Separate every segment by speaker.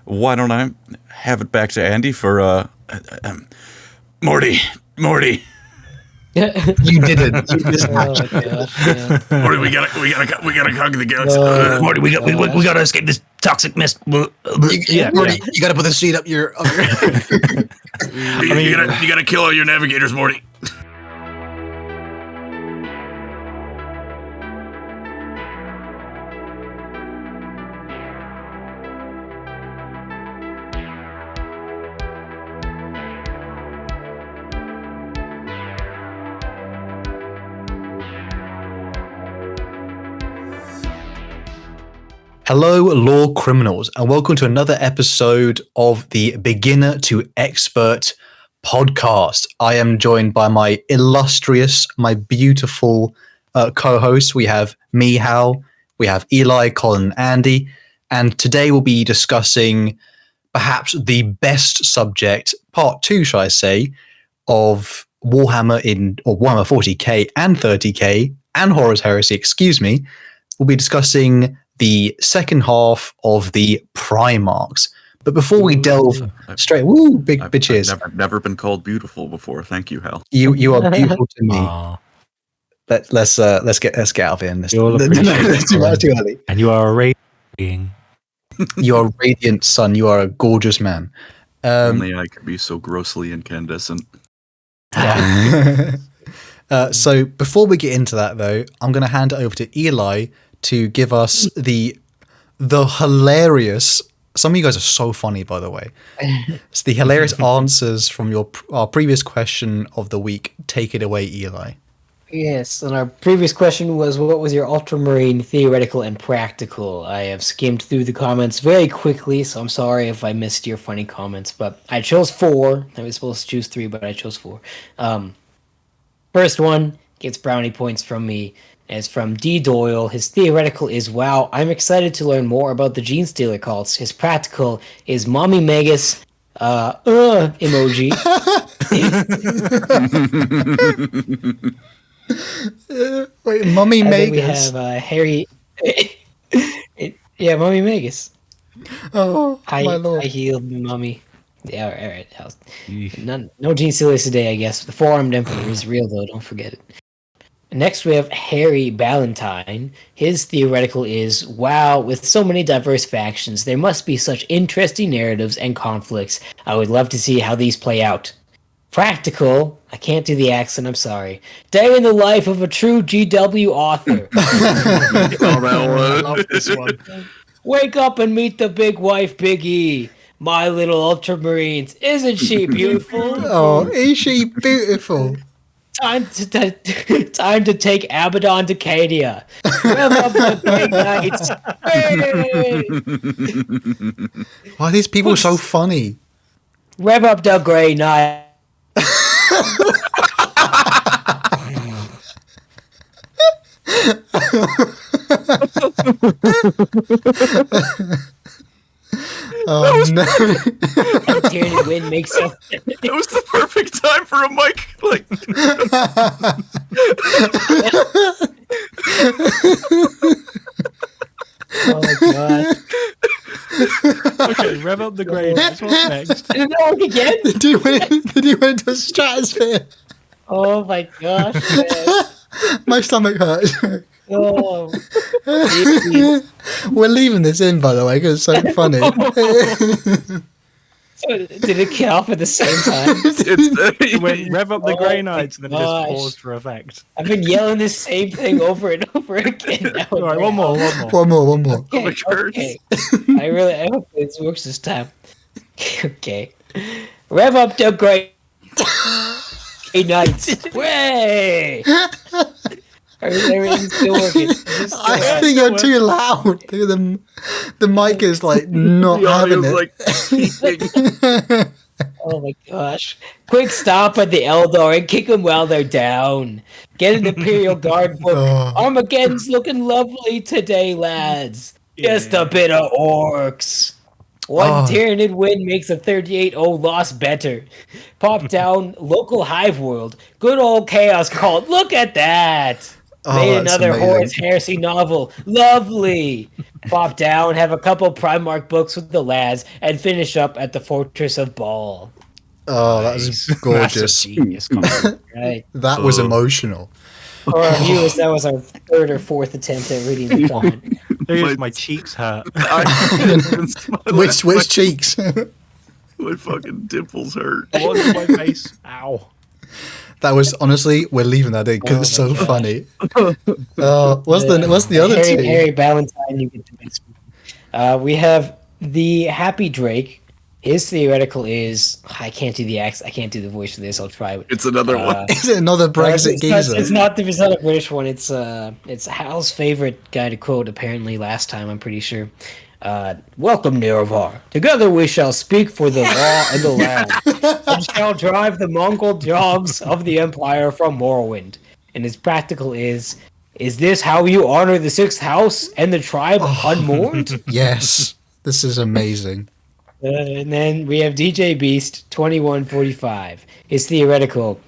Speaker 1: why don't I have it back to Andy for Morty.
Speaker 2: You didn't. You just
Speaker 3: Oh gosh, yeah.
Speaker 1: Morty, we gotta conquer the galaxy.
Speaker 4: Morty, we gotta escape this toxic mist.
Speaker 2: Morty, you gotta put the seat up your.
Speaker 1: You gotta kill all your navigators, Morty.
Speaker 2: Hello, law criminals, and welcome to another episode of the Beginner to Expert podcast. I am joined by my illustrious, my beautiful co-hosts. We have me, Hal, we have Eli, Colin, and Andy, and today we'll be discussing perhaps the best subject, part 2, shall I say, of Warhammer Warhammer 40k and 30k and Horus Heresy, We'll be discussing the second half of the Primarchs. But before we delve straight, big cheers.
Speaker 1: I've never been called beautiful before. Thank you, Hal.
Speaker 2: You are beautiful to me. Let's get out of here. Let's too early.
Speaker 4: And you are a radiant being.
Speaker 2: You are a radiant sun. You are a gorgeous man.
Speaker 1: Only I could be so grossly incandescent.
Speaker 2: So before we get into that, though, I'm going to hand it over to Eli to give us the hilarious. Some of you guys are so funny, by the way. It's the hilarious answers from our previous question of the week. Take it away, Eli.
Speaker 3: Yes, and our previous question was, what was your ultramarine theoretical and practical? I have skimmed through the comments very quickly, so I'm sorry if I missed your funny comments, but I chose 4. I was supposed to choose 3, but I chose 4. First one gets brownie points from me. As from D. Doyle, his theoretical is, wow, I'm excited to learn more about the Gene Stealer cults. His practical is Mommy Magus, emoji.
Speaker 2: Wait, Mommy Magus?
Speaker 3: We have Harry. Yeah, Mommy Magus.
Speaker 2: Oh, my lord.
Speaker 3: High-heeled Mommy. Yeah, all right. No Gene Stealers today, I guess. The Four-Armed Emperor is real, though. Don't forget it. Next, we have Harry Ballantyne. His theoretical is, wow, with so many diverse factions, there must be such interesting narratives and conflicts. I would love to see how these play out. Practical, I can't do the accent, I'm sorry. Day in the life of a true GW author.
Speaker 1: I
Speaker 2: love this one.
Speaker 3: Wake up and meet the big wife, Big E. My little ultramarines. Isn't she beautiful?
Speaker 2: Oh, is she beautiful?
Speaker 3: Time to take Abaddon to Cadia. Rev up the Grey Knights. Hey!
Speaker 2: Why are these people so funny?
Speaker 3: Rev up the Grey Knight.
Speaker 2: Oh no!
Speaker 3: Tyranid Wind makes up.
Speaker 1: It was the perfect time for a mic.
Speaker 3: Oh my god!
Speaker 4: Okay, rev up the grade. What's next?
Speaker 3: Did it work again?
Speaker 2: Did you went to a stratosphere?
Speaker 3: Oh my gosh! Man.
Speaker 2: My stomach hurts.
Speaker 3: Oh.
Speaker 2: We're leaving this in, by the way, because it's so funny.
Speaker 3: Did it get off at the same time?
Speaker 4: You went rev up the Grey Knights and then just paused for effect.
Speaker 3: I've been yelling the same thing over and over again.
Speaker 4: All right, one more.
Speaker 3: Okay. I hope this works this time. Okay. Rev up the Grey Knights. Way! Everything's still working.
Speaker 2: I think you're too loud. The mic is like not having it.
Speaker 3: Oh my gosh. Quick stop at the Eldar and kick them while they're down. Get an Imperial Guard book. Armageddon's looking lovely today, lads. Just a bit of orcs. One Tyranid win makes a 38-0 loss better. Pop down local hive world. Good old chaos cult. Look at that. Made
Speaker 2: that's
Speaker 3: another
Speaker 2: amazing.
Speaker 3: Horus Heresy novel. Lovely. Pop down, have a couple Primarch books with the lads, and finish up at the Fortress of Baal.
Speaker 2: Oh, that was
Speaker 4: That's a
Speaker 2: gorgeous.
Speaker 4: genius comment.
Speaker 3: Right.
Speaker 2: That was emotional.
Speaker 3: For our viewers, that was our third or fourth attempt at reading the comment.
Speaker 4: Dude, my cheeks hurt.
Speaker 2: Which cheeks?
Speaker 1: My fucking dimples hurt.
Speaker 4: One on my face. Ow.
Speaker 2: That was honestly, we're leaving that in because it's so funny. What's the other
Speaker 3: Harry,
Speaker 2: two?
Speaker 3: Harry Ballantyne, you get the next one. We have the Happy Drake. His theoretical is I can't do the voice for this. I'll try.
Speaker 1: It's another one.
Speaker 2: Is it another Brexit geezer?
Speaker 3: It's not a British one. It's Hal's favorite guy to quote. Apparently, last time I'm pretty sure. Welcome, Nerevar. Together we shall speak for the law and the land, and shall drive the Mongol dogs of the Empire from Morrowind. And his practical is this how you honor the sixth house and the tribe unmourned?
Speaker 2: Yes, this is amazing.
Speaker 3: And then we have DJ Beast 2145. His theoretical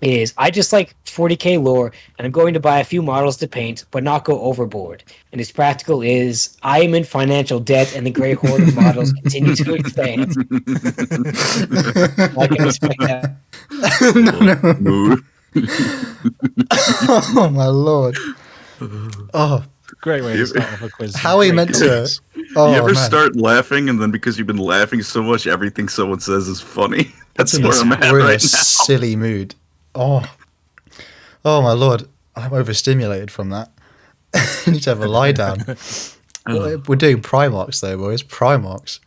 Speaker 3: is I just like 40k lore, and I'm going to buy a few models to paint, but not go overboard. And his practical is I am in financial debt, and the Grey Horde of models continue to expand. I can respect that.
Speaker 2: No. Oh my lord. Oh,
Speaker 4: Great way to start off a quiz.
Speaker 2: how are you meant to? Oh,
Speaker 1: you ever
Speaker 2: man.
Speaker 1: start laughing and then because you've been laughing so much, everything someone says is funny? That's where I'm at
Speaker 2: We're in
Speaker 1: right
Speaker 2: a silly mood. Oh my lord, I'm overstimulated from that. I need to have a lie down. We're doing Primarchs though, boys. Primarchs.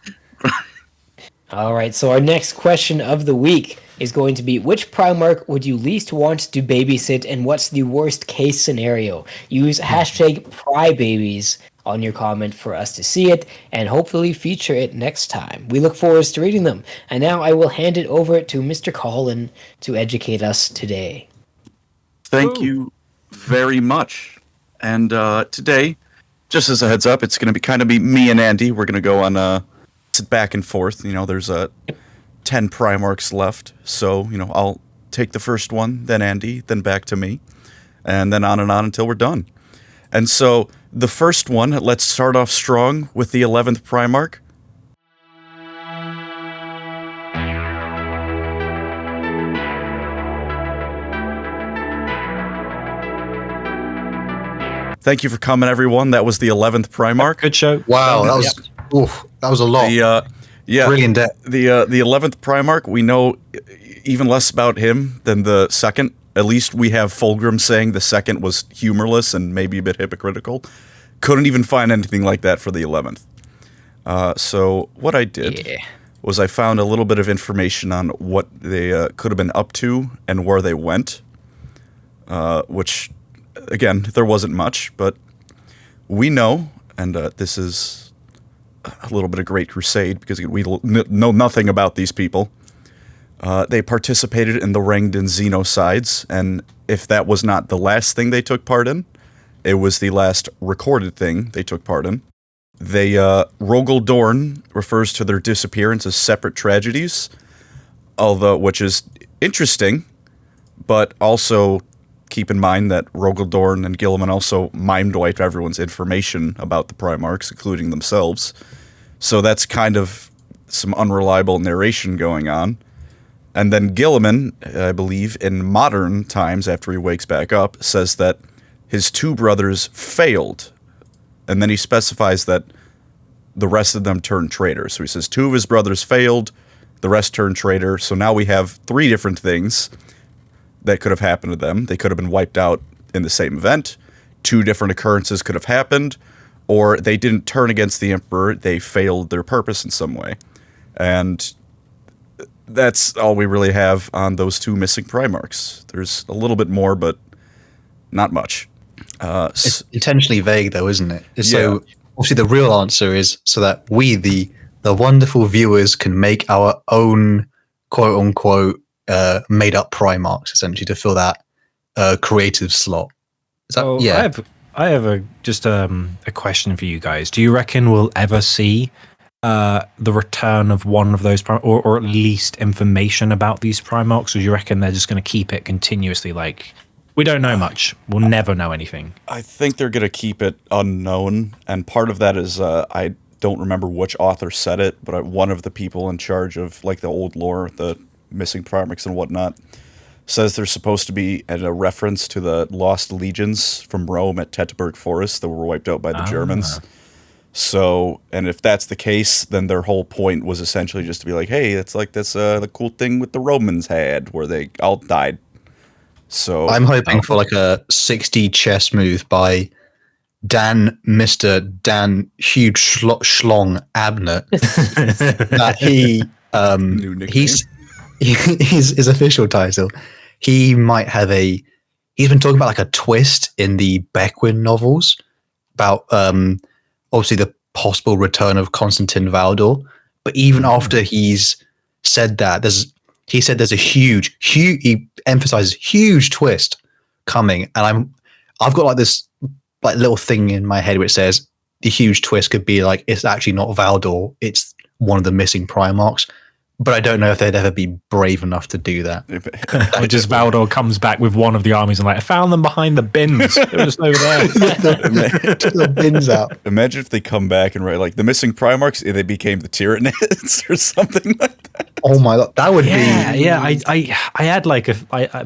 Speaker 3: All right, so our next question of the week is going to be which Primarch would you least want to babysit, and what's the worst case scenario? Use hashtag #PryBabies on your comment for us to see it and hopefully feature it next time. We look forward to reading them. And now I will hand it over to Mr. Colin to educate us today.
Speaker 1: Thank you very much. And today, just as a heads up, it's going to be me and Andy. We're going to go on sit back and forth. You know, there's 10 Primarchs left. So, you know, I'll take the first one, then Andy, then back to me, and then on until we're done. And so the first one, let's start off strong with the 11th Primarch. Thank you for coming, everyone. That was the 11th Primarch.
Speaker 4: Good show.
Speaker 2: Wow, that was a lot. Brilliant depth.
Speaker 1: The 11th Primarch, we know even less about him than the second. At least we have Fulgrim saying the second was humorless and maybe a bit hypocritical. Couldn't even find anything like that for the 11th. So what I did was I found a little bit of information on what they could have been up to and where they went, which, again, there wasn't much, but we know, and this is a little bit of Great Crusade because we know nothing about these people. They participated in the Rangdan Xenocides, and if that was not the last thing they took part in, it was the last recorded thing they took part in. They, Rogel Dorn refers to their disappearance as separate tragedies, which is interesting, but also keep in mind that Rogel Dorn and Guilliman also mind-wiped everyone's information about the Primarchs, including themselves. So that's kind of some unreliable narration going on. And then Guilliman, I believe, in modern times, after he wakes back up, says that his two brothers failed. And then he specifies that the rest of them turned traitors. So he says two of his brothers failed, the rest turned traitor. So now we have three different things that could have happened to them. They could have been wiped out in the same event. Two different occurrences could have happened. Or they didn't turn against the Emperor. They failed their purpose in some way. And that's all we really have on those two missing Primarchs. There's a little bit more, but not much.
Speaker 2: It's intentionally vague, though, isn't it? So obviously the real answer is so that we, the wonderful viewers, can make our own quote-unquote made-up Primarchs, essentially, to fill that creative slot. Is that,
Speaker 4: I have a question for you guys. Do you reckon we'll ever see the return of one of those or at least information about these Primarchs, or do you reckon they're just going to keep it continuously like We don't know much. We'll never know anything.
Speaker 1: I think they're going to keep it unknown, and part of that is I don't remember which author said it, but one of the people in charge of like the old lore, the missing Primarchs and whatnot, says there's supposed to be a reference to the lost legions from Rome at Tettenberg Forest that were wiped out by the Germans. So, and if that's the case, then their whole point was essentially just to be like, hey, it's like this the cool thing with the Romans had, where they all died. So
Speaker 2: I'm hoping for like a 60 chess move by Mr. Dan Huge Schlong Abnett. That his official title. He might have he's been talking about like a twist in the Beckwin novels about obviously the possible return of Constantine Valdor. But even after he's said that, he said there's a huge, he emphasizes huge twist coming. And I've got like this like little thing in my head which says the huge twist could be like, it's actually not Valdor, it's one of the missing Primarchs. But I don't know if they'd ever be brave enough to do that.
Speaker 4: Or just Valdor comes back with one of the armies and like, I found them behind the bins. They were just over there.
Speaker 2: the bins out.
Speaker 1: Imagine if they come back and write like the missing Primarchs, they became the Tyranids or something like that.
Speaker 2: Oh my god, that would be.
Speaker 4: Yeah. I had like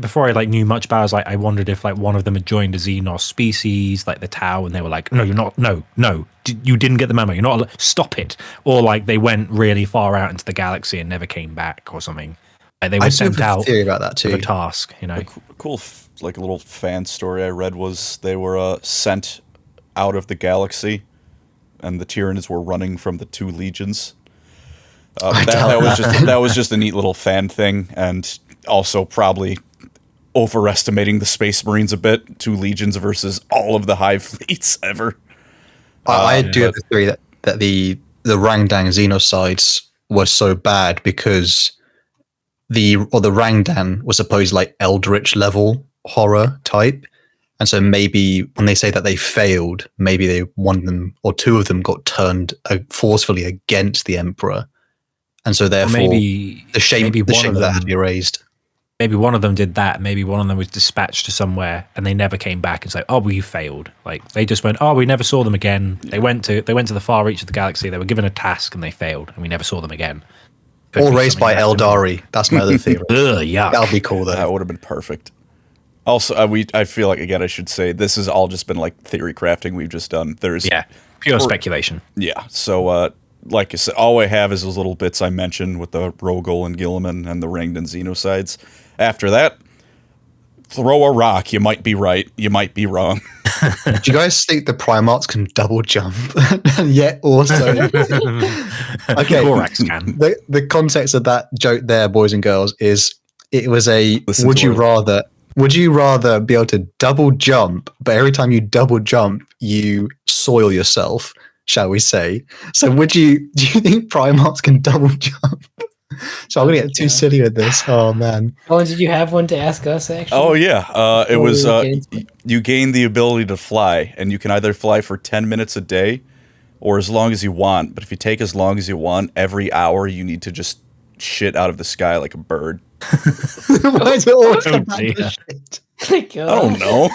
Speaker 4: before I like knew much about it, I was like, I wondered if like one of them had joined a Xenos species, like the Tau, and they were like, no, you're not. No, you didn't get the memo. You're not. Stop it. Or like they went really far out into the galaxy and never came back, or something. Like they were sent out.
Speaker 2: Theory about that too.
Speaker 4: With a task, you know.
Speaker 1: A cool, like a little fan story I read was they were sent out of the galaxy, and the Tyranids were running from the two legions. That was just a neat little fan thing, and also probably overestimating the Space Marines a bit. 2 legions versus all of the hive fleets ever.
Speaker 2: I do have a theory that the Rangdang Xenocides were so bad because the Rangdan was supposed like Eldritch level horror type, and so maybe when they say that they failed, maybe one of them or 2 of them got turned forcefully against the Emperor. And so therefore, the shame of that had to be erased.
Speaker 4: Maybe one of them did that. Maybe one of them was dispatched to somewhere, and they never came back. And say, "Oh, we failed." Like they just went, "Oh, we never saw them again." They went to the far reach of the galaxy. They were given a task, and they failed, and we never saw them again.
Speaker 2: Or raised by Eldari. That's my other theory.
Speaker 4: Yuck.
Speaker 2: That'll be cool, though.
Speaker 1: That would have been perfect. Also, I feel like again I should say this has all just been like theory crafting we've just done. There's
Speaker 4: pure speculation.
Speaker 1: Yeah. So like I said, all I have is those little bits I mentioned with the Rogal and Guilliman and the Rangdan Xenocides. After that, throw a rock. You might be right. You might be wrong.
Speaker 2: Do you guys think the Primarchs can double jump? And yet also... Okay.
Speaker 4: Corax can.
Speaker 2: The context of that joke there, boys and girls, is it was would you rather be able to double jump, but every time you double jump, you soil yourself, shall we say? So do you think Primarchs can double jump? So I'm going to get too silly with this. Oh, man.
Speaker 3: Colin, did you have one to ask us, actually?
Speaker 1: Oh, yeah. It was you gain the ability to fly, and you can either fly for 10 minutes a day or as long as you want. But if you take as long as you want, every hour you need to just shit out of the sky like a bird.
Speaker 2: Why is it always come back to shit?
Speaker 1: I don't know.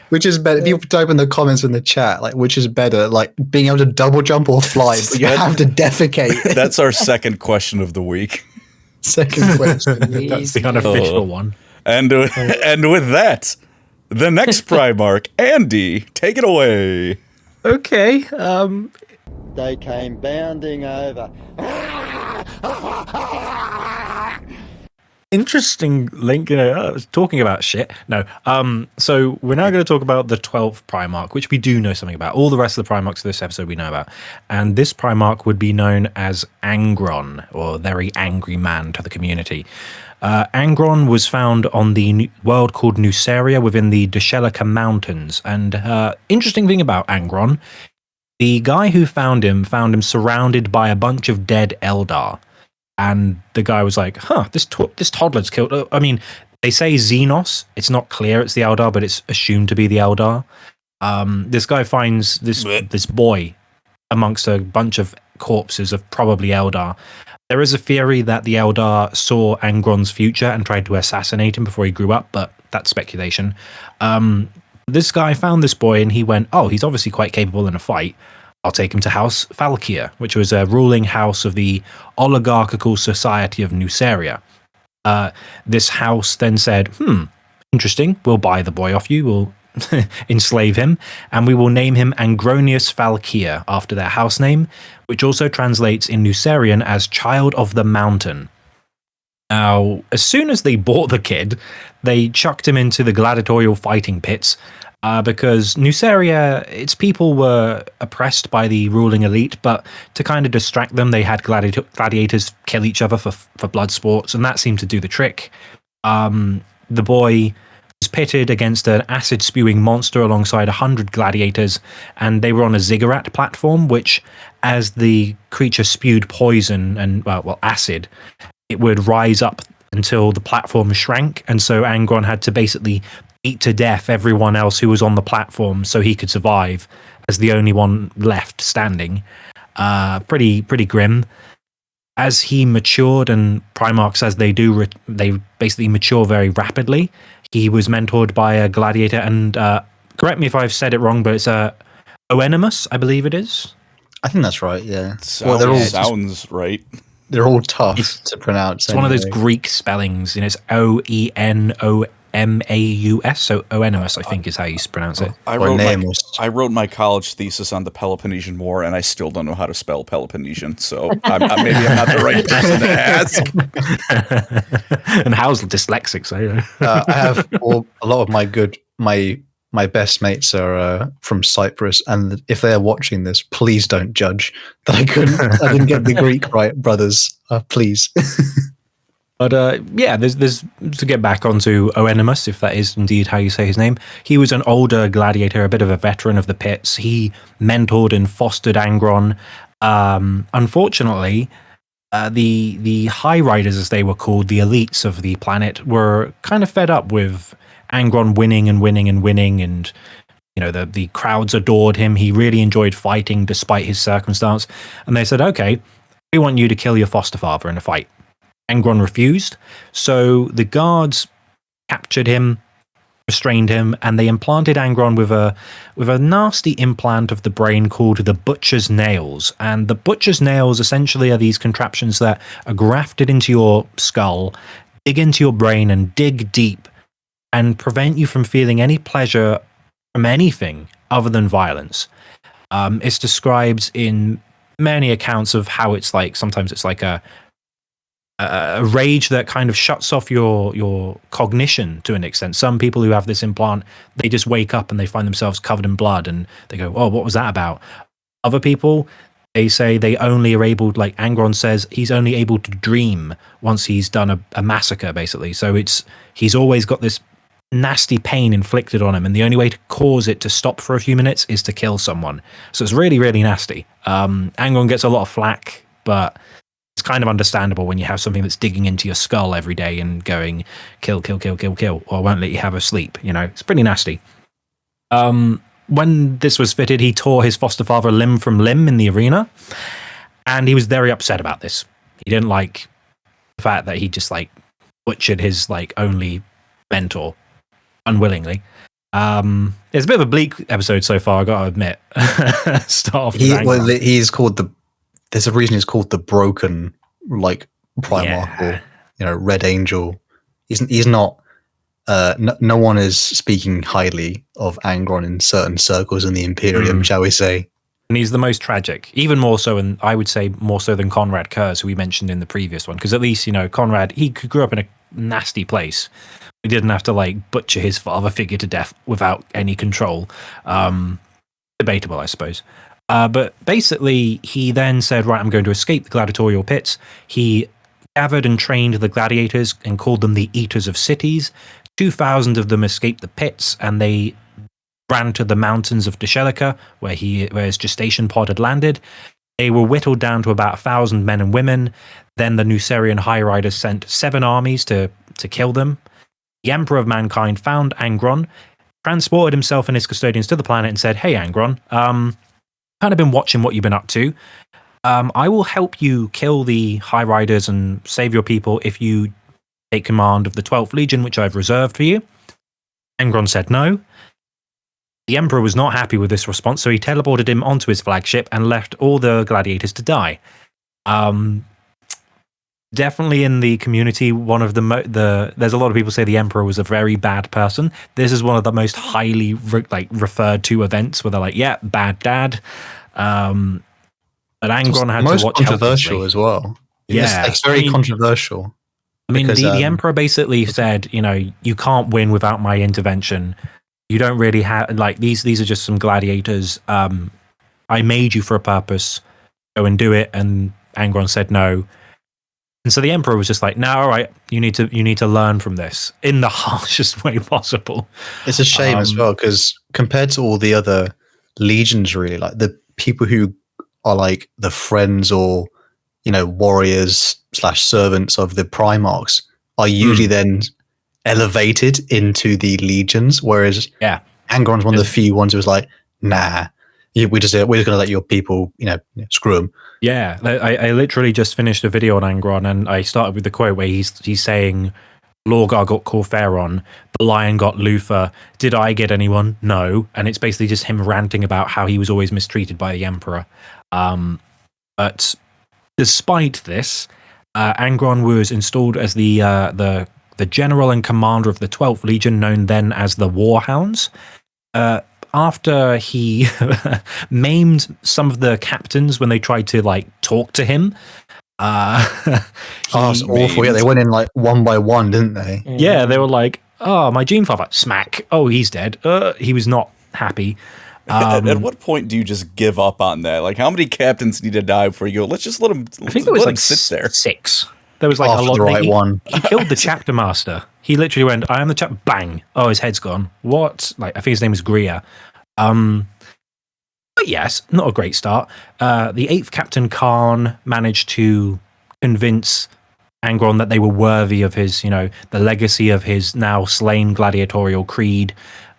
Speaker 2: Which is better? People type in the comments in the chat, like, which is better, like being able to double jump or fly, but you have to defecate.
Speaker 1: That's our second question of the week.
Speaker 2: Second question.
Speaker 4: That's the unofficial one.
Speaker 1: And with that, the next Primarch, Andy, take it away.
Speaker 4: Okay.
Speaker 5: They came bounding over.
Speaker 4: Interesting link, talking about shit. No. So we're now going to talk about the 12th Primarch, which we do know something about. All the rest of the Primarchs of this episode we know about. And this Primarch would be known as Angron, or Very Angry Man to the community. Angron was found on the world called Nuceria within the Deshelica Mountains. And interesting thing about Angron, the guy who found him surrounded by a bunch of dead Eldar. And the guy was like, this toddler's killed. I mean, they say Xenos. It's not clear it's the Eldar, but it's assumed to be the Eldar. This guy finds this boy amongst a bunch of corpses of probably Eldar. There is a theory that the Eldar saw Angron's future and tried to assassinate him before he grew up, but that's speculation. This guy found this boy and he went, oh, he's obviously quite capable in a fight. I'll take him to House Valkyr, which was a ruling house of the oligarchical society of Nuceria. This house then said, interesting, we'll buy the boy off you, we'll enslave him, and we will name him Angronius Valkyr after their house name, which also translates in Nucerian as Child of the Mountain. Now, as soon as they bought the kid, they chucked him into the gladiatorial fighting pits, because Nuceria, its people were oppressed by the ruling elite, but to kind of distract them, they had gladiators kill each other for blood sports, and that seemed to do the trick. The boy was pitted against an acid-spewing monster alongside 100 gladiators, and they were on a ziggurat platform, which, as the creature spewed poison and, well, acid, it would rise up until the platform shrank, and so Angron had to basically beat to death everyone else who was on the platform so he could survive as the only one left standing. Pretty grim. As he matured, and Primarchs, as they do, they basically mature very rapidly. He was mentored by a gladiator, and correct me if I've said it wrong, but it's Oenimus, I believe it is.
Speaker 2: I think that's right, yeah.
Speaker 1: Sounds right.
Speaker 2: They're all tough to pronounce.
Speaker 4: It's one of those Greek spellings, and it's Oenomaus, so Oenimus, I think, is how you pronounce it.
Speaker 1: I wrote my college thesis on the Peloponnesian War, and I still don't know how to spell Peloponnesian, so maybe I'm not the right person to ask.
Speaker 4: And Hal's dyslexic, so
Speaker 2: I have a lot of my best mates are from Cyprus, and if they are watching this, please don't judge that I didn't get the Greek right, brothers. Please.
Speaker 4: But there's to get back onto Oenimus, if that is indeed how you say his name. He was an older gladiator, a bit of a veteran of the pits. He mentored and fostered Angron. Unfortunately, the High Riders, as they were called, the elites of the planet, were kind of fed up with Angron winning, and the crowds adored him. He really enjoyed fighting despite his circumstance, and they said, okay, we want you to kill your foster father in a fight. Angron refused, so the guards captured him, restrained him, and they implanted Angron with a nasty implant of the brain called the Butcher's Nails. And the Butcher's Nails essentially are these contraptions that are grafted into your skull, dig into your brain, and dig deep, and prevent you from feeling any pleasure from anything other than violence. It's described in many accounts of how it's like, sometimes it's like a rage that kind of shuts off your cognition to an extent. Some people who have this implant, they just wake up and they find themselves covered in blood and they go, oh, what was that about? Other people, they say they only are able, like Angron says, he's only able to dream once he's done a massacre, basically. So he's always got this nasty pain inflicted on him, and the only way to cause it to stop for a few minutes is to kill someone. So it's really, really nasty. Angron gets a lot of flack, but it's kind of understandable when you have something that's digging into your skull every day and going, kill, kill, kill, kill, kill, or won't let you have a sleep. It's pretty nasty. When this was fitted, he tore his foster father limb from limb in the arena, and he was very upset about this. He didn't like the fact that he just butchered his only mentor unwillingly. It's a bit of a bleak episode so far, I gotta admit. Start off with
Speaker 2: he's called there's a reason he's called the broken Primarch, or Red Angel. He's not no one is speaking highly of Angron in certain circles in the Imperium, shall we say.
Speaker 4: And he's the most tragic, even more so, and I would say more so than Conrad Kurz, who we mentioned in the previous one, because at least, Conrad, he grew up in a nasty place. He didn't have to butcher his father figure to death without any control. Debatable, I suppose. But basically, he then said, right, I'm going to escape the gladiatorial pits. He gathered and trained the gladiators and called them the Eaters of Cities. 2,000 of them escaped the pits, and they ran to the mountains of Deshelica, where his gestation pod had landed. They were whittled down to about 1,000 men and women. Then the Nucerian High Riders sent 7 armies to kill them. The Emperor of Mankind found Angron, transported himself and his custodians to the planet, and said, hey, Angron, kind of been watching what you've been up to. I will help you kill the High Riders and save your people if you take command of the 12th Legion, which I've reserved for you. Angron said no. The Emperor was not happy with this response, so he teleported him onto his flagship and left all the gladiators to die. Definitely in the community, one of there's a lot of people say the Emperor was a very bad person. This is one of the most highly referred to events where they're like, yeah, bad dad. But Angron had
Speaker 2: most
Speaker 4: to watch
Speaker 2: controversial as well.
Speaker 4: Yeah,
Speaker 2: it's very controversial.
Speaker 4: I mean,
Speaker 2: because,
Speaker 4: the Emperor basically said, you can't win without my intervention. You don't really have these are just some gladiators. I made you for a purpose. Go and do it. And Angron said no. And so the Emperor was just like, no, all right, you need to learn from this in the harshest way possible.
Speaker 2: It's a shame as well, because compared to all the other legions, really, like the people who are like the friends or warriors / servants of the Primarchs are usually then elevated into the legions, whereas Angron's one of the few ones who was like, nah, we're just going to let your people screw them.
Speaker 4: Yeah, I literally just finished a video on Angron, and I started with the quote where he's saying, Lorgar got Corferon, the Lion got Luthor, did I get anyone? No. And it's basically just him ranting about how he was always mistreated by the Emperor. But despite this, Angron was installed as the general and commander of the 12th Legion, known then as the Warhounds. After he maimed some of the captains when they tried to talk to him.
Speaker 2: It's awful. Yeah, they went in one by one, didn't they?
Speaker 4: Yeah, they were like, oh, my Gene Father, smack. Oh, he's dead. He was not happy.
Speaker 1: At what point do you just give up on that? How many captains need to die before you go, let's just let him
Speaker 4: I think there was
Speaker 1: sit there.
Speaker 4: 6. There was a lot.
Speaker 2: The right one.
Speaker 4: He killed the chapter master. He literally went, I am the chapter, bang. Oh, his head's gone. What? I think his name was Greer. But yes, not a great start. The 8th Captain Khan managed to convince Angron that they were worthy of his, the legacy of his now slain gladiatorial creed.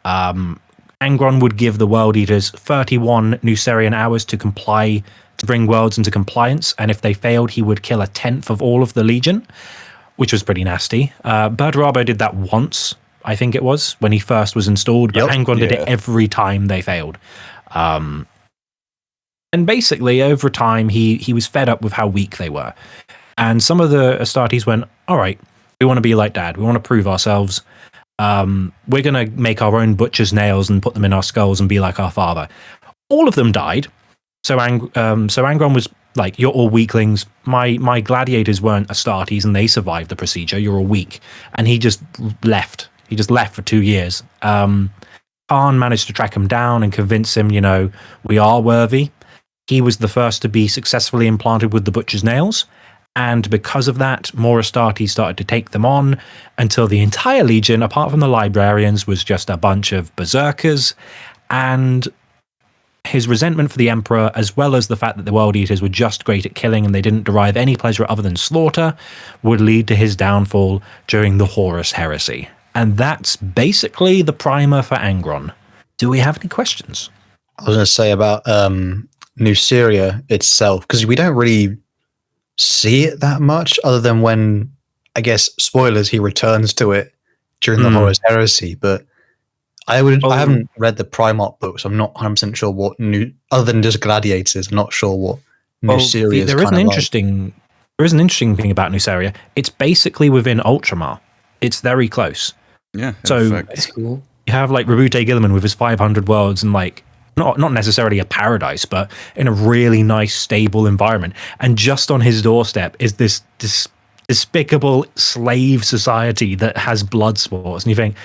Speaker 4: Angron would give the World Eaters 31 Nucerian hours to comply, to bring worlds into compliance, and if they failed, he would kill 1/10 of all of the Legion, which was pretty nasty. Bertarabo did that once, I think it was, when he first was installed, but Angron did it every time they failed. And basically, over time, he was fed up with how weak they were. And some of the Astartes went, all right, we want to be like Dad. We want to prove ourselves. We're going to make our own butcher's nails and put them in our skulls and be like our father. All of them died. So Angron was like, you're all weaklings. My gladiators weren't Astartes and they survived the procedure. You're all weak. And he just left. He just left for 2 years. Khan managed to track him down and convince him, we are worthy. He was the first to be successfully implanted with the butcher's nails. And because of that, more Astartes started to take them on until the entire Legion, apart from the librarians, was just a bunch of berserkers. And his resentment for the Emperor, as well as the fact that the World Eaters were just great at killing and they didn't derive any pleasure other than slaughter, would lead to his downfall during the Horus heresy. And that's basically the primer for Angron. Do we have any questions?
Speaker 2: I was going to say about Nuceria itself, because we don't really see it that much other than when, I guess, spoilers, he returns to it during the Horus heresy. But I haven't read the Primarch books. I'm not 100% sure what other than just gladiators, I'm not sure what Nuceria is.
Speaker 4: There is an interesting thing about Nuceria. It's basically within Ultramar. It's very close.
Speaker 1: Yeah.
Speaker 4: So
Speaker 3: That's cool.
Speaker 4: you have Roboute Guilliman with his 500 worlds and not necessarily a paradise, but in a really nice, stable environment. And just on his doorstep is this despicable slave society that has blood sports. And you think,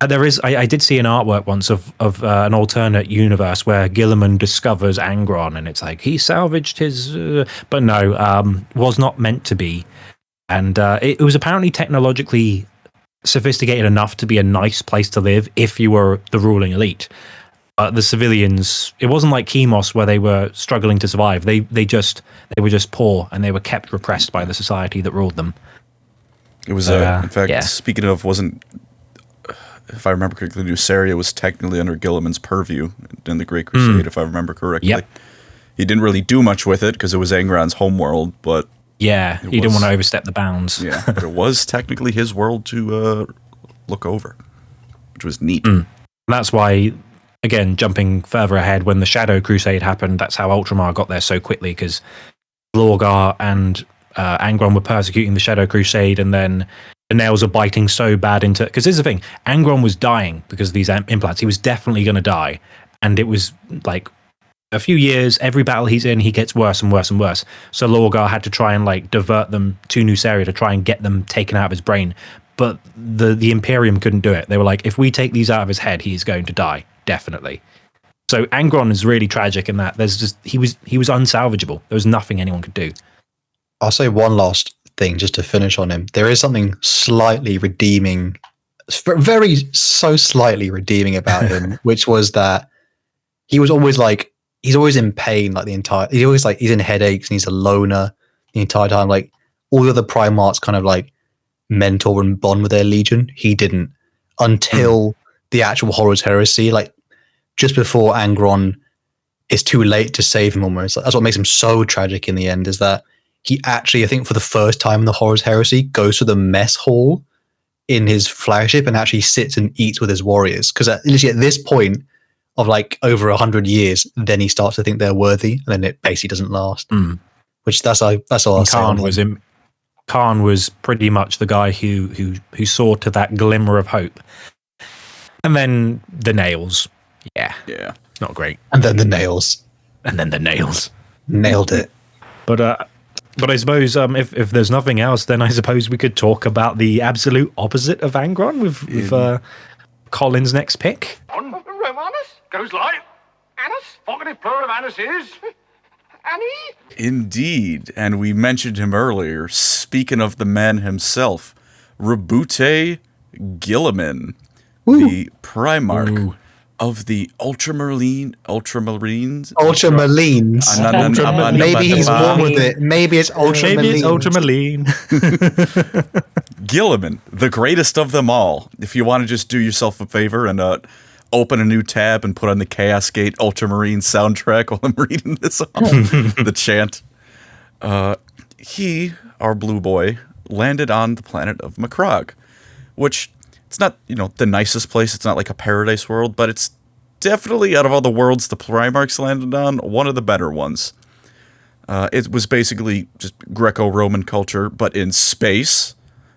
Speaker 4: I did see an artwork once of an alternate universe where Guilliman discovers Angron, and it's like he salvaged his, but no, was not meant to be. And it was apparently technologically sophisticated enough to be a nice place to live if you were the ruling elite. The civilians, it wasn't like Chemos where they were struggling to survive. They were just poor and they were kept repressed by the society that ruled them.
Speaker 1: It was in fact, speaking of, if I remember correctly, Nuceria was technically under Guilliman's purview in the Great Crusade, if I remember correctly.
Speaker 4: Yep.
Speaker 1: He didn't really do much with it because it was Angron's homeworld, but
Speaker 4: Yeah, he didn't want to overstep the bounds.
Speaker 1: yeah, but it was technically his world to look over, which was neat.
Speaker 4: That's why, again, jumping further ahead, when the Shadow Crusade happened, that's how Ultramar got there so quickly, because Lorgar and Angron were persecuting the Shadow Crusade, and then the nails are biting so bad into... Because here's the thing, Angron was dying because of these implants. He was definitely going to die. And it was like a few years, every battle he's in, he gets worse and worse and worse. So Lorgar had to try and like divert them to Nuceria to try and get them taken out of his brain. But the Imperium couldn't do it. They were like, if we take these out of his head, he's going to die, definitely. So Angron is really tragic in that there's just he was unsalvageable. There was nothing anyone could do.
Speaker 2: I'll say one last thing just to finish on him. There is something slightly redeeming, so slightly redeeming about him, which was that he was always like, he's always in pain, like he's in headaches and he's a loner the entire time. Like all the other Primarchs kind of like mentor and bond with their legion. He didn't until the actual Horus heresy, like just before Angron is too late to save him almost. That's what makes him so tragic in the end, is that he actually, I think for the first time in the Horus heresy, goes to the mess hall in his flagship and actually sits and eats with his warriors. Because literally at this point of like over 100 years, then he starts to think they're worthy, and then it basically doesn't last. Which that's all I'll say.
Speaker 4: Khan was pretty much the guy who saw to that glimmer of hope. And then the nails. Yeah. Not great.
Speaker 2: And then the nails. Nailed it.
Speaker 4: But I suppose if there's nothing else, then I suppose we could talk about the absolute opposite of Angron with Colin's next pick.
Speaker 6: Romanus goes like Anus. Vocative plural of Anus is Annie.
Speaker 1: Indeed, and we mentioned him earlier. Speaking of the man himself, Roboute Guilliman, the Primarch of the Ultramarines.
Speaker 2: Maybe he's born with it. Maybe it's Ultramarine.
Speaker 1: Guilliman, the greatest of them all. If you want to just do yourself a favor and open a new tab and put on the Chaos Gate Ultramarine soundtrack while I'm reading this off, the chant. He, our blue boy, landed on the planet of Macragge, which it's not, the nicest place. It's not like a paradise world, but it's definitely, out of all the worlds the Primarchs landed on, one of the better ones. It was basically just Greco-Roman culture, but in space.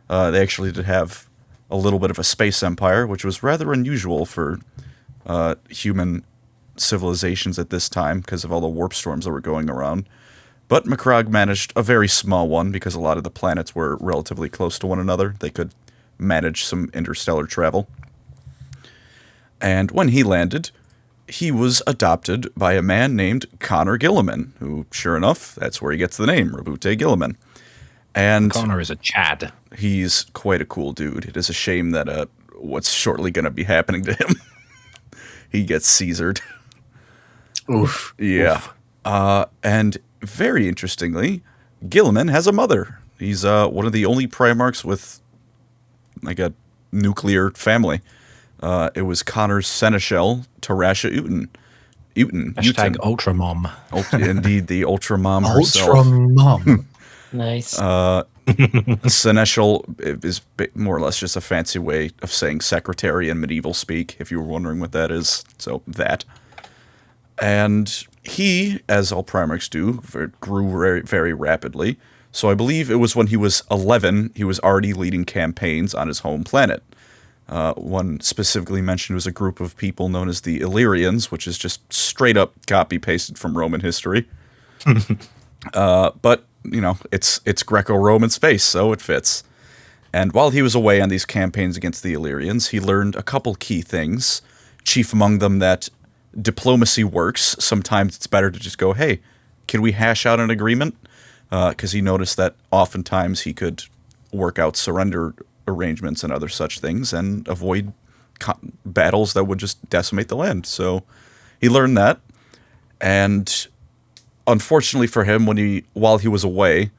Speaker 1: They actually did have a little bit of a space empire, which was rather unusual for human civilizations at this time because of all the warp storms that were going around. But Macragge managed a very small one because a lot of the planets were relatively close to one another. They could manage some interstellar travel. And when he landed, he was adopted by a man named Connor Guilliman, who, sure enough, that's where he gets the name, Roboute Guilliman. And
Speaker 4: Connor is a Chad.
Speaker 1: He's quite a cool dude. It is a shame that what's shortly going to be happening to him. He gets Caesared.
Speaker 2: Oof.
Speaker 1: Yeah.
Speaker 2: Oof.
Speaker 1: And very interestingly, Guilliman has a mother. He's one of the only Primarchs with like a nuclear family. It was Connor's seneschal, Tarasha Uten.
Speaker 4: Hashtag Ultramom.
Speaker 1: Indeed, the Ultramom herself.
Speaker 2: Ultramom.
Speaker 3: Nice.
Speaker 1: Seneschal is more or less just a fancy way of saying secretary in medieval speak, if you were wondering what that is. So that. And he, as all Primarchs do, grew very, very rapidly. So I believe it was when he was 11, he was already leading campaigns on his home planet. One specifically mentioned was a group of people known as the Illyrians, which is just straight up copy-pasted from Roman history. But, it's Greco-Roman space, so it fits. And while he was away on these campaigns against the Illyrians, he learned a couple key things, chief among them that diplomacy works. Sometimes it's better to just go, hey, can we hash out an agreement? Because he noticed that oftentimes he could work out surrender arrangements and other such things and avoid battles that would just decimate the land. So he learned that. And unfortunately for him, while he was away,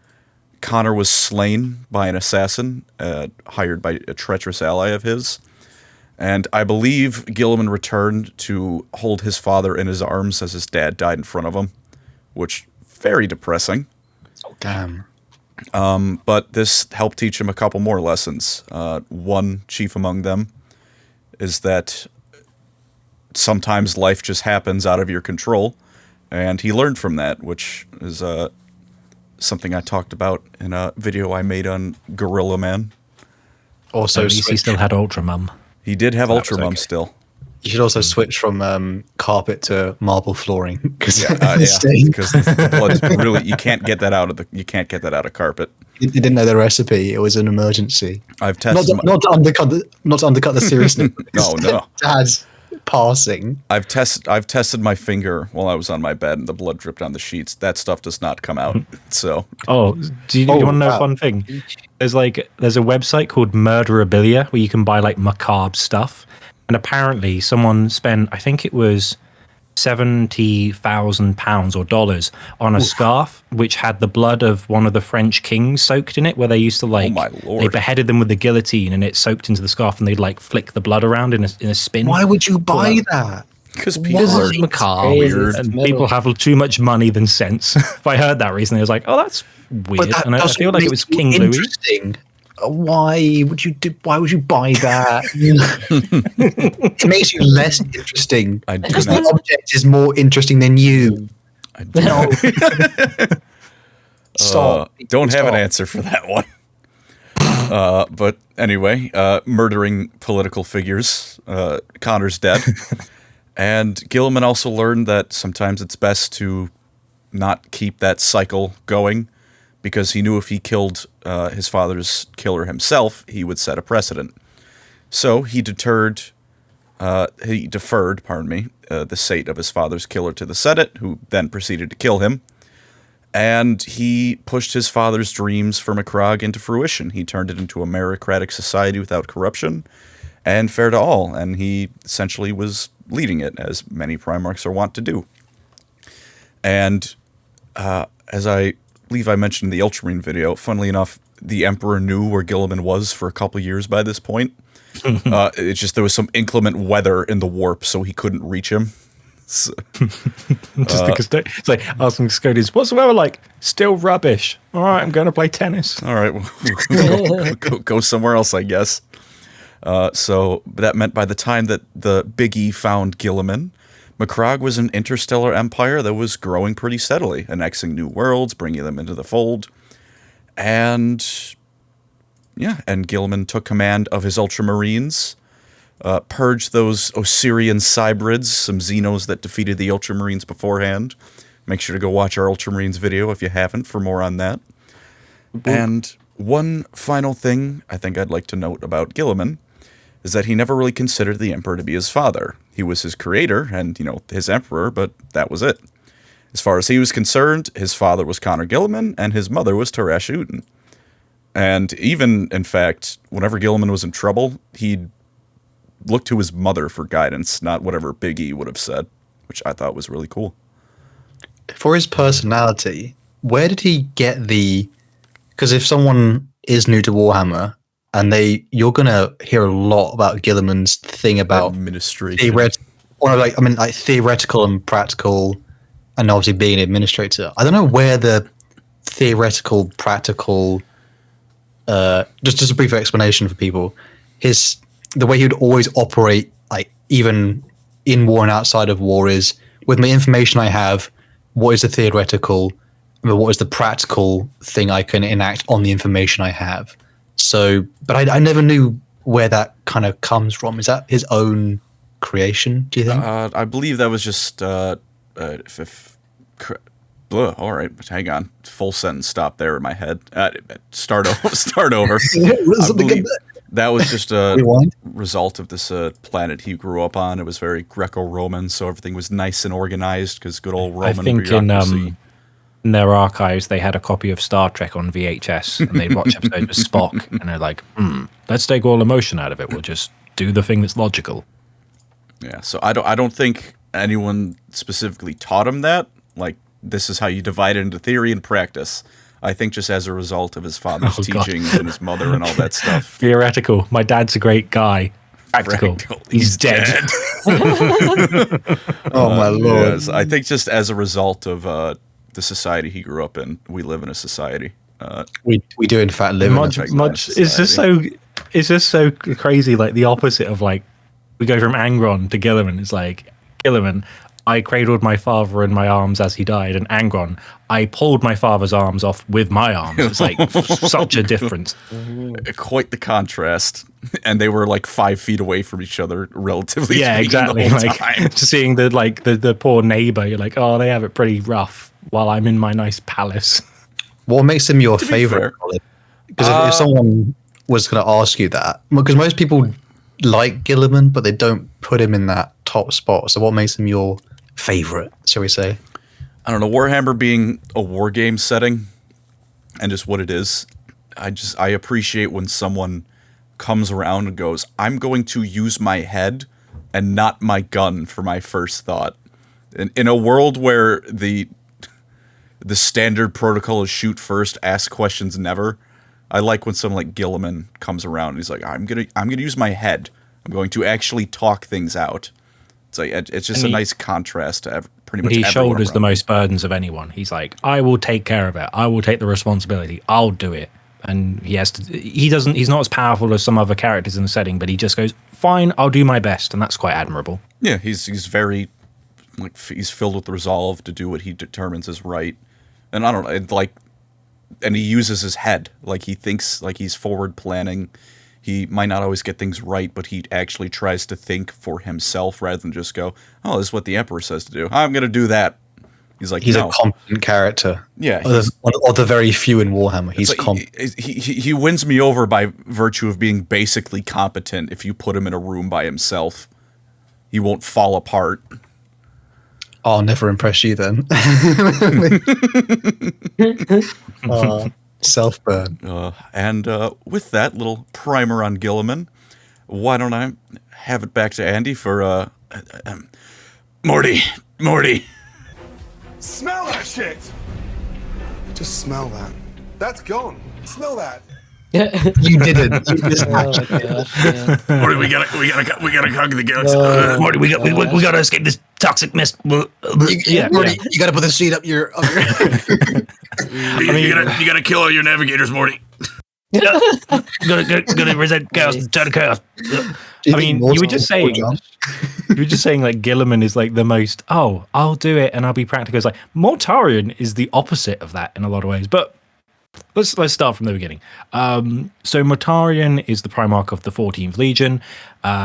Speaker 1: Connor was slain by an assassin hired by a treacherous ally of his. And I believe Guilliman returned to hold his father in his arms as his dad died in front of him, which very depressing.
Speaker 2: Damn.
Speaker 1: But this helped teach him a couple more lessons. One, chief among them, is that sometimes life just happens out of your control, and he learned from that, which is something I talked about in a video I made on Gorilla Man.
Speaker 2: Also,
Speaker 4: At least he still had Ultra Mum.
Speaker 1: He did have
Speaker 4: That
Speaker 1: Ultra
Speaker 4: was
Speaker 1: Mum
Speaker 4: okay.
Speaker 1: still.
Speaker 2: you should also switch from carpet to marble flooring because
Speaker 1: Because the blood really you can't get that out of carpet.
Speaker 2: You didn't know the recipe. It was an emergency.
Speaker 1: I've tested
Speaker 2: Not to undercut the seriousness.
Speaker 1: No.
Speaker 2: Dad's passing.
Speaker 1: I've tested my finger while I was on my bed and the blood dripped on the sheets. That stuff does not come out. So
Speaker 4: Oh, do you want to know a fun thing? There's a website called Murderabilia where you can buy like macabre stuff, and apparently someone spent, I think it was £70,000 or dollars on a scarf which had the blood of one of the French kings soaked in it, where they used to
Speaker 1: my Lord.
Speaker 4: they beheaded them with the guillotine and it soaked into the scarf, and they'd like flick the blood around in a spin.
Speaker 2: Why would you buy that?
Speaker 1: because people are
Speaker 4: It's macabre,
Speaker 3: Weird.
Speaker 4: and people have too much money than sense. If I heard that recently, I was like, "Oh, that's weird."
Speaker 2: But that
Speaker 4: And I
Speaker 2: doesn't
Speaker 4: feel like it
Speaker 2: make
Speaker 4: was
Speaker 2: you
Speaker 4: King Louis.
Speaker 2: interesting. Why would you buy that? It makes you less interesting
Speaker 1: I do
Speaker 2: because
Speaker 1: not.
Speaker 2: the object is more interesting than you.
Speaker 1: I do not.
Speaker 2: Stop.
Speaker 1: Don't have an
Speaker 2: Stop.
Speaker 1: answer for that one. But anyway, murdering political figures. Connor's dead. And Guilliman also learned that sometimes it's best to not keep that cycle going, because he knew if he killed his father's killer himself, he would set a precedent. So he deferred, the fate of his father's killer to the Senate, who then proceeded to kill him. And he pushed his father's dreams for Macragge into fruition. He turned it into a meritocratic society without corruption and fair to all. And he essentially was leading it, as many Primarchs are wont to do. And as I believe I mentioned in the Ultramarine video, funnily enough, the Emperor knew where Guilliman was for a couple years by this point. It's just there was some inclement weather in the warp, so he couldn't reach him. So,
Speaker 4: Just because it's like asking Scodies, "What's the weather like?" Still rubbish. All right, I'm going to play tennis.
Speaker 1: all right, well, go somewhere else, I guess. So that meant by the time that the Big E found Guilliman, Macragge was an interstellar empire that was growing pretty steadily, annexing new worlds, bringing them into the fold. And Guilliman took command of his Ultramarines, purged those Osirian Cybrids, some Xenos that defeated the Ultramarines beforehand. Make sure to go watch our Ultramarines video if you haven't for more on that. And one final thing I think I'd like to note about Guilliman is that he never really considered the Emperor to be his father. He was his creator and, his emperor, but that was it. As far as he was concerned, his father was Connor Guilliman, and his mother was Teresh Uden. And even, in fact, whenever Guilliman was in trouble, he'd look to his mother for guidance, not whatever Big E would have said, which I thought was really cool.
Speaker 2: For his personality, where did he get the... Because if someone is new to Warhammer, and you're going to hear a lot about Guilliman's thing about
Speaker 1: Administration.
Speaker 2: theoretical and practical, and obviously being an administrator. I don't know where the theoretical, practical, just a brief explanation for people. The way he would always operate, like even in war and outside of war, is with the information I have, what is the theoretical, and what is the practical thing I can enact on the information I have. So, but I never knew where that kind of comes from. Is that his own creation, do you think?
Speaker 1: I believe that was just all right, hang on. Full sentence stop there in my head. Start over. I believe that was just a
Speaker 2: Rewind.
Speaker 1: result of this planet he grew up on. It was very Greco-Roman, so everything was nice and organized because good old Roman
Speaker 4: I think
Speaker 1: bureaucracy.
Speaker 4: in their archives they had a copy of Star Trek on VHS, and they'd watch episodes with Spock, and they're like, let's take all emotion out of it. We'll just do the thing that's logical.
Speaker 1: Yeah, so I don't think anyone specifically taught him that. Like, this is how you divide it into theory and practice. I think just as a result of his father's teachings and his mother and all that stuff.
Speaker 4: Theoretical. My dad's a great guy. Practical. He's dead.
Speaker 2: Oh my lord!
Speaker 1: Yes, I think just as a result of the society he grew up in. We live in a society.
Speaker 2: We do in fact live in a
Speaker 4: society. It's just so crazy. Like the opposite of like we go from Angron to Guilliman. It's like Guilliman, I cradled my father in my arms as he died, and Angron, I pulled my father's arms off with my arms. It's like such a difference.
Speaker 1: Quite the contrast. And they were like 5 feet away from each other, relatively.
Speaker 4: Yeah, exactly.
Speaker 1: The whole
Speaker 4: like
Speaker 1: time.
Speaker 4: seeing the poor neighbor, you're like, oh, they have it pretty rough while I'm in my nice palace.
Speaker 2: What makes him your favorite? Because if someone was going to ask you that, because most people like Guilliman, but they don't put him in that top spot. So what makes him your favorite, shall we say?
Speaker 1: I don't know, Warhammer being a war game setting and just what it is, I appreciate when someone comes around and goes, I'm going to use my head and not my gun for my first thought. In a world where the standard protocol is shoot first, ask questions never, I like when someone like Guilliman comes around and he's like, I'm gonna use my head. I'm going to actually talk things out. It's like it's just a nice contrast to pretty much
Speaker 4: he
Speaker 1: everyone
Speaker 4: shoulders
Speaker 1: around.
Speaker 4: the most burdens of anyone. He's like, I will take care of it. I will take the responsibility. I'll do it. And he has to. He's not as powerful as some other characters in the setting, but he just goes, fine, I'll do my best, and that's quite admirable.
Speaker 1: Yeah, he's very like he's filled with resolve to do what he determines is right, and I don't know, and he uses his head. Like he thinks, like he's forward planning. He might not always get things right, but he actually tries to think for himself rather than just go, oh, this is what the Emperor says to do. I'm going to do that. He's like,
Speaker 2: he's
Speaker 1: no.
Speaker 2: a competent character.
Speaker 1: Yeah.
Speaker 2: Of the very few in Warhammer, he's
Speaker 1: like
Speaker 2: competent.
Speaker 1: He wins me over by virtue of being basically competent. If you put him in a room by himself, he won't fall apart.
Speaker 2: I'll never impress you then. Self-burn.
Speaker 1: And with that little primer on Guilliman, why don't I have it back to Andy for Morty.
Speaker 6: Smell that shit!
Speaker 7: Just smell that. That's gone. Smell that.
Speaker 2: You didn't. You just
Speaker 3: Oh, gosh, yeah.
Speaker 1: Morty, we gotta conquer the galaxy.
Speaker 4: Morty, we gotta escape this toxic mist.
Speaker 2: You got to put the seat up your.
Speaker 1: You gotta kill all your navigators, Morty.
Speaker 4: Gonna resent chaos and turn to chaos. I mean, you were just saying like Guilliman is like the most, oh, I'll do it and I'll be practical. It's like Mortarion is the opposite of that in a lot of ways. But let's start from the beginning. So Mortarion is the Primarch of the 14th Legion.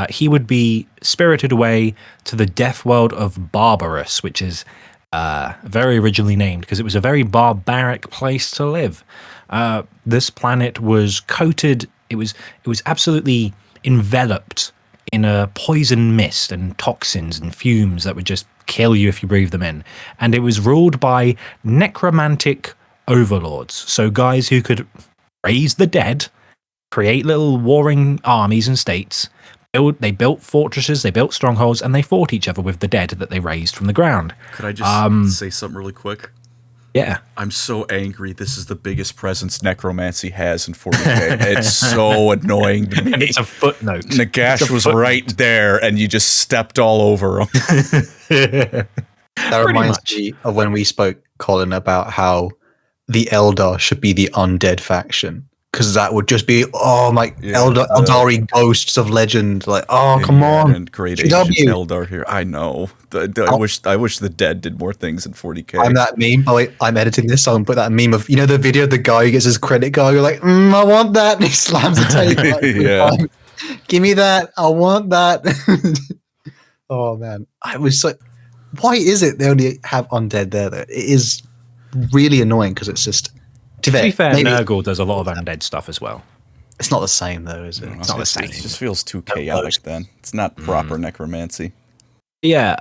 Speaker 4: He would be spirited away to the death world of Barbarous, which is very originally named because it was a very barbaric place to live. This planet was coated, it was absolutely enveloped in a poison mist and toxins and fumes that would just kill you if you breathed them in. And it was ruled by necromantic overlords, so guys who could raise the dead, create little warring armies and states. They built fortresses, they built strongholds, and they fought each other with the dead that they raised from the ground.
Speaker 1: Could I just say something really quick?
Speaker 4: Yeah.
Speaker 1: I'm so angry. This is the biggest presence necromancy has in 40K. It's so annoying to me.
Speaker 4: It's a footnote.
Speaker 1: Nagash was right there, and you just stepped all over him.
Speaker 2: That reminds me of when we spoke, Colin, about how the Eldar should be the undead faction. Because that would just be, Eldari ghosts of legend. Like, oh, come on.
Speaker 1: And great ancient Eldar here. I know. I wish the dead did more things in 40K.
Speaker 2: I'm that meme. Oh, wait, I'm editing this, so I'm put that meme of, you know, the video of the guy who gets his credit card. You're like, I want that. And he slams the tape. Like,
Speaker 1: Yeah.
Speaker 2: Give me that. I want that. Oh, man. I was like, why is it they only have undead there, though? It is really annoying because it's just.
Speaker 4: To be fair, Nurgle does a lot of undead stuff as well.
Speaker 2: It's not the same, though, is it?
Speaker 4: It's not the same.
Speaker 1: It just feels too chaotic then. It's not proper necromancy.
Speaker 4: Yeah,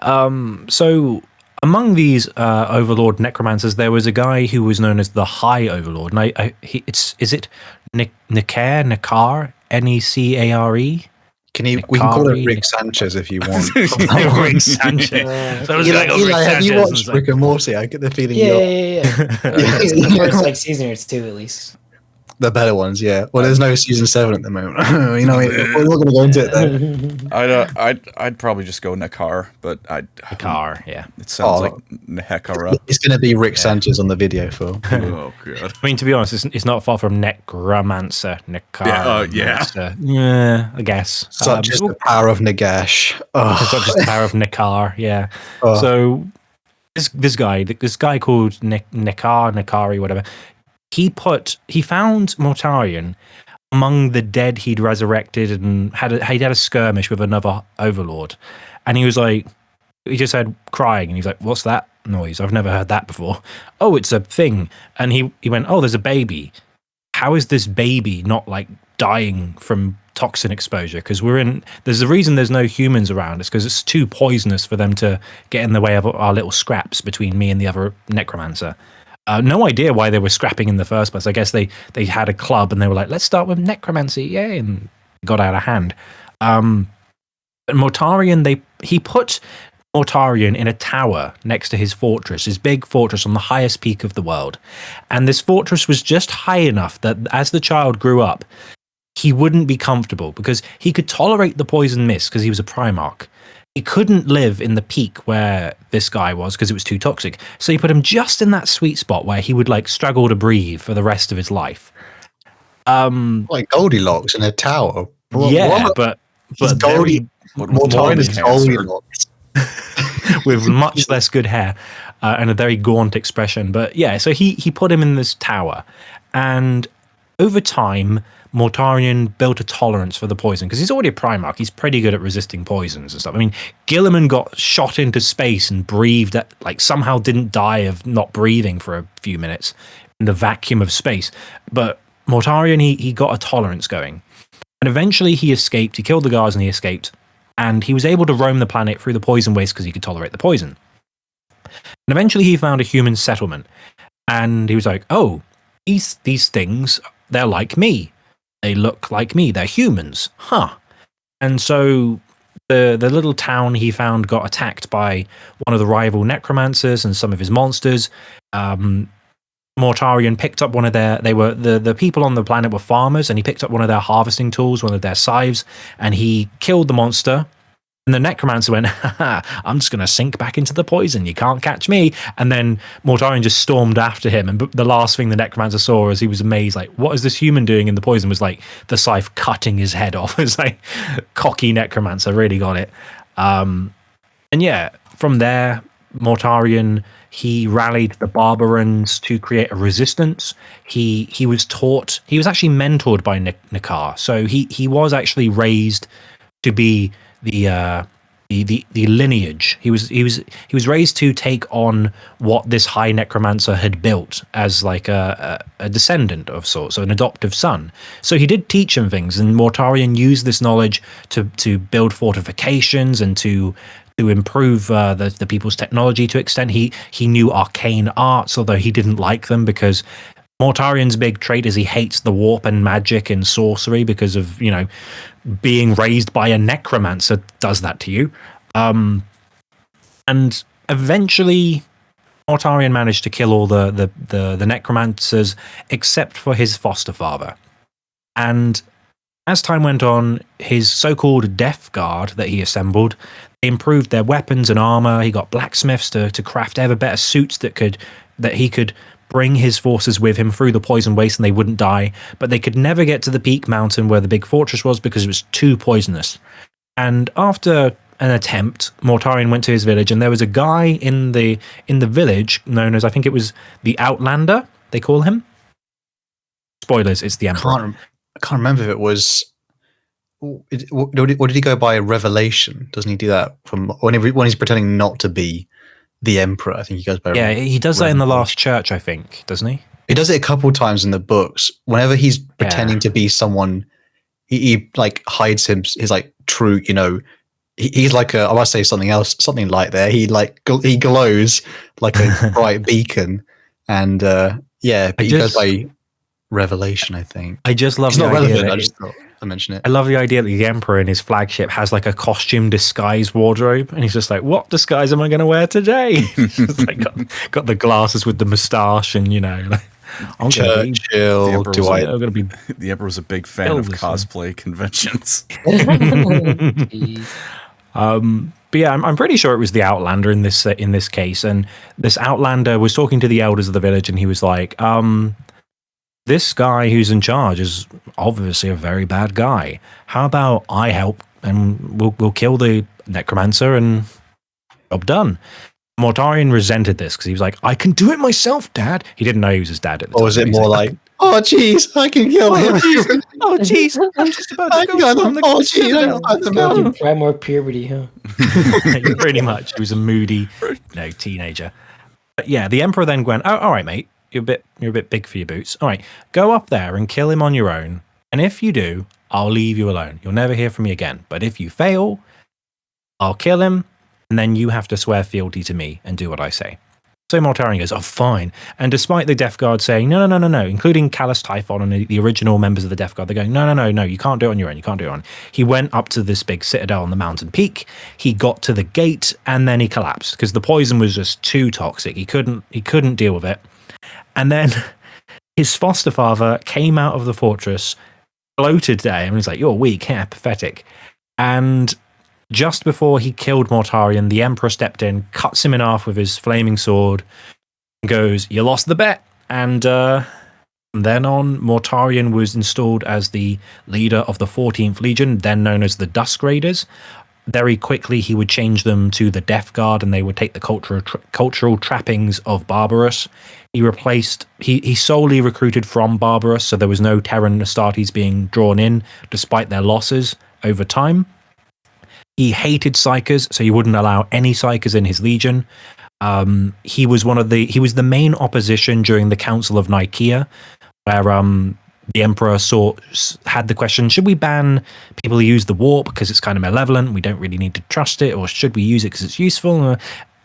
Speaker 4: so among these Overlord Necromancers, there was a guy who was known as the High Overlord. And is it Nekar? N-E-C-A-R-E?
Speaker 2: We can call him Rick Sanchez if you want.
Speaker 4: Rick Sanchez. So
Speaker 2: Eli, have you watched Rick and Morty? I get the feeling
Speaker 3: Yeah. First like season or two at least.
Speaker 2: The better ones, yeah. Well, there's no season 7 at the moment. We're not going to go into it though.
Speaker 1: I'd probably just go Nekar, but
Speaker 4: Nekar, yeah.
Speaker 1: It sounds like Nehekara.
Speaker 2: It's going to be Rick Sanchez on the video for.
Speaker 1: Oh god.
Speaker 4: I mean, to be honest, it's not far from Necromancer. Nekar. Yeah, I guess.
Speaker 2: Such as the power of Nagash.
Speaker 4: Such as the power of Nekar, yeah. So this guy called Nekari, whatever. He found Mortarion among the dead he'd resurrected and he'd had a skirmish with another overlord. And he was like, he just said crying, and he's like, what's that noise? I've never heard that before. Oh, it's a thing. And he went, oh, there's a baby. How is this baby not like dying from toxin exposure? Because there's a reason there's no humans around. It's because it's too poisonous for them to get in the way of our little scraps between me and the other necromancer. No idea why they were scrapping in the first place. I guess they had a club and they were like, let's start with necromancy, yay, and got out of hand. Mortarion, he put Mortarion in a tower next to his fortress, his big fortress on the highest peak of the world. And this fortress was just high enough that as the child grew up, he wouldn't be comfortable because he could tolerate the poison mist because he was a Primarch. He couldn't live in the peak where this guy was because it was too toxic. So he put him just in that sweet spot where he would like struggle to breathe for the rest of his life.
Speaker 2: Like Goldilocks in a tower.
Speaker 4: But
Speaker 2: Mortarion is Goldilocks.
Speaker 4: with much less good hair and a very gaunt expression. But yeah, so he put him in this tower, and over time, Mortarion built a tolerance for the poison because he's already a Primarch. He's pretty good at resisting poisons and stuff. I mean, Guilliman got shot into space and breathed somehow didn't die of not breathing for a few minutes in the vacuum of space. But Mortarion, he got a tolerance going. And eventually he escaped. He killed the guards and he escaped. And he was able to roam the planet through the poison waste because he could tolerate the poison. And eventually he found a human settlement. And he was like, oh, these things, they're like me. They look like me. They're humans. Huh. And so the little town he found got attacked by one of the rival necromancers and some of his monsters. Mortarion picked up one of the people on the planet were farmers, and he picked up one of their harvesting tools, one of their scythes, and he killed the monster. And the necromancer went, I'm just going to sink back into the poison. You can't catch me. And then Mortarion just stormed after him. And the last thing the necromancer saw as he was amazed, like, what is this human doing in the poison? Was like the scythe cutting his head off. It's like cocky necromancer really got it. And yeah, from there, Mortarion, he rallied the Barbarans to create a resistance. He was actually mentored by Nekar. So he was actually raised to be the lineage. He was raised to take on what this high necromancer had built as like a descendant of sorts, so an adoptive son. So he did teach him things, and Mortarion used this knowledge to build fortifications and to improve the people's technology to extent. He knew arcane arts, although he didn't like them because Mortarion's big trait is he hates the warp and magic and sorcery because of, being raised by a necromancer does that to you. And eventually Mortarion managed to kill all the necromancers except for his foster father. And as time went on, his so-called Death Guard that he assembled, they improved their weapons and armor. He got blacksmiths to craft ever better suits that he could bring his forces with him through the poison waste and they wouldn't die, but they could never get to the peak mountain where the big fortress was because it was too poisonous. And after an attempt, Mortarion went to his village, and there was a guy in the village known as, I think it was the Outlander, they call him. Spoilers, it's the Emperor.
Speaker 2: I can't remember if it was... What did he go by? Revelation? Doesn't he do that from when he's pretending not to be the Emperor? I think he goes by.
Speaker 4: Yeah, he does that in the Last Church, I think, doesn't he?
Speaker 2: He does it a couple times in the books. Whenever he's pretending to be someone, he like hides his like true. He's like I must say something else, something like that. He glows like a bright beacon, and but he goes by Revelation, I think.
Speaker 4: I just love.
Speaker 2: It's not relevant. I just thought I mention it.
Speaker 4: I love the idea that the Emperor in his flagship has like a costume disguise wardrobe, and he's just like, "What disguise am I going to wear today?" Just like got the glasses with the moustache, and I'm gonna be,
Speaker 2: Churchill.
Speaker 1: The
Speaker 2: Do I?
Speaker 4: I'm gonna be.
Speaker 1: The Emperor was a big fan of
Speaker 4: Kill this
Speaker 1: cosplay conventions.
Speaker 3: Jeez.
Speaker 4: But yeah, I'm pretty sure it was the Outlander in this case, and this Outlander was talking to the elders of the village, and he was like, "This guy who's in charge is obviously a very bad guy. How about I help, and we'll kill the necromancer, and job done." Mortarion resented this because he was like, "I can do it myself, Dad." He didn't know he was his dad at the time.
Speaker 2: Or was it
Speaker 4: He was
Speaker 2: more like, "Oh, jeez, I can kill him"?
Speaker 4: "Oh, jeez, I'm just about to go
Speaker 2: got
Speaker 4: from
Speaker 2: him.
Speaker 4: the
Speaker 2: Oh, jeez, I got him.
Speaker 3: Starting Primarch puberty, huh?
Speaker 4: Pretty much. He was a moody, teenager. But yeah, the Emperor then went, "Oh, all right, mate. You're a bit big for your boots. All right, go up there and kill him on your own. And if you do, I'll leave you alone. You'll never hear from me again. But if you fail, I'll kill him, and then you have to swear fealty to me and do what I say." So Mortarion goes, "Oh, fine." And despite the Death Guard saying, no, including Callus Typhon and the original members of the Death Guard, they're going, no, you can't do it on your own. You can't do it on. He went up to this big citadel on the mountain peak. He got to the gate, and then he collapsed because the poison was just too toxic. He couldn't deal with it. And then his foster father came out of the fortress, gloated at him, and he's like, "You're weak, yeah, pathetic." And just before he killed Mortarion, the Emperor stepped in, cuts him in half with his flaming sword, and goes, "You lost the bet." And then on, Mortarion was installed as the leader of the 14th Legion, then known as the Dusk Raiders. Very quickly, he would change them to the Death Guard, and they would take the cultural trappings of Barbarous. He solely recruited from Barbarous, so there was no Terran Astartes being drawn in, despite their losses over time. He hated Psykers, so he wouldn't allow any Psykers in his legion. He was the main opposition during the Council of Nicaea, where the Emperor had the question, should we ban people who use the warp because it's kind of malevolent, we don't really need to trust it, or should we use it because it's useful?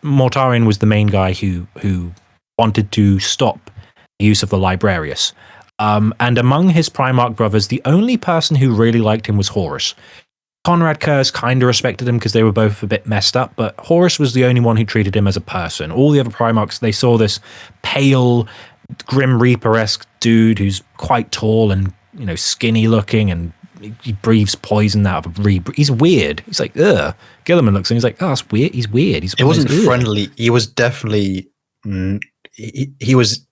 Speaker 4: Mortarion was the main guy who wanted to stop the use of the Librarius. And among his Primarch brothers, the only person who really liked him was Horus. Conrad Kurz kind of respected him because they were both a bit messed up, but Horus was the only one who treated him as a person. All the other Primarchs, they saw this pale, Grim Reaper-esque dude who's quite tall and, skinny looking, and he breathes poison out of he's weird. He's like, ugh. Guilliman looks and he's like, oh, that's weird. He's weird.
Speaker 2: It wasn't friendly. He was definitely he was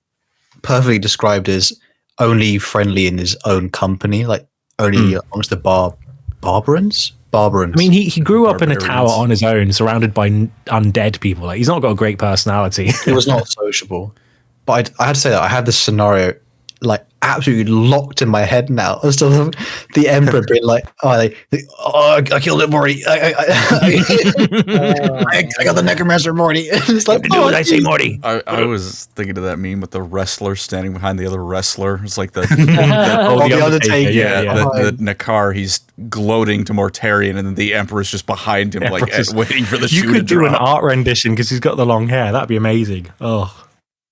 Speaker 2: perfectly described as only friendly in his own company, like only amongst the Barbarans. I
Speaker 4: mean, he grew up in a tower on his own, surrounded by undead people. Like, he's not got a great personality.
Speaker 2: He was not sociable. But I had to say that I had this scenario like absolutely locked in my head now. As to the Emperor being like, I killed him, Morty. I got the Necromancer, Morty. It's like,
Speaker 4: do what I say, Morty.
Speaker 1: I was thinking of that meme with the wrestler standing behind the other wrestler. It's like the
Speaker 2: Undertaker.
Speaker 1: The Nakar. He's gloating to Mortarion, and then the Emperor's just behind him, like waiting for the shoe to drop.
Speaker 4: You could do an art rendition because he's got the long hair. That'd be amazing. Oh,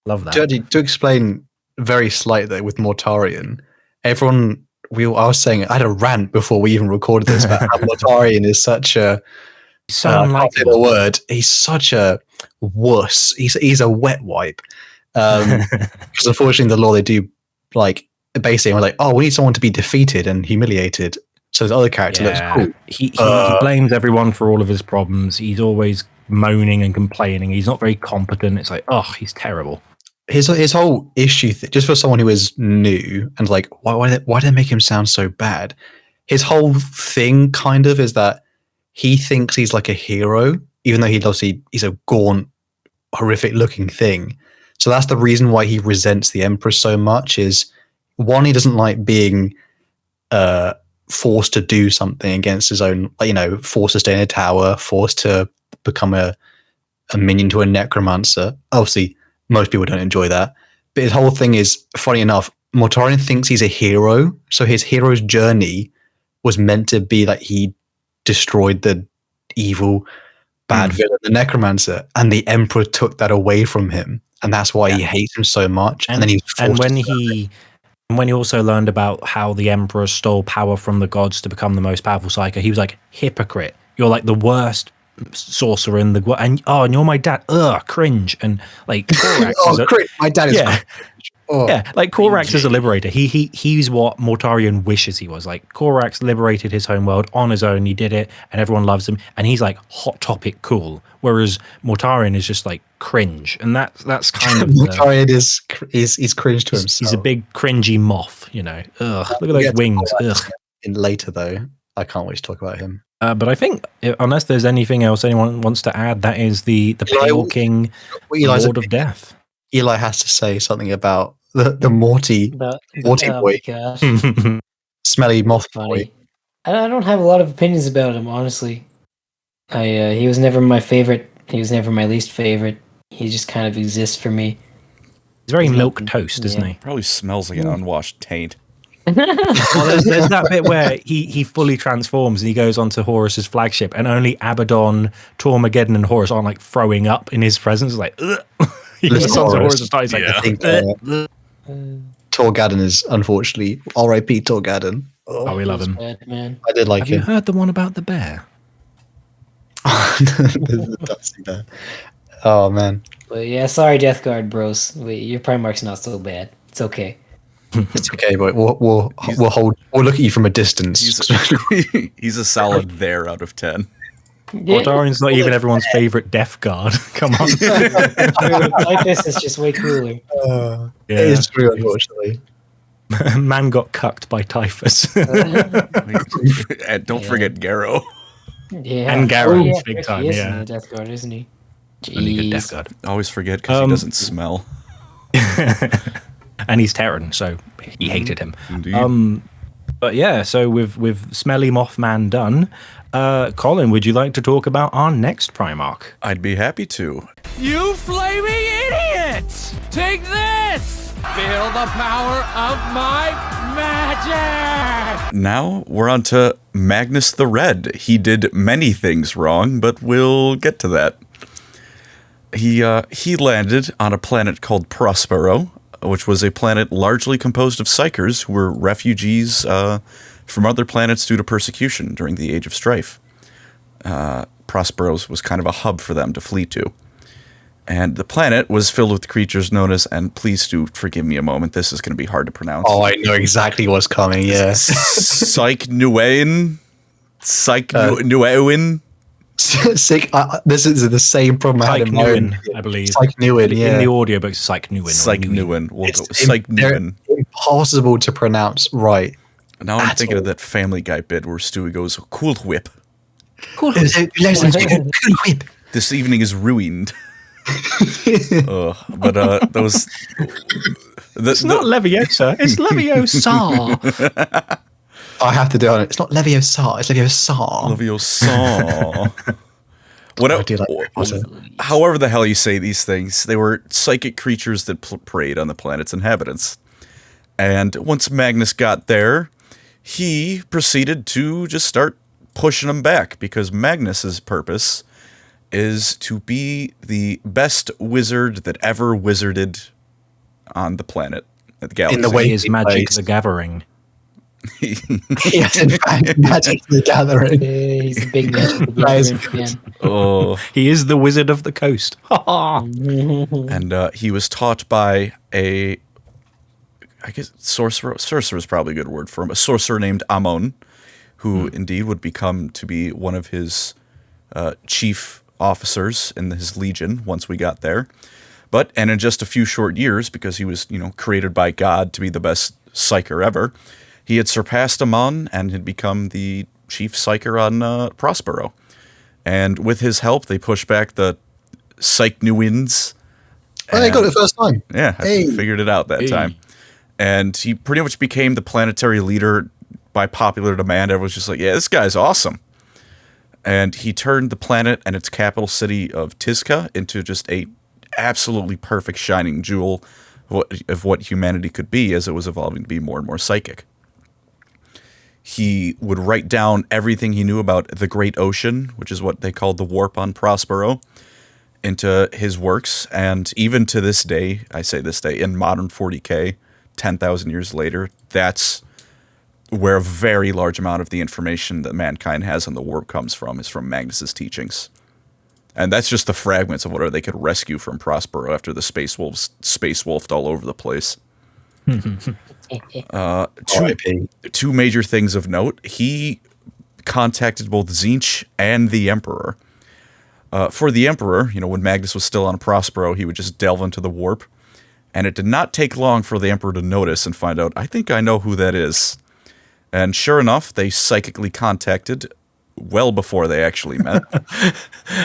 Speaker 4: love that.
Speaker 2: To explain very slightly with Mortarion, I was saying, I had a rant before we even recorded this about how Mortarion is such a he's such a wuss. He's a wet wipe. Because unfortunately in the lore they do like basically we're like, oh, we need someone to be defeated and humiliated. So this other character looks cool.
Speaker 4: He blames everyone for all of his problems. He's always moaning and complaining. He's not very competent. It's like, oh, he's terrible.
Speaker 2: His whole issue, just for someone who is new and like, why do they make him sound so bad? His whole thing kind of is that he thinks he's like a hero, even though he's a gaunt, horrific looking thing. So that's the reason why he resents the Emperor so much. Is one, he doesn't like being forced to do something against his own, forced to stay in a tower, forced to become a minion to a necromancer. Obviously, most people don't enjoy that. But his whole thing is, funny enough, Mortarion thinks he's a hero. So his hero's journey was meant to be like he destroyed the evil, bad villain, the necromancer. And the Emperor took that away from him. And that's why he hates him so much. And then
Speaker 4: when he also learned about how the Emperor stole power from the gods to become the most powerful psyker, he was like, hypocrite. You're like the worst sorcerer in and you're my dad. Ugh, cringe. And like,
Speaker 2: cringe. My dad is cringe.
Speaker 4: Yeah, like Corax is a liberator. He's what Mortarion wishes he was. Like Corax liberated his homeworld on his own. He did it, and everyone loves him. And he's like hot topic cool. Whereas Mortarion is just like cringe, and that's kind of
Speaker 2: Mortarion he's cringe to himself.
Speaker 4: He's a big cringy moth. You know, ugh, look at those wings. Ugh.
Speaker 2: In later though, I can't wait to talk about him.
Speaker 4: But I think unless there's anything else anyone wants to add, that is the Pale King, Lord of Death.
Speaker 2: Eli has to say something about the Morty boy, smelly moth boy.
Speaker 3: I don't have a lot of opinions about him, honestly. He was never my favorite. He was never my least favorite. He just kind of exists for me.
Speaker 4: He's very milk toast, isn't he?
Speaker 1: Probably smells like an unwashed taint.
Speaker 4: Well, there's that bit where he fully transforms and he goes onto Horus's flagship, and only Abaddon, Tormageddon, and Horus aren't like throwing up in his presence. Like, he goes onto Horus and starts like,
Speaker 2: I think Torgaddon is unfortunately R.I.P. Torgaddon.
Speaker 4: Oh, we love him.
Speaker 3: Bad, man.
Speaker 2: I did like
Speaker 4: Have
Speaker 2: him.
Speaker 4: you heard the one about the bear?
Speaker 2: There's a Dusty there. Oh man,
Speaker 3: But yeah, sorry, Death Guard bros. Your Primarch's not so bad. It's okay.
Speaker 2: it's okay, but we'll look at you from a dentist.
Speaker 1: He's a solid there out of 10.
Speaker 4: Mortarion's not even everyone's favorite Death Guard. Come on.
Speaker 3: Typhus is just way cooler.
Speaker 2: It is true, unfortunately.
Speaker 4: Man got cucked by Typhus.
Speaker 1: And don't forget Garrow.
Speaker 3: Yeah.
Speaker 4: And Garen's big
Speaker 3: He
Speaker 4: time,
Speaker 3: is
Speaker 4: yeah.
Speaker 3: in the Death Guard, isn't he?
Speaker 4: Only good
Speaker 3: Jeez.
Speaker 4: Death Guard.
Speaker 1: Always forget because he doesn't smell.
Speaker 4: And he's Terran, so he hated him.
Speaker 1: Indeed.
Speaker 4: But yeah, so with Smelly Mothman done, Colin, would you like to talk about our next Primarch?
Speaker 1: I'd be happy to.
Speaker 8: You flaming idiots! Take this! Feel the power of my magic!
Speaker 1: Now we're on to Magnus the Red. He did many things wrong, but we'll get to that. He landed on a planet called Prospero, which was a planet largely composed of psychers who were refugees from other planets due to persecution during the Age of Strife. Prosperos was kind of a hub for them to flee to. And the planet was filled with creatures known as, and please do forgive me a moment, this is going to be hard to pronounce.
Speaker 2: Oh, I know exactly what's coming, yeah.
Speaker 1: Psychnuin?
Speaker 2: Sick. This is the same problem I had in my own.
Speaker 4: I believe.
Speaker 2: Psychnuin, yeah.
Speaker 4: In the audiobooks, Psychnuin.
Speaker 1: Psychnuin. We'll go
Speaker 2: It's
Speaker 1: Psychnuin.
Speaker 2: impossible to pronounce right.
Speaker 1: Now I'm thinking of that Family Guy bit where Stewie goes, cool whip.
Speaker 2: Cool whip.
Speaker 1: This evening is ruined. But those...
Speaker 4: It's not Leviosa, it's Leviosa.
Speaker 2: I have to do it. It's not Leviosa, it's Leviosa.
Speaker 1: Leviosa.
Speaker 2: I do like Harry Potter.
Speaker 1: However the hell you say these things, they were psychic creatures that preyed on the planet's inhabitants. And once Magnus got there, he proceeded to just start pushing them back, because Magnus's purpose is to be the best wizard that ever wizarded on the planet, the galaxy.
Speaker 2: In the way
Speaker 4: He is Magic the Gathering.
Speaker 2: Yes, in fact, Magic the Gathering.
Speaker 3: Yeah, he's a big Magic the Gathering fan.
Speaker 1: Oh,
Speaker 4: He is the Wizard of the Coast.
Speaker 1: and he was taught by I guess sorcerer is probably a good word for him, a sorcerer named Amon, who indeed would become to be one of his chief officers in his legion once we got there. But, and in just a few short years, because he was, created by God to be the best psyker ever, he had surpassed Amon and had become the chief psyker on Prospero. And with his help, they pushed back the Psychnuins.
Speaker 2: Oh, they got it first time.
Speaker 1: Yeah, I figured it out that time. And he pretty much became the planetary leader by popular demand. Everyone was just like, yeah, this guy's awesome. And he turned the planet and its capital city of Tizca into just a absolutely perfect shining jewel of what humanity could be as it was evolving to be more and more psychic. He would write down everything he knew about the Great Ocean, which is what they called the warp on Prospero, into his works. And even to this day, I say this day, in modern 40K, 10,000 years later, that's where a very large amount of the information that mankind has on the warp comes from, is from Magnus's teachings. And that's just the fragments of whatever they could rescue from Prospero after the space wolfed all over the place. Two major things of note. He contacted both Tzeentch and the Emperor. For the Emperor, when Magnus was still on Prospero, he would just delve into the warp. And it did not take long for the Emperor to notice and find out, I think I know who that is. And sure enough, they psychically contacted well before they actually met.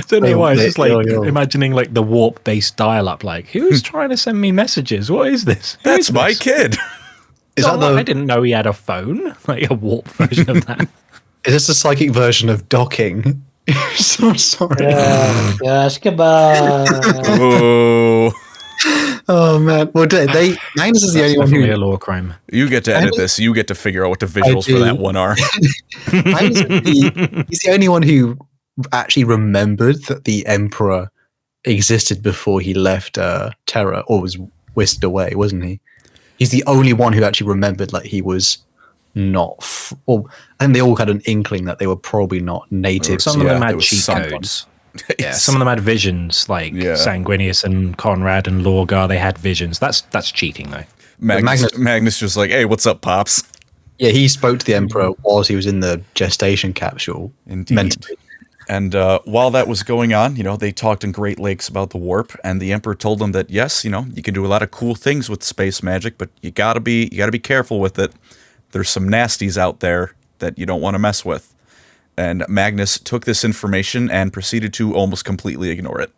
Speaker 4: Don't know why. It's just like imagining like the warp-based dial-up. Like, who's trying to send me messages? What is this?
Speaker 1: That's my kid.
Speaker 4: I didn't know he had a phone. Like a warp version of that.
Speaker 2: Is this a psychic version of docking? So sorry.
Speaker 3: Oh, gosh, come on.
Speaker 1: Oh.
Speaker 2: Oh man! Well, Magnus is the only one
Speaker 4: Definitely a lore crime.
Speaker 1: You get to edit this. You get to figure out what the visuals for that one are.
Speaker 2: He's the only one who actually remembered that the Emperor existed before he left Terra, or was whisked away, wasn't he? He's the only one who actually remembered like he was not. And they all had an inkling that they were probably not native.
Speaker 4: Some of them had cheat codes. Yeah, some of them had visions, like Sanguinius and Conrad and Lorgar. They had visions. That's cheating, though.
Speaker 1: Magnus just like, hey, what's up, pops?
Speaker 2: Yeah, he spoke to the Emperor whilst he was in the gestation capsule.
Speaker 1: Indeed.
Speaker 2: Mentally.
Speaker 1: And while that was going on, they talked in great lengths about the warp, and the Emperor told them that yes, you can do a lot of cool things with space magic, but you gotta be careful with it. There's some nasties out there that you don't want to mess with. And Magnus took this information and proceeded to almost completely ignore it.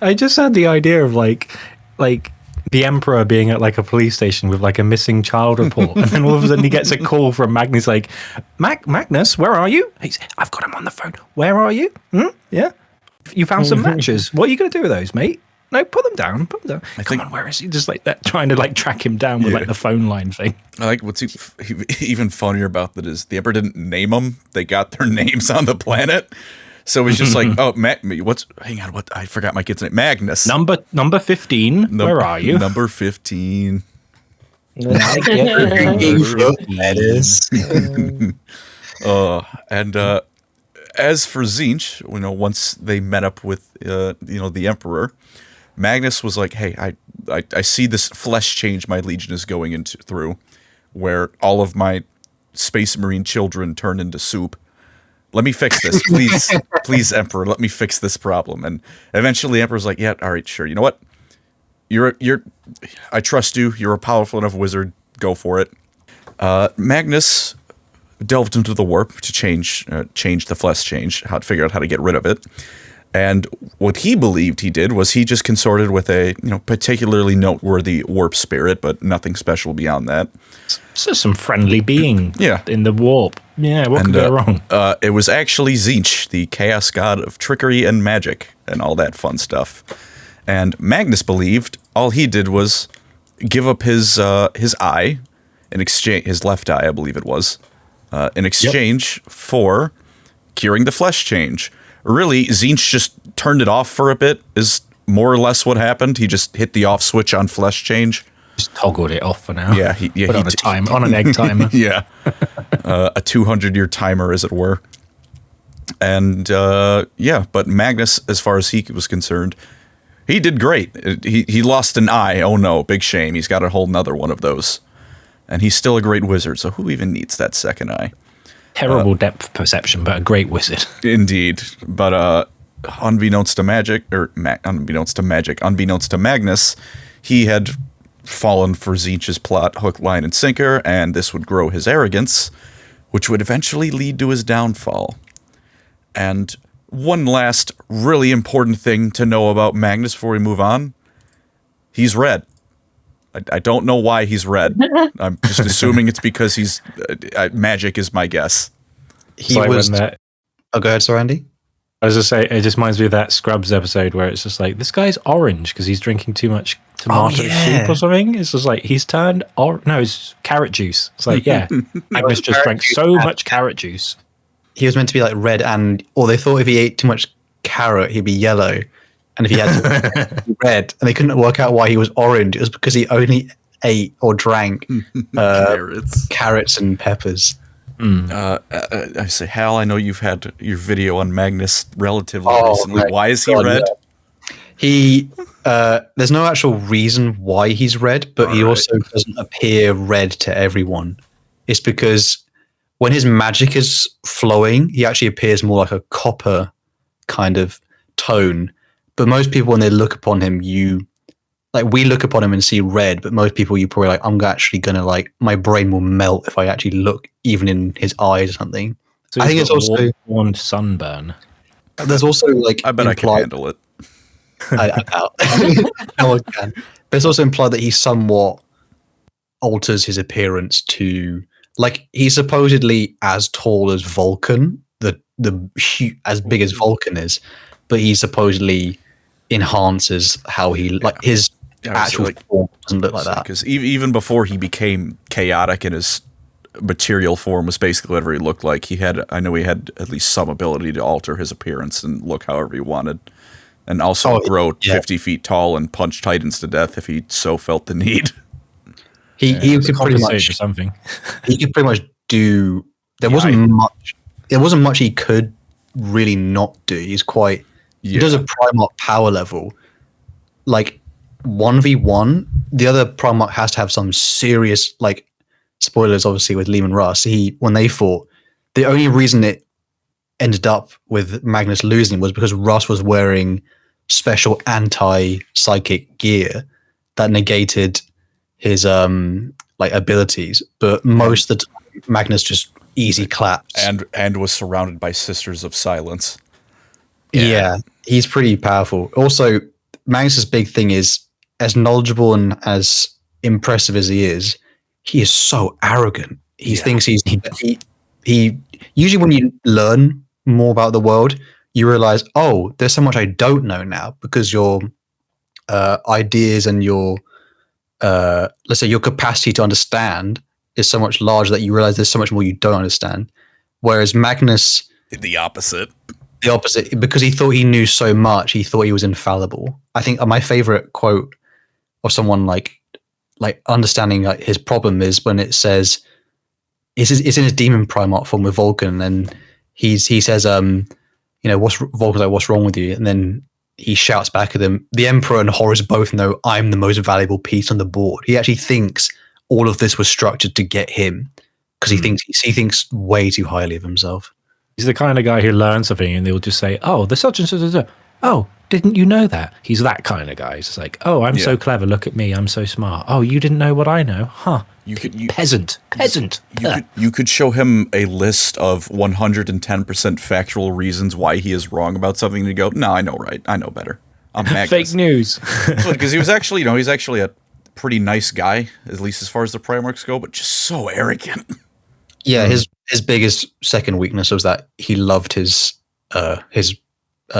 Speaker 4: I just had the idea of like the Emperor being at like a police station with like a missing child report, and then all of a sudden he gets a call from Magnus like, Magnus, where are you? I've got him on the phone. Where are you? Yeah, you found some matches. What are you going to do with those, mate? No, put them down. Come on, where is he? Just like that, trying to like track him down with like the phone line thing.
Speaker 1: I like what's even funnier about that is the Emperor didn't name them; they got their names on the planet. So he's just like, oh, hang on, what? I forgot my kid's name. Magnus.
Speaker 4: Number 15. Where are you?
Speaker 1: Number 15.
Speaker 2: That is.
Speaker 1: And as for Tzeentch, once they met up with the Emperor, Magnus was like, hey, I see this flesh change my Legion is going through, where all of my Space Marine children turn into soup. Let me fix this, please, please, Emperor. Let me fix this problem. And eventually, the Emperor's like, yeah, all right, sure. You know what? I trust you. You're a powerful enough wizard. Go for it. Magnus delved into the warp to change the flesh change, figure out how to get rid of it. And what he believed he did was he just consorted with a particularly noteworthy warp spirit, but nothing special beyond that.
Speaker 4: It's just some friendly being in the warp. Yeah, what could go wrong?
Speaker 1: It was actually Tzeentch, the chaos god of trickery and magic and all that fun stuff. And Magnus believed all he did was give up his eye in exchange, his left eye, I believe it was, in exchange for curing the flesh change. Really, Tzeentch just turned it off for a bit, is more or less what happened. He just hit the off switch on flesh change.
Speaker 4: Just toggled it off for now.
Speaker 1: Yeah,
Speaker 4: on an egg timer.
Speaker 1: Yeah, a 200-year timer, as it were. And but Magnus, as far as he was concerned, he did great. He lost an eye. Oh no, big shame. He's got a whole nother one of those, and he's still a great wizard. So who even needs that second eye?
Speaker 4: Terrible depth perception, but a great wizard.
Speaker 1: Indeed, but unbeknownst to Magnus, he had fallen for Tzeentch's plot, hook, line, and sinker, and this would grow his arrogance, which would eventually lead to his downfall. And one last really important thing to know about Magnus before we move on: he's red. I don't know why he's red. I'm just assuming it's because he's magic is my guess.
Speaker 2: Go ahead, sir, Andy.
Speaker 4: I was just say it just reminds me of that Scrubs episode where it's just like this guy's orange because he's drinking too much tomato soup or something. It's just like he's turned it's carrot juice. It's like Magnus just drank so much carrot juice.
Speaker 2: He was meant to be like red, or they thought if he ate too much carrot, he'd be yellow. And if he had to be red, and they couldn't work out why he was orange, it was because he only ate or drank carrots and peppers.
Speaker 1: I say, Hal, I know you've had your video on Magnus relatively recently. Why is he red?
Speaker 2: Yeah. There's no actual reason why he's red, but he also doesn't appear red to everyone. It's because when his magic is flowing, he actually appears more like a copper kind of tone. But most people, when they look upon him, we look upon him and see red, but most people, you probably like, I'm actually gonna like, my brain will melt if I actually look even in his eyes or something.
Speaker 4: So
Speaker 2: I think it's also
Speaker 4: warm sunburn.
Speaker 2: There's also like
Speaker 1: I bet I can handle it.
Speaker 2: I doubt. No one can. But it's also implied that he somewhat alters his appearance to, like, he's supposedly as tall as Vulkan, as big as Vulkan is, but he supposedly enhances how he, like, his actual form doesn't look like that.
Speaker 1: Because even before he became chaotic in his material form was basically whatever he looked like. I know he had at least some ability to alter his appearance and look however he wanted. And also grow 50 feet tall and punch titans to death if he so felt the need.
Speaker 2: He could pretty much
Speaker 4: something.
Speaker 2: He could pretty much do. There wasn't much he could really not do. He's quite. He does a Primarch power level, like 1v1. The other Primarch has to have some serious, like, spoilers obviously with Lehman Russ. When they fought, the only reason it ended up with Magnus losing was because Russ was wearing special anti-psychic gear that negated his abilities, but most of the time Magnus just easy claps
Speaker 1: and was surrounded by Sisters of Silence.
Speaker 2: Yeah, he's pretty powerful. Also, Magnus's big thing is, as knowledgeable and as impressive as he is so arrogant. He thinks he usually, when you learn more about the world, you realize, oh, there's so much I don't know now, because your ideas and your let's say your capacity to understand is so much larger that you realize there's so much more you don't understand. Whereas Magnus,
Speaker 1: the opposite,
Speaker 2: because he thought he knew so much, he thought he was infallible. I think my favorite quote of someone like understanding his problem is when it says it's in his demon Primarch form with Vulkan, and he says, Vulkan's like, what's wrong with you? And then he shouts back at them, the Emperor and Horus both know I'm the most valuable piece on the board. He actually thinks all of this was structured to get him, because he thinks way too highly of himself.
Speaker 4: He's the kind of guy who learns something and they'll just say, oh, there's such and such and such. Oh, didn't you know that? He's that kind of guy. It's like, oh, I'm so clever. Look at me. I'm so smart. Oh, you didn't know what I know? Huh. Peasant.
Speaker 1: You could show him a list of 110% factual reasons why he is wrong about something, and you go, no, I know, right? I know better. I'm Magnus.
Speaker 4: Fake news.
Speaker 1: Because he was actually, he's actually a pretty nice guy, at least as far as the Primarchs go, but just so arrogant.
Speaker 2: Yeah, his biggest second weakness was that he loved his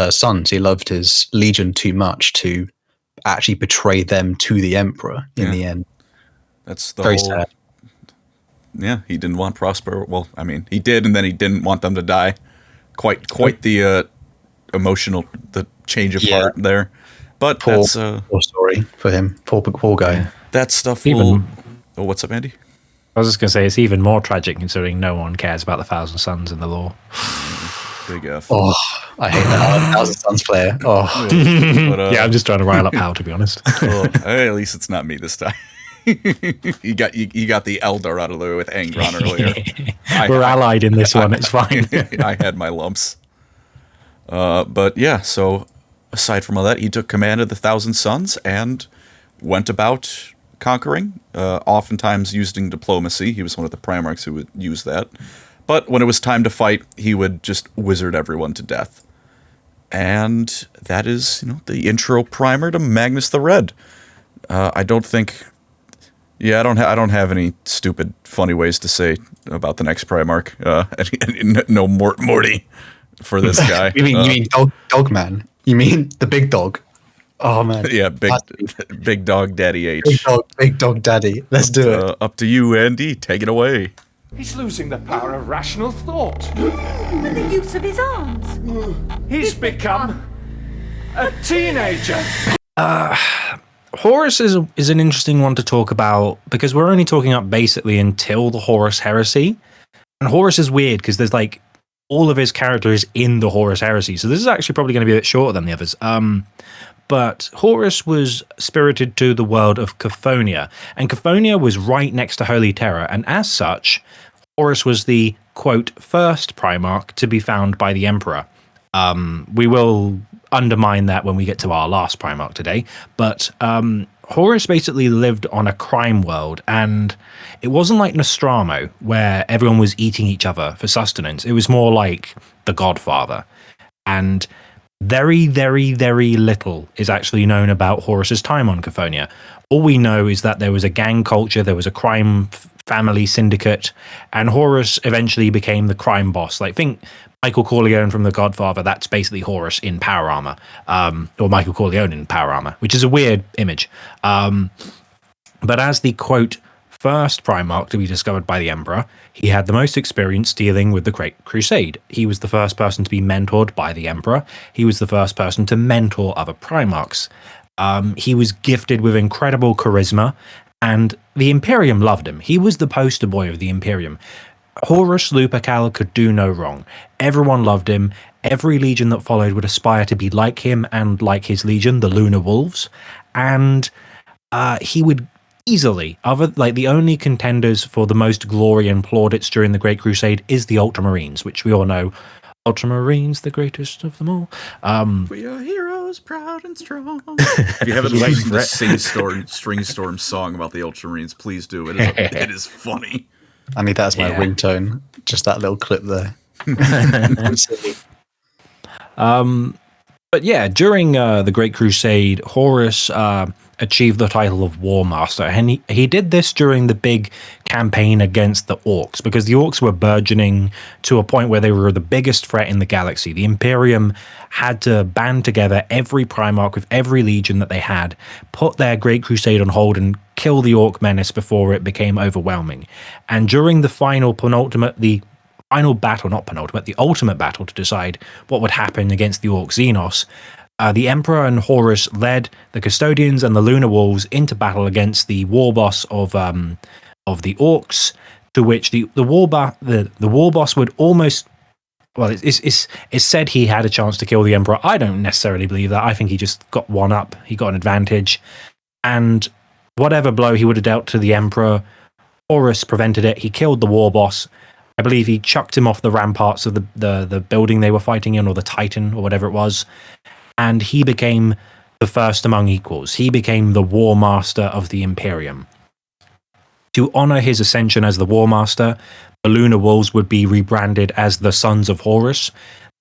Speaker 2: sons. He loved his legion too much to actually betray them to the Emperor in the end.
Speaker 1: That's the
Speaker 2: very sad.
Speaker 1: Yeah, he didn't want Prosper. Well, I mean, he did, and then he didn't want them to die. Quite the emotional, the change of heart there. But
Speaker 2: poor story for him. Poor guy.
Speaker 1: Yeah. That stuff will. Oh, what's up, Andy?
Speaker 4: I was just going to say, it's even more tragic considering no one cares about the Thousand Sons in the lore.
Speaker 1: Big F.
Speaker 2: Oh, I hate that Thousand Sons player. Oh,
Speaker 1: but,
Speaker 4: yeah, I'm just trying to rile up Hal, to be honest.
Speaker 1: At least it's not me this time. you got the Eldar out of the way with Angron earlier.
Speaker 4: We're allied in this one. It's fine.
Speaker 1: I had my lumps. But yeah, so aside from all that, he took command of the Thousand Sons and went about conquering, oftentimes using diplomacy. He was one of the Primarchs who would use that. But when it was time to fight, he would just wizard everyone to death. And that is, the intro primer to Magnus the Red. I don't have any stupid, funny ways to say about the next Primarch. No Morty for this guy.
Speaker 2: You mean dog man? You mean the big dog? Oh man.
Speaker 1: Yeah, big dog daddy H.
Speaker 2: Big dog daddy. Let's do it.
Speaker 1: Up to you, Andy. Take it away.
Speaker 6: He's losing the power of rational thought.
Speaker 9: And the use of his arms.
Speaker 6: He's become a teenager.
Speaker 4: Horus is an interesting one to talk about because we're only talking up basically until the Horus heresy. And Horus is weird because there's like all of his character is in the Horus heresy. So this is actually probably going to be a bit shorter than the others. But Horus was spirited to the world of Cathonia, and Cathonia was right next to Holy Terror, and as such, Horus was the, quote, first Primarch to be found by the Emperor. We will undermine that when we get to our last Primarch today, but Horus basically lived on a crime world, and it wasn't like Nostromo, where everyone was eating each other for sustenance. It was more like The Godfather, and very, very, very little is actually known about Horus's time on Cathonia. All we know is that there was a gang culture, there was a crime family syndicate, and Horus eventually became the crime boss. Like, think Michael Corleone from The Godfather, that's basically Horus in power armor, or Michael Corleone in power armor, which is a weird image. But as the, quote, first Primarch to be discovered by the Emperor, he had the most experience dealing with the Great Crusade. He was the first person to be mentored by the Emperor. He was the first person to mentor other Primarchs. He was gifted with incredible charisma, and the Imperium loved him. He was the poster boy of the Imperium. Horus Lupercal could do no wrong. Everyone loved him. Every legion that followed would aspire to be like him and like his legion, the Lunar Wolves. And he would easily, the only contenders for the most glory and plaudits during the Great Crusade is the Ultramarines, which we all know. Ultramarines, the greatest of them all.
Speaker 1: We are heroes, proud and strong. If you haven't listened to the String Storm song about the Ultramarines, please do. It is funny.
Speaker 2: I need that as my ringtone. Just that little clip there.
Speaker 4: But yeah, during the Great Crusade, Horus achieved the title of War Master, and he did this during the big campaign against the Orcs, because the Orcs were burgeoning to a point where they were the biggest threat in the galaxy. The Imperium had to band together every Primarch with every legion that they had, put their Great Crusade on hold, and kill the Orc menace before it became overwhelming. And during the ultimate battle to decide what would happen against the Orc Xenos, the Emperor and Horus led the Custodians and the Lunar Wolves into battle against the war boss of the Orcs, to which the war boss would almost... Well, it's said he had a chance to kill the Emperor. I don't necessarily believe that. I think he just got one up. He got an advantage. And whatever blow he would have dealt to the Emperor, Horus prevented it. He killed the war boss. I believe he chucked him off the ramparts of the building they were fighting in, or the Titan, or whatever it was. And he became the first among equals. He became the War Master of the Imperium. To honor his ascension as the War Master, the Lunar Wolves would be rebranded as the Sons of Horus.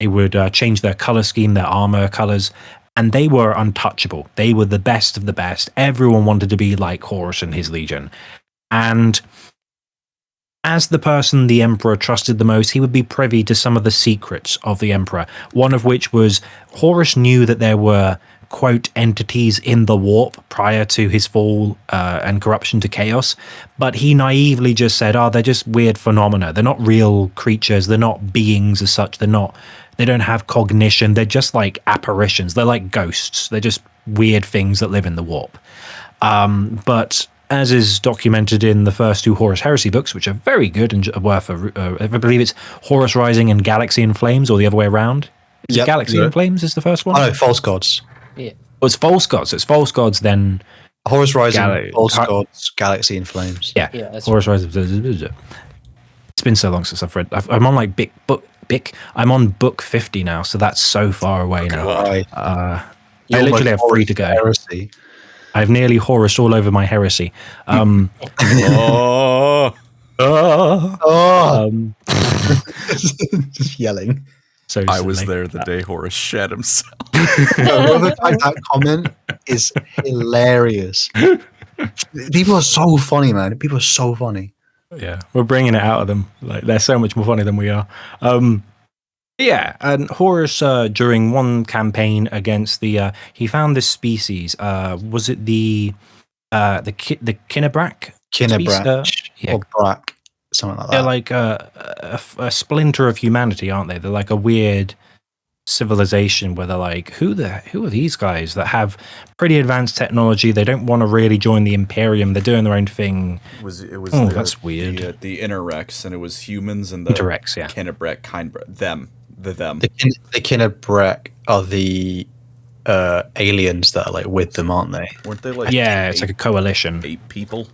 Speaker 4: They would change their color scheme, their armor colors, and they were untouchable. They were the best of the best. Everyone wanted to be like Horus and his legion. And as the person the Emperor trusted the most, he would be privy to some of the secrets of the Emperor, one of which was Horus knew that there were, quote, entities in the warp prior to his fall and corruption to chaos, but he naively just said, they're just weird phenomena. They're not real creatures. They're not beings as such. They don't have cognition. They're just like apparitions. They're like ghosts. They're just weird things that live in the warp. But as is documented in the first two Horus Heresy books, which are very good and worth I believe it's Horus Rising and Galaxy in Flames, or the other way around. Is it Galaxy in Flames is the first one?
Speaker 2: Oh, no, False Gods.
Speaker 3: Yeah.
Speaker 4: Oh, it's False Gods. It's False Gods, then
Speaker 2: Horus Rising, False Gods, Galaxy in Flames.
Speaker 4: Yeah,
Speaker 3: that's
Speaker 4: Horus Rising. It's been so long since I've read. I'm on like I'm on book 50 now, so that's so far away now. I literally have 3 to go.
Speaker 2: Heresy.
Speaker 4: I've nearly Horus all over my heresy.
Speaker 2: Just yelling.
Speaker 4: So
Speaker 1: I was there the day Horus shed himself.
Speaker 2: Whoever typed that comment is hilarious. People are so funny, man. People are so funny.
Speaker 4: Yeah, we're bringing it out of them. Like, they're so much more funny than we are. Yeah, and Horus, during one campaign against he found this species. Was it the Kinebrak?
Speaker 2: Kinebrak, or Brak, something like that.
Speaker 4: They're like a splinter of humanity, aren't they? They're like a weird civilization where they're like, who are these guys that have pretty advanced technology? They don't want to really join the Imperium. They're doing their own thing. That's weird.
Speaker 1: The Interrex, and it was humans and the
Speaker 4: Interrex, yeah.
Speaker 1: Kinebrak, them.
Speaker 2: The Kinebrak are the aliens that are like with them, aren't they?
Speaker 1: Weren't they like
Speaker 4: it's like a coalition.
Speaker 1: 8 people?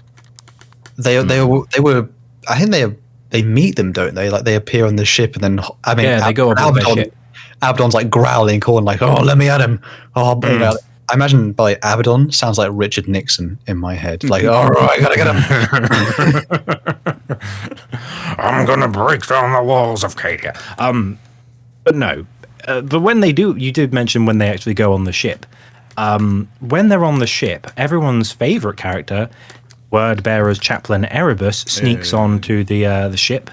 Speaker 2: They were. I think they meet them, don't they? Like they appear on the ship, and then
Speaker 4: they go aboard their ship.
Speaker 2: Abaddon's like growling, calling like, "Oh, let me at him!" Oh, I imagine by Abaddon sounds like Richard Nixon in my head. Like, all right, I gotta get him.
Speaker 4: I'm gonna break down the walls of Cadia. But no. But when they do, you did mention when they actually go on the ship. When they're on the ship, everyone's favorite character, Wordbearer's chaplain Erebus, sneaks onto the ship.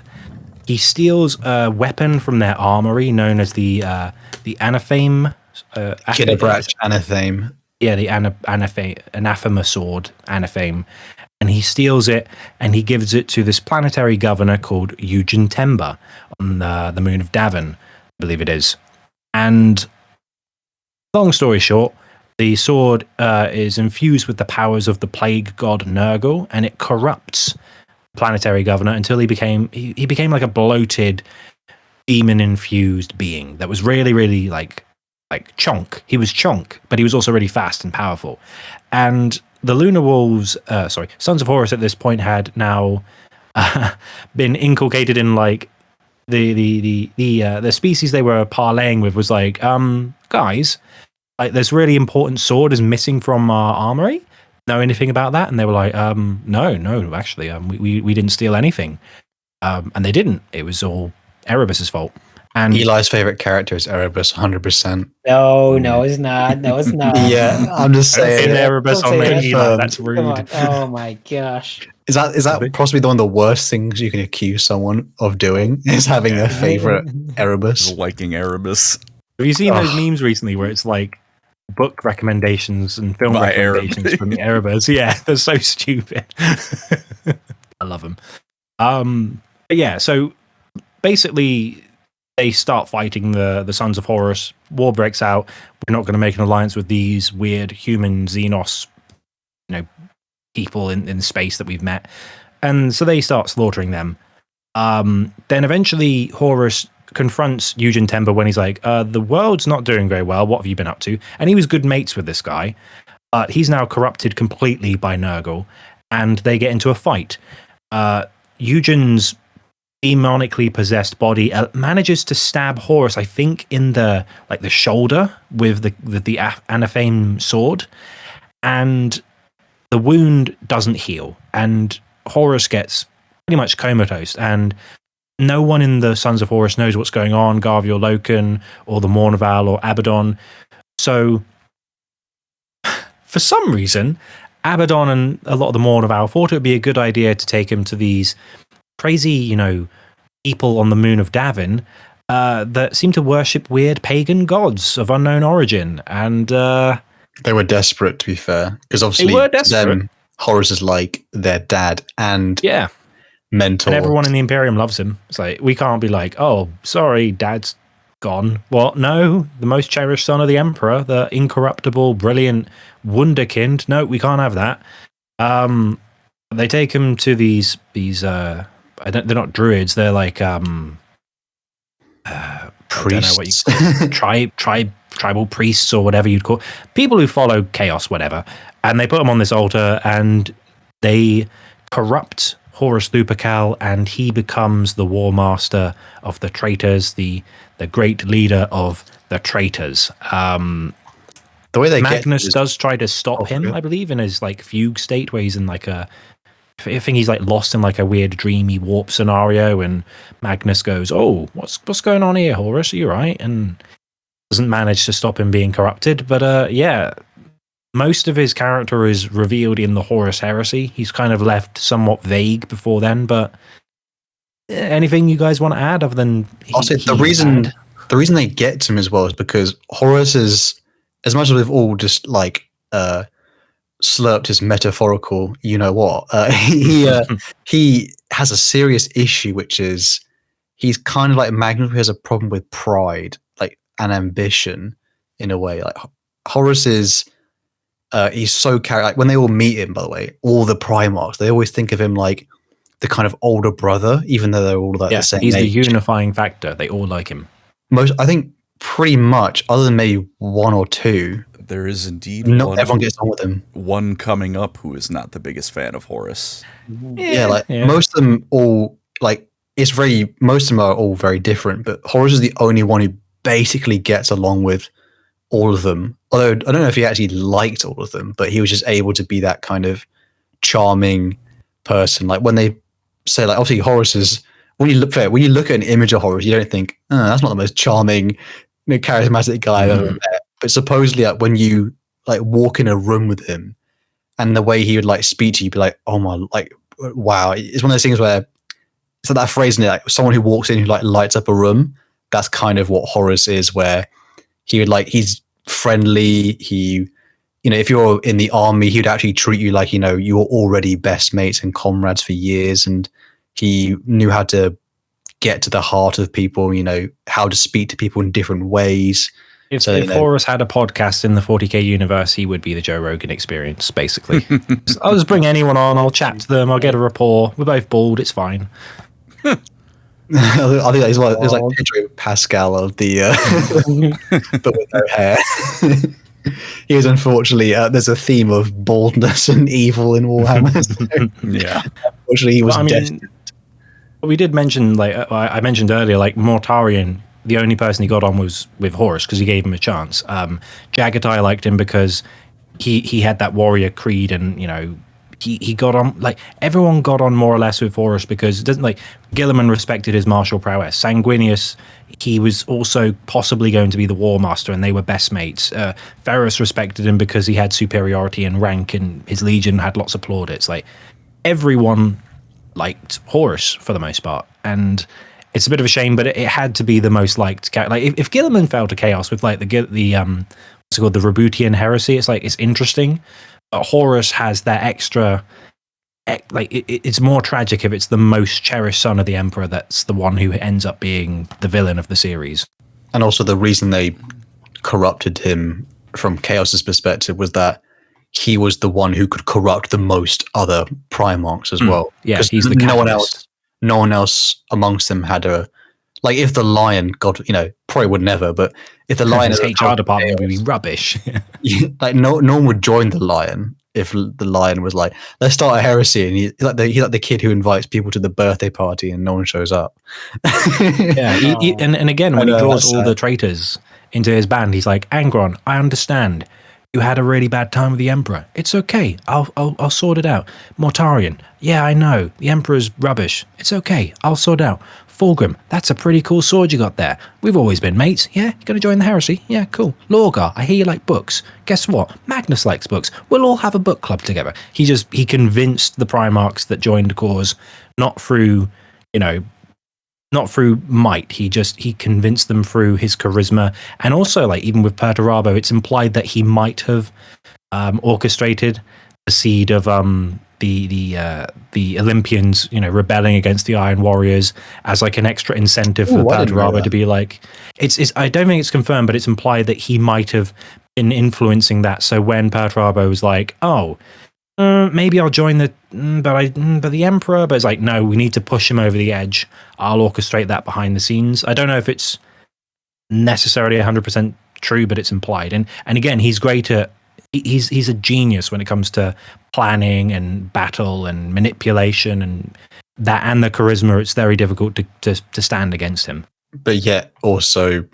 Speaker 4: He steals a weapon from their armory known as the Anaphame.
Speaker 2: Kidabratch Anaphame.
Speaker 4: Yeah, the Anathema sword, Anaphame. And he steals it and he gives it to this planetary governor called Eugen Temba on the moon of Davin, I believe it is. And long story short, the sword is infused with the powers of the plague god Nurgle, and it corrupts planetary governor until he became like a bloated, demon-infused being that was really, really like chonk. He was chonk, but he was also really fast and powerful. And the Lunar Wolves, Sons of Horus at this point had now been inculcated in like the species they were parlaying with was like, guys, like this really important sword is missing from our armory. Know anything about that? And they were like, no, actually, we didn't steal anything. And they didn't. It was all Erebus's fault. And
Speaker 2: Eli's favorite character is Erebus, 100%.
Speaker 3: No, it's not. No, it's not.
Speaker 2: Yeah, I'm just saying.
Speaker 4: Erebus on there, Eli. That's rude.
Speaker 3: Oh my gosh.
Speaker 2: Is that possibly one of the worst things you can accuse someone of doing? Is having their favorite Erebus?
Speaker 1: Liking Erebus.
Speaker 4: Have you seen those memes recently where it's like book recommendations and film
Speaker 1: By
Speaker 4: recommendations from the Erebus? Yeah, they're so stupid. I love them. But yeah, so basically they start fighting the Sons of Horus. War breaks out. We're not going to make an alliance with these weird human Xenos, people in space that we've met. And so they start slaughtering them. Then eventually Horus confronts Eugen Temba when he's like, the world's not doing very well. What have you been up to? And he was good mates with this guy. He's now corrupted completely by Nurgle, and they get into a fight. Eugen's demonically possessed body manages to stab Horus, I think, in the shoulder with the Anaphame sword, and the wound doesn't heal, and Horus gets pretty much comatose, and no one in the Sons of Horus knows what's going on, Garvey or Loken, or the Mournival or Abaddon. So, for some reason, Abaddon and a lot of the Mournival thought it would be a good idea to take him to these crazy, people on the moon of Davin that seem to worship weird pagan gods of unknown origin. And
Speaker 2: they were desperate, to be fair, because obviously them, Horus is like their dad and mentor.
Speaker 4: And everyone in the Imperium loves him. It's like, we can't be like, oh, sorry, dad's gone. What? No, the most cherished son of the Emperor, the incorruptible, brilliant wunderkind. No, we can't have that. They take him to these they're not druids, they're like
Speaker 2: priests.
Speaker 4: I don't know what you call tribal priests or whatever you'd call people who follow chaos, whatever. And they put him on this altar and they corrupt Horus Lupercal, and he becomes the war master of the traitors, the great leader of the traitors. The
Speaker 2: way they
Speaker 4: Magnus does try to stop him, I believe, in his like fugue state where he's in like I think he's like lost in like a weird dreamy warp scenario, and Magnus goes, "Oh, what's going on here, Horus? Are you right?" And doesn't manage to stop him being corrupted. But most of his character is revealed in the Horus heresy. He's kind of left somewhat vague before then. But anything you guys want to add other than
Speaker 2: the reason they get to him as well is because Horus is, as much as we've all just like slurped his metaphorical, he has a serious issue, which is he's kind of like Magnus, who has a problem with pride, like an ambition in a way. Like Horus is, he's so like when they all meet him, by the way, all the Primarchs, they always think of him like the kind of older brother, even though they're all like the same
Speaker 4: he's
Speaker 2: age.
Speaker 4: The unifying factor. They all like him.
Speaker 2: I think pretty much, other than maybe one or two,
Speaker 1: There is indeed
Speaker 2: Not everyone gets on with him.
Speaker 1: one coming up who is not the biggest fan of Horus.
Speaker 2: Yeah, most of them all most of them are all very different, but Horus is the only one who basically gets along with all of them. Although I don't know if he actually liked all of them, but he was just able to be that kind of charming person. Like when they say, like, obviously Horus is, when you look at an image of Horus, you don't think, oh, that's not the most charming, charismatic guy I've ever met. But supposedly, like, when you like walk in a room with him, and the way he would like speak to you, you'd be like, oh my, like, wow. It's one of those things where it's like that phrase, in it, like someone who walks in who like lights up a room. That's kind of what Horus is, where he would like, he's friendly. He, if you're in the army, he would actually treat you like, you were already best mates and comrades for years. And he knew how to get to the heart of people, how to speak to people in different ways.
Speaker 4: If Horus had a podcast in the 40k universe, he would be the Joe Rogan experience, basically. I'll just bring anyone on, I'll chat to them, I'll get a rapport. We're both bald, it's fine.
Speaker 2: I think it's like Pedro Pascal of the but with no hair. He was unfortunately there's a theme of baldness and evil in Warhammer. So
Speaker 1: yeah,
Speaker 2: unfortunately he was destined.
Speaker 4: We did mention, like I mentioned earlier, like Mortarion. The only person he got on was with Horus because he gave him a chance. Jagatai liked him because he had that warrior creed, and he got on, like, everyone got on more or less with Horus because it doesn't, like, Guilliman respected his martial prowess. Sanguinius, he was also possibly going to be the war master, and they were best mates. Ferrus respected him because he had superiority in rank, and his legion had lots of plaudits. Like, everyone liked Horus for the most part, and it's a bit of a shame, but it had to be the most liked. Like, if Guilliman fell to chaos with like the what's it called, the Roboutian heresy, it's like, it's interesting. But Horus has that extra, like, it's more tragic if it's the most cherished son of the Emperor that's the one who ends up being the villain of the series.
Speaker 2: And also the reason they corrupted him from Chaos's perspective was that he was the one who could corrupt the most other Primarchs as well.
Speaker 4: Yeah, he's the
Speaker 2: catalyst. No one else amongst them had like, if the Lion, God, probably would never, but if the Lion
Speaker 4: his HR department would be rubbish.
Speaker 2: Like, no one would join the Lion if the Lion was like, let's start a heresy, and he's like the kid who invites people to the birthday party and no one shows up.
Speaker 4: Yeah, and again, when he draws all the traitors into his band, he's like, Angron, I understand. You had a really bad time with the Emperor. It's okay. I'll sort it out. Mortarion. Yeah, I know. The Emperor's rubbish. It's okay. I'll sort it out. Fulgrim. That's a pretty cool sword you got there. We've always been mates. Yeah? You gonna join the heresy? Yeah, cool. Lorgar. I hear you like books. Guess what? Magnus likes books. We'll all have a book club together. He convinced the Primarchs that joined the cause, not through, not through might. He convinced them through his charisma, and also, like, even with Perturabo, it's implied that he might have orchestrated the seed of the Olympians, rebelling against the Iron Warriors as like an extra incentive for Perturabo to be like. It's. I don't think it's confirmed, but it's implied that he might have been influencing that. So when Perturabo was like, oh. Maybe I'll join but the Emperor. But it's like, no, we need to push him over the edge. I'll orchestrate that behind the scenes. I don't know if it's necessarily 100% true, but it's implied. And again, he's great at. He's a genius when it comes to planning and battle and manipulation and that, and the charisma. It's very difficult to stand against him.
Speaker 2: But yet, also,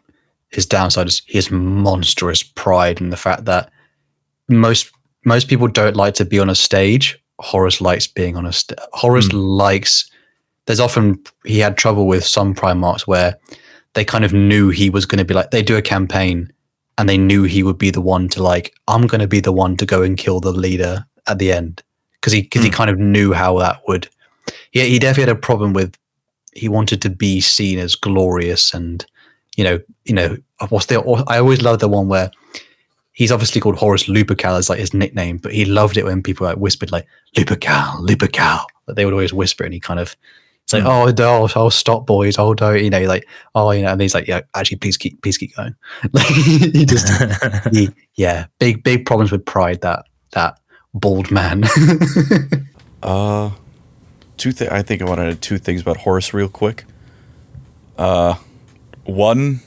Speaker 2: his downside is he has monstrous pride in the fact that most people don't like to be on a stage. Horus likes being on a stage. Horus likes. There's often he had trouble with some Primarchs where they kind of knew he was going to be like, they do a campaign and they knew he would be the one to like, I'm going to be the one to go and kill the leader at the end, because he kind of knew how that would. Yeah, he definitely had a problem with. He wanted to be seen as glorious, and I always love the one where. He's obviously called Horus Lupercal as like his nickname, but he loved it when people like whispered like Lupercal. Like, they would always whisper, and he kind of say, "Oh, stop, boys! Oh, don't," like, "Oh, and he's like, yeah, actually, please keep going." Like, he just, big problems with pride. That bald man.
Speaker 1: I think I want to add two things about Horus real quick. One.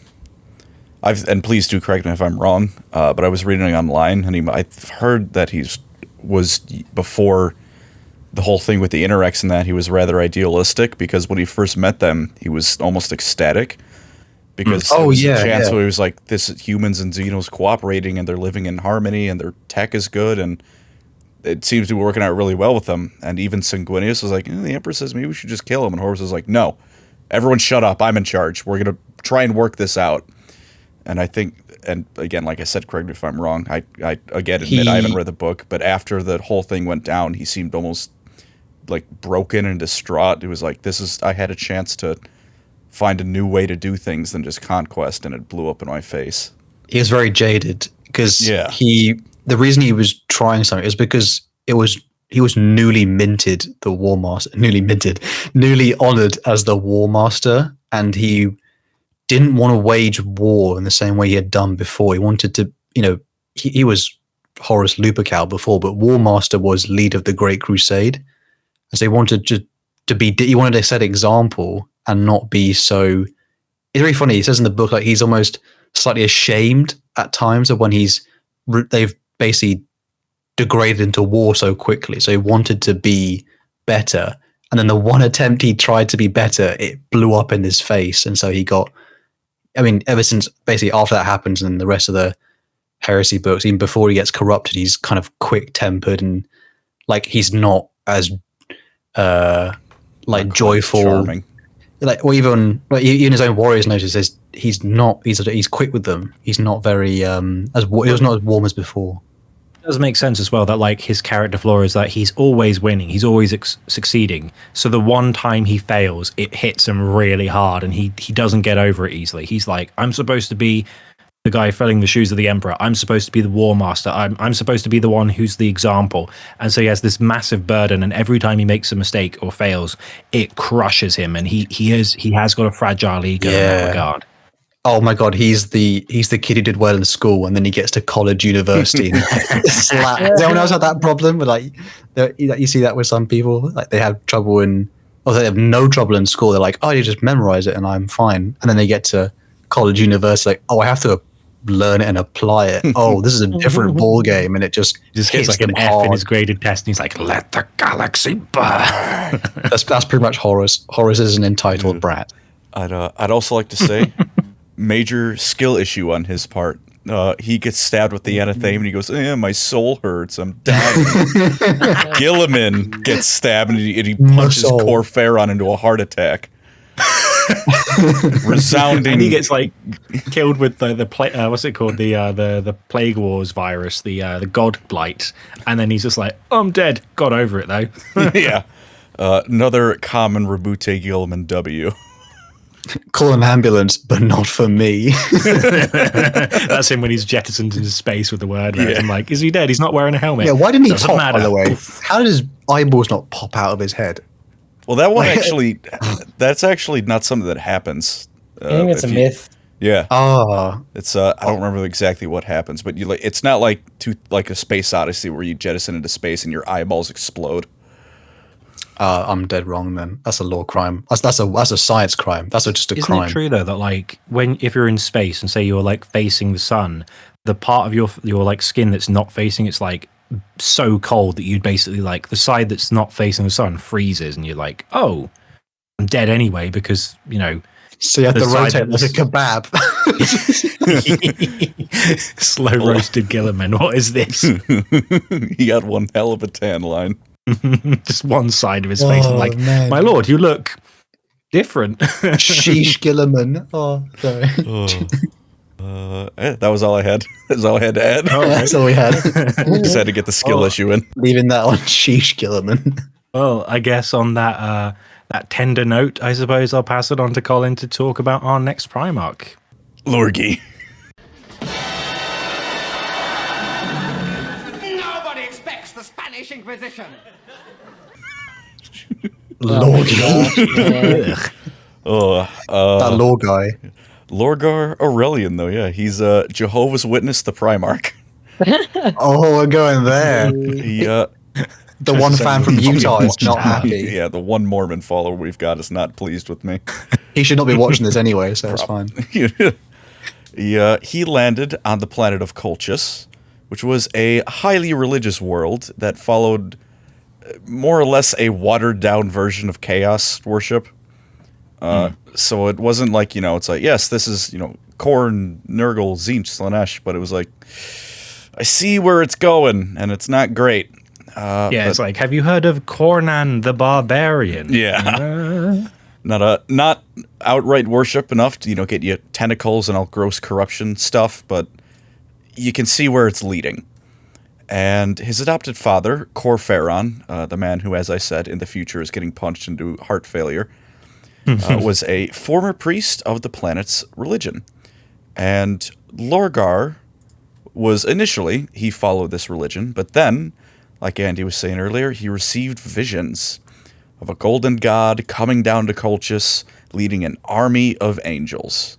Speaker 1: and please do correct me if I'm wrong, but I was reading online, and I've heard that was before the whole thing with the Interrex and that he was rather idealistic, because when he first met them, he was almost ecstatic. Because there was a chance where he was like, this is humans and Xenos cooperating, and they're living in harmony, and their tech is good, and it seems to be working out really well with them. And even Sanguinius was like, the Emperor says maybe we should just kill him. And Horus was like, no, everyone shut up. I'm in charge. We're going to try and work this out. And I think, and again, like I said, correct me if I'm wrong, I again admit I haven't read the book, but after the whole thing went down, he seemed almost like broken and distraught. It was like, I had a chance to find a new way to do things than just conquest, and it blew up in my face.
Speaker 2: He was very jaded because the reason he was trying something is because he was newly minted the War Master, newly honored as the War Master, and he didn't want to wage war in the same way he had done before. He wanted to, he was Horus Lupercal before, but War Master was leader of the Great Crusade, and so he wanted he wanted to set example and not be so. It's very funny. He says in the book, like, he's almost slightly ashamed at times of when they've basically degraded into war so quickly. So he wanted to be better, and then the one attempt he tried to be better, it blew up in his face, and so he got. I mean, ever since basically after that happens, and the rest of the heresy books, even before he gets corrupted, he's kind of quick-tempered and like he's not as like joyful.
Speaker 1: Charming.
Speaker 2: Like, or even his own warriors notices he's quick with them. He's not very he was not as warm as before.
Speaker 4: It does make sense as well that like his character flaw is that he's always winning, he's always succeeding. So the one time he fails, it hits him really hard, and he doesn't get over it easily. He's like, I'm supposed to be the guy filling the shoes of the Emperor. I'm supposed to be the War Master. I'm supposed to be the one who's the example. And so he has this massive burden, and every time he makes a mistake or fails, it crushes him. And he has got a fragile ego in that regard.
Speaker 2: Oh my God, he's the kid who did well in school, and then he gets to college, university, and Does anyone else have that problem? But like, you see that with some people, like they have trouble they have no trouble in school. They're like, oh, you just memorize it and I'm fine. And then they get to college, university, like, oh, I have to learn it and apply it. Oh, this is a different ball game, and it just
Speaker 4: gets like an F in his graded test, and he's like, let the galaxy burn.
Speaker 2: That's pretty much Horus. Horus is an entitled brat.
Speaker 1: I'd also like to say, major skill issue on his part. He gets stabbed with the anathema, and he goes, my soul hurts, I'm dying. Gilliman gets stabbed, and he punches Corferon into a heart attack. Resounding.
Speaker 4: And he gets like killed with the what's it called, the Plague Wars virus, the God Blight, and then he's just like, I'm dead. Got over it though.
Speaker 1: Yeah. Another common Roboute Guilliman W.
Speaker 2: Call an ambulance, but not for me.
Speaker 4: That's him when he's jettisoned into space with the word. Yeah. I'm like, is he dead? He's not wearing a helmet.
Speaker 2: Yeah, why didn't he pop, by the way? How did his eyeballs not pop out of his head?
Speaker 1: Well, that one that's actually not something that happens.
Speaker 3: I think it's a myth.
Speaker 1: Yeah.
Speaker 2: Oh.
Speaker 1: It's I don't remember exactly what happens, but it's not like a Space Odyssey where you jettison into space and your eyeballs explode.
Speaker 2: I'm dead wrong then. That's a law crime. That's a science crime. That's just a crime.
Speaker 4: Isn't it true though that like if you're in space and say you're like facing the sun, the part of your like skin that's not facing it's like so cold that you'd basically like the side that's not facing the sun freezes, and you're like, oh, I'm dead anyway because
Speaker 2: so you have to rotate like a kebab.
Speaker 4: Slow roasted Guilliman. What is this?
Speaker 1: He got one hell of a tan line.
Speaker 4: Just one side of his face. I'm like, man. My lord, you look different.
Speaker 2: Sheesh, Guilliman. Oh, sorry.
Speaker 1: That was all I had. That's all I had to add.
Speaker 2: Oh, that's all we had.
Speaker 1: Just had to get the skill issue in.
Speaker 2: Leaving that on Sheesh, Guilliman.
Speaker 4: Well, I guess on that tender note, I suppose I'll pass it on to Colin to talk about our next Primarch.
Speaker 1: Lorgar.
Speaker 6: Nobody expects the Spanish Inquisition.
Speaker 2: Lorgar. That law guy.
Speaker 1: Lorgar Aurelian, though, yeah. He's Jehovah's Witness, the Primarch.
Speaker 2: Oh, we're going there. The one fan from Utah is not happy.
Speaker 1: Yeah, the one Mormon follower we've got is not pleased with me.
Speaker 2: He should not be watching this anyway, so it's fine.
Speaker 1: He landed on the planet of Colchis, which was a highly religious world that followed more or less a watered-down version of chaos worship. So it wasn't like, it's like, yes, this is, Korn, Nurgle, Tzeentch, Slanesh, but it was like, I see where it's going, and it's not great.
Speaker 4: It's like, have you heard of Cornan the Barbarian?
Speaker 1: Yeah. Not outright worship enough to, get you tentacles and all gross corruption stuff, but you can see where it's leading. And his adopted father, Corferon, the man who, as I said, in the future is getting punched into heart failure, was a former priest of the planet's religion. And Lorgar was initially, he followed this religion, but then, like Andy was saying earlier, he received visions of a golden god coming down to Colchis, leading an army of angels.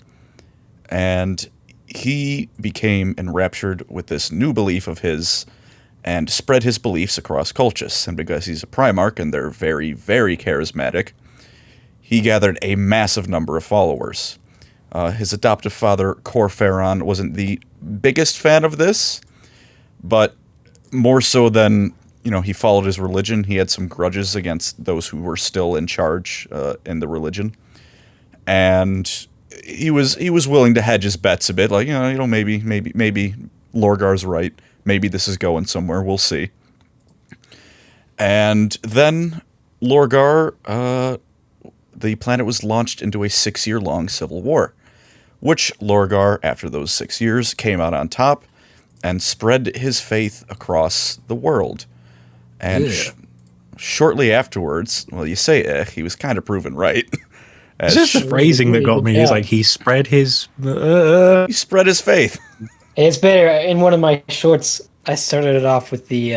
Speaker 1: And he became enraptured with this new belief of his and spread his beliefs across Colchis. And because he's a Primarch and they're very, very charismatic, he gathered a massive number of followers. His adoptive father, Corferon, wasn't the biggest fan of this, but more so than, he followed his religion, he had some grudges against those who were still in charge in the religion. And he was willing to hedge his bets a bit, like, maybe Lorgar's right. Maybe this is going somewhere. We'll see. And then Lorgar, the planet was launched into a 6-year-long civil war, which Lorgar, after those 6 years, came out on top and spread his faith across the world. And shortly afterwards, well, you say he was kind of proven right.
Speaker 4: It's just the phrasing that got me. He's like, he spread his...
Speaker 1: He spread his faith.
Speaker 3: It's better. In one of my shorts, I started it off with the...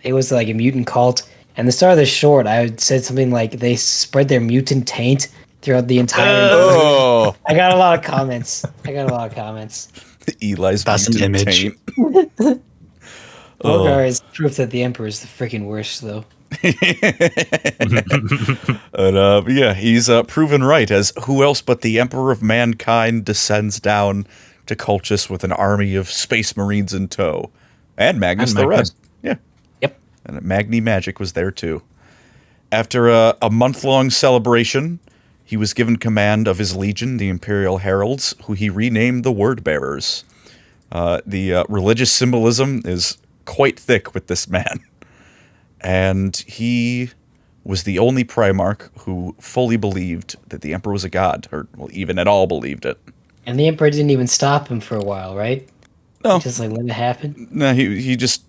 Speaker 3: it was like a mutant cult. And the start of the short, I said something like, they spread their mutant taint throughout the entire...
Speaker 1: Oh!
Speaker 3: I got a lot of comments.
Speaker 1: Eli's
Speaker 2: That's an
Speaker 1: mutant
Speaker 2: image.
Speaker 1: taint.
Speaker 3: Lorgar is proof that the Emperor is the freaking worst, though.
Speaker 1: But he's proven right, as who else but the Emperor of Mankind descends down to Colchis with an army of space marines in tow. And Magnus the Red. Yeah.
Speaker 3: Yep.
Speaker 1: And Magni Magic was there too. After a month-long celebration, he was given command of his legion, the Imperial Heralds, who he renamed the Word Bearers. The religious symbolism is quite thick with this man. And he was the only Primarch who fully believed that the Emperor was a god, or even at all believed it.
Speaker 3: And the Emperor didn't even stop him for a while, right?
Speaker 1: No.
Speaker 3: Just let it happen?
Speaker 1: No, he just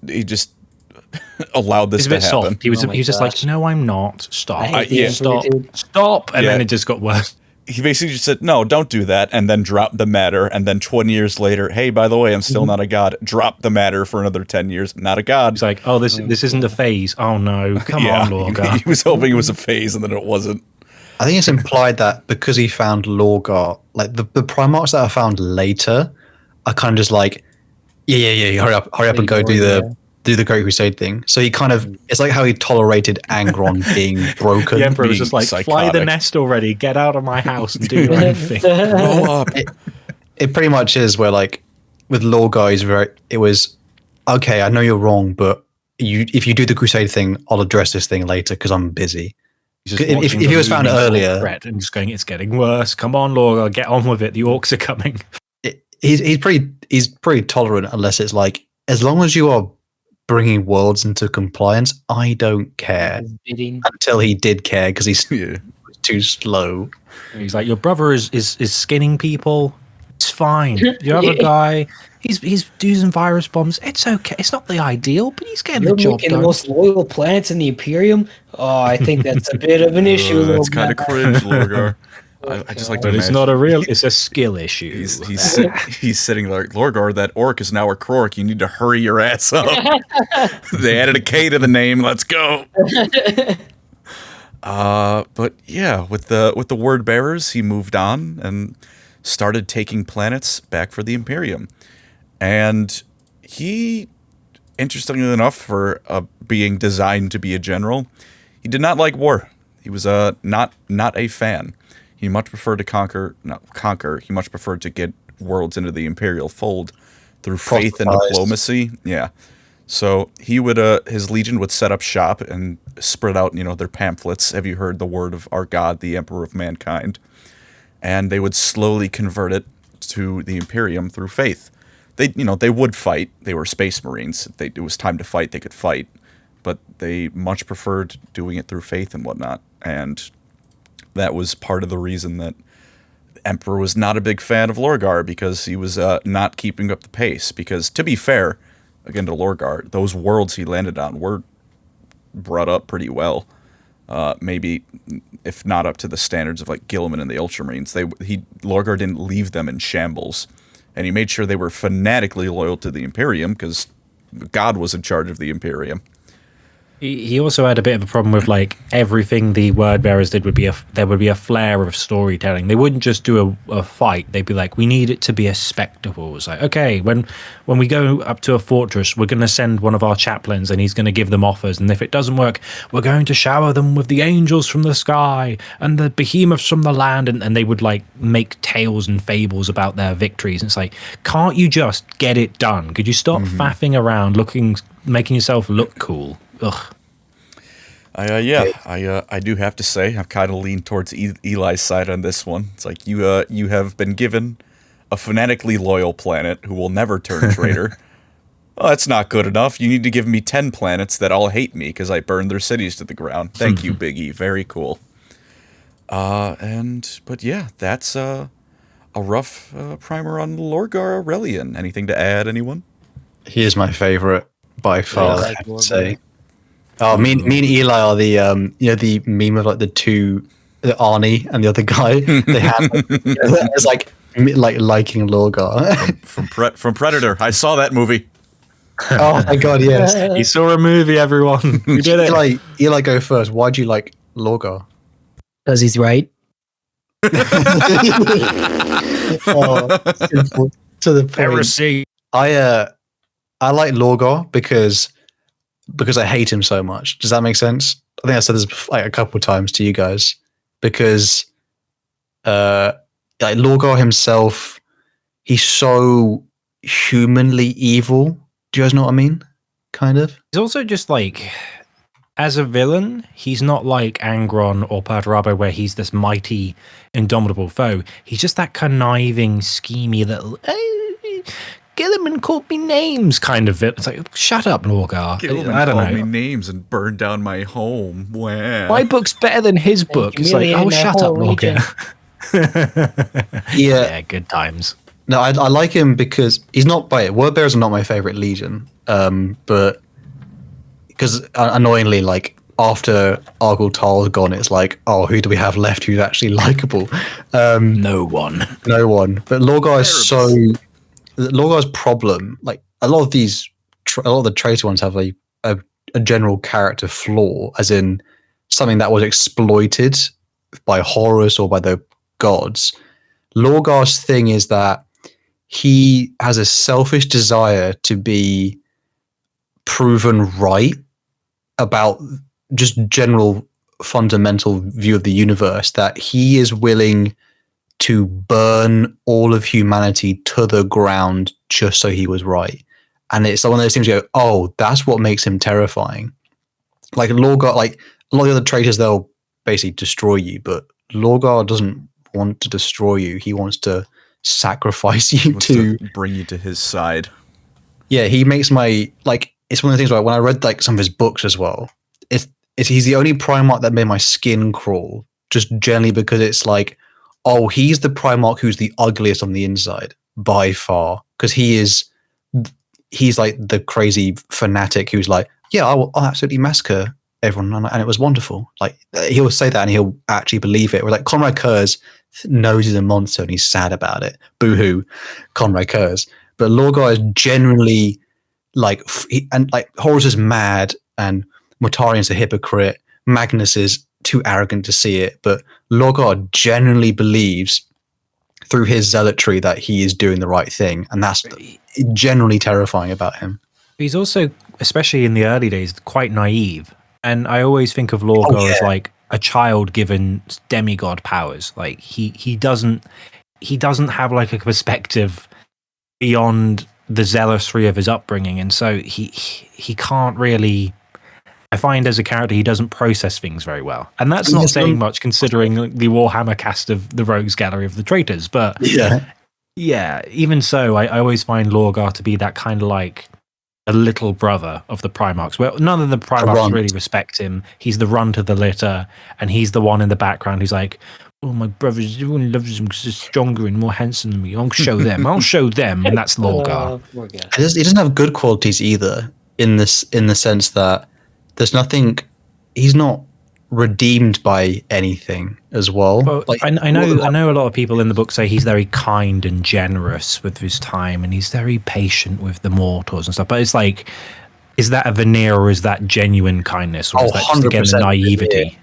Speaker 1: allowed this
Speaker 4: He's a
Speaker 1: to
Speaker 4: bit
Speaker 1: happen.
Speaker 4: soft. He was just like, no, I'm not. Stop.
Speaker 3: I hate the Emperor, dude.
Speaker 4: Stop. And then it just got worse.
Speaker 1: He basically just said, no, don't do that, and then dropped the matter, and then 20 years later, hey, by the way, I'm still not a god. Drop the matter for another 10 years. Not a god.
Speaker 4: He's like, oh, this isn't a phase. Oh, no. Come on, Lorgar.
Speaker 1: He was hoping it was a phase, and then it wasn't.
Speaker 2: I think it's implied that because he found Lorgar, like the Primarchs that are found later are kind of just like, yeah, hurry up and go do the Great Crusade thing. So he kind of, it's like how he tolerated Angron being broken.
Speaker 4: The Emperor was just like,
Speaker 1: psychotic.
Speaker 4: fly the nest already, get out of my house and do your own thing.
Speaker 1: Grow up.
Speaker 2: It pretty much is where, like, with Lorgar, it was, okay, I know you're wrong, but if you do the Crusade thing, I'll address this thing later because I'm busy. If he was found earlier...
Speaker 4: And just going, it's getting worse. Come on, Lorgar, get on with it. The orcs are coming.
Speaker 2: He's pretty tolerant unless it's like, as long as you are bringing worlds into compliance, I don't care. Until he did care because he's too slow.
Speaker 4: He's like, your brother is skinning people. It's fine. The other guy, he's using virus bombs. It's okay. It's not the ideal, but he's getting the job done.
Speaker 3: The most loyal planets in the Imperium. Oh, I think that's a bit of an issue.
Speaker 1: That's kind of cringe, Lorgar. I just like to
Speaker 4: But it's
Speaker 1: imagine.
Speaker 4: not a real. It's a skill issue.
Speaker 1: He's sitting there like, Lorgar, that orc is now a Krork. You need to hurry your ass up. They added a K to the name. Let's go. But yeah, with the Word Bearers, he moved on and started taking planets back for the Imperium. And he, interestingly enough, for being designed to be a general, he did not like war. He was not a fan. He much preferred to conquer. He much preferred to get worlds into the Imperial fold through faith and diplomacy. Yeah. So he would, his legion would set up shop and spread out, their pamphlets. Have you heard the word of our God, the Emperor of mankind? And they would slowly convert it to the Imperium through faith. They would fight. They were space marines. It was time to fight, they could fight. But they much preferred doing it through faith and whatnot. And that was part of the reason that the Emperor was not a big fan of Lorgar, because he was not keeping up the pace. Because, to be fair, again to Lorgar, those worlds he landed on were brought up pretty well. Maybe, if not up to the standards of like Guilliman and the Ultramarines, Lorgar didn't leave them in shambles. And he made sure they were fanatically loyal to the Imperium, because God was in charge of the Imperium.
Speaker 4: He also had a bit of a problem with like everything the word bearers did there would be a flair of storytelling. They wouldn't just do a fight. They'd be like, we need it to be a spectacle. It's like, okay, when we go up to a fortress, we're going to send one of our chaplains and he's going to give them offers. And if it doesn't work, we're going to shower them with the angels from the sky and the behemoths from the land. And they would like make tales and fables about their victories. And it's like, can't you just get it done? Could you stop faffing around, making yourself look cool? Ugh.
Speaker 1: I do have to say I've kind of leaned towards Eli's side on this one. It's like you have been given a fanatically loyal planet who will never turn traitor. Oh, that's not good enough. You need to give me 10 planets that all hate me because I burned their cities to the ground. Thank you, Big E. Very cool. But yeah, that's a rough primer on Lorgar Aurelian. Anything to add, anyone?
Speaker 2: He is my favorite by far, I have to say. Oh, me and Eli are the the meme of like the two, Arnie and the other guy. They have it's like liking Lorgar
Speaker 1: from Predator. I saw that movie.
Speaker 2: Oh my god, yes!
Speaker 4: You saw a movie, everyone. We did it.
Speaker 2: Eli, go first. Why do you like Lorgar?
Speaker 3: Because he's right.
Speaker 2: Simple to the point.
Speaker 4: Heresy.
Speaker 2: I like Lorgar because I hate him so much. Does that make sense? I think I said this like a couple of times to you guys, because like Lorgar himself, he's so humanly evil. Do you guys know what I mean? Kind of.
Speaker 4: He's also just like, as a villain, he's not like Angron or Perturabo, where he's this mighty, indomitable foe. He's just that conniving, schemy little, Guilliman called me names kind of villain. It's like, shut up, Lorgar. I don't know.
Speaker 1: Called me names and burned down my home. Wow.
Speaker 4: My book's better than his book. It's like, oh, shut up, Lorgar. Yeah, good times.
Speaker 2: No, I like him because he's not. Word bearers are not my favorite legion, but because annoyingly, like after Argyle Tal's gone, it's like, oh, who do we have left who's actually likable?
Speaker 4: No one.
Speaker 2: But Lorgar is Lorgar's problem. Like a lot of the traitor ones have a general character flaw, as in something that was exploited by Horus or by the gods. Lorgar's thing is that he has a selfish desire to be proven right about just general fundamental view of the universe, that he is willing to burn all of humanity to the ground just so he was right. And it's one of those things you go, oh, that's what makes him terrifying. Like Lorgar, like a lot of the other traitors, they'll basically destroy you, but Lorgar doesn't want to destroy you. He wants to sacrifice you to
Speaker 1: bring you to his side.
Speaker 2: Yeah, he makes it's one of the things where when I read like some of his books as well, he's the only Primarch that made my skin crawl, just generally because it's like, oh, he's the Primarch who's the ugliest on the inside by far, because he's like the crazy fanatic who's like, yeah, I'll absolutely massacre everyone, and it was wonderful. Like he'll say that and he'll actually believe it. Or like Conrad Kurz knows he's a monster and he's sad about it. Boo-hoo, Conrad Kurz. But Lorgar is generally like, Horus is mad and Mortarion's a hypocrite. Magnus is too arrogant to see it, but Lorgar generally believes through his zealotry that he is doing the right thing, and that's generally terrifying about him.
Speaker 4: He's also, especially in the early days, quite naive. And I always think of Lorgar as like a child given demigod powers. Like he doesn't have like a perspective beyond the zealotry of his upbringing, and so he can't really. I find as a character he doesn't process things very well, and that's not saying much considering the Warhammer cast of the Rogues Gallery of the Traitors. But yeah, even so, I always find Lorgar to be that kind of like a little brother of the Primarchs, where none of the Primarchs really respect him. He's the runt of the litter, and he's the one in the background who's like, "Oh, my brothers, everyone loves him because he's stronger and more handsome than me. I'll show them. I'll show them." And that's Lorgar.
Speaker 2: He doesn't have good qualities either, in the sense that there's nothing. He's not redeemed by anything as well.
Speaker 4: Like, I know a lot of people in the book say he's very kind and generous with his time, and he's very patient with the mortals and stuff. But it's like, is that a veneer or is that genuine kindness, or is that just again the naivety?
Speaker 2: Veneer.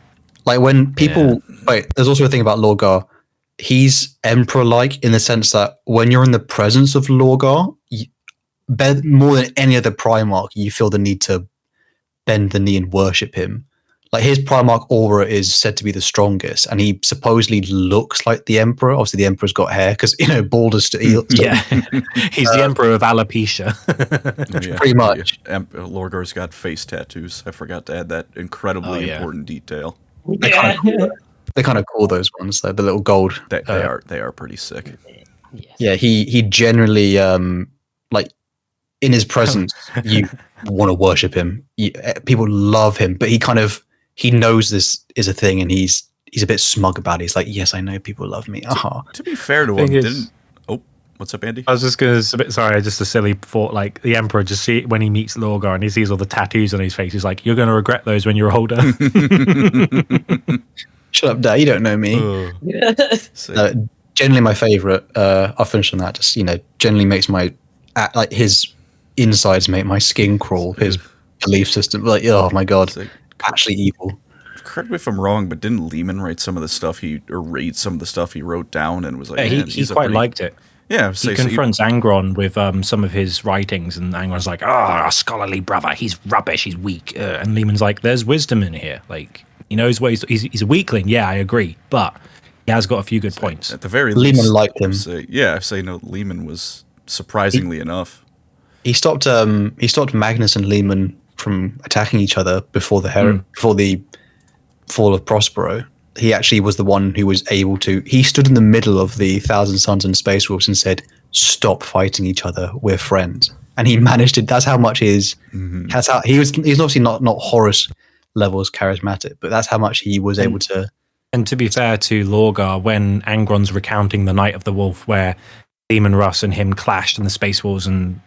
Speaker 2: Like when people there's also a thing about Lorgar. He's emperor-like in the sense that when you're in the presence of Lorgar, more than any other Primarch, you feel the need to bend the knee and worship him. Like his Primarch aura is said to be the strongest, and he supposedly looks like the Emperor. Obviously, the Emperor's got hair because balders still.
Speaker 4: He's the Emperor of alopecia.
Speaker 2: Pretty much.
Speaker 1: Lorgar's got face tattoos. I forgot to add that incredibly important detail.
Speaker 2: They're kind of cool, those ones, like the little gold.
Speaker 1: They are pretty sick.
Speaker 2: Yeah, he generally like in his presence, you want to worship him. People love him, but he knows this is a thing, and he's a bit smug about it. He's like, yes, I know people love me.
Speaker 1: To be fair to him, what's up, Andy?
Speaker 4: I was just going to, sorry, just a silly thought. Like the Emperor, just see when he meets Lorgar and he sees all the tattoos on his face, he's like, "You're going to regret those when you're older."
Speaker 2: Shut up, Dad. You don't know me. Generally, my favorite. I'll finish on that. Just generally makes my his insides make my skin crawl. His belief system, like, oh my god, actually evil.
Speaker 1: Correct me if I'm wrong, but didn't Lehman write some of the stuff read some of the stuff he wrote down and was like,
Speaker 4: he quite liked it.
Speaker 1: Yeah,
Speaker 4: he confronts Angron with some of his writings, and Angron's like, "Oh, a scholarly brother. He's rubbish. He's weak." And Lehman's like, "There's wisdom in here. Like, he knows what he's a weakling. Yeah, I agree, but he has got a few good points."
Speaker 1: At the very least,
Speaker 2: Lehman liked him.
Speaker 1: I say no. Lehman was surprisingly enough.
Speaker 2: He stopped Magnus and Lehman from attacking each other before the fall of Prospero. He actually was the one who was able to. He stood in the middle of the Thousand Suns and Space Wolves and said, "Stop fighting each other. We're friends." And he managed to. That's how much his. That's how he was. He's obviously not Horus levels charismatic, but that's how much he was able to.
Speaker 4: And to be fair to Lorgar, when Angron's recounting the Night of the Wolf, where Demon Russ and him clashed, and the Space Wolves and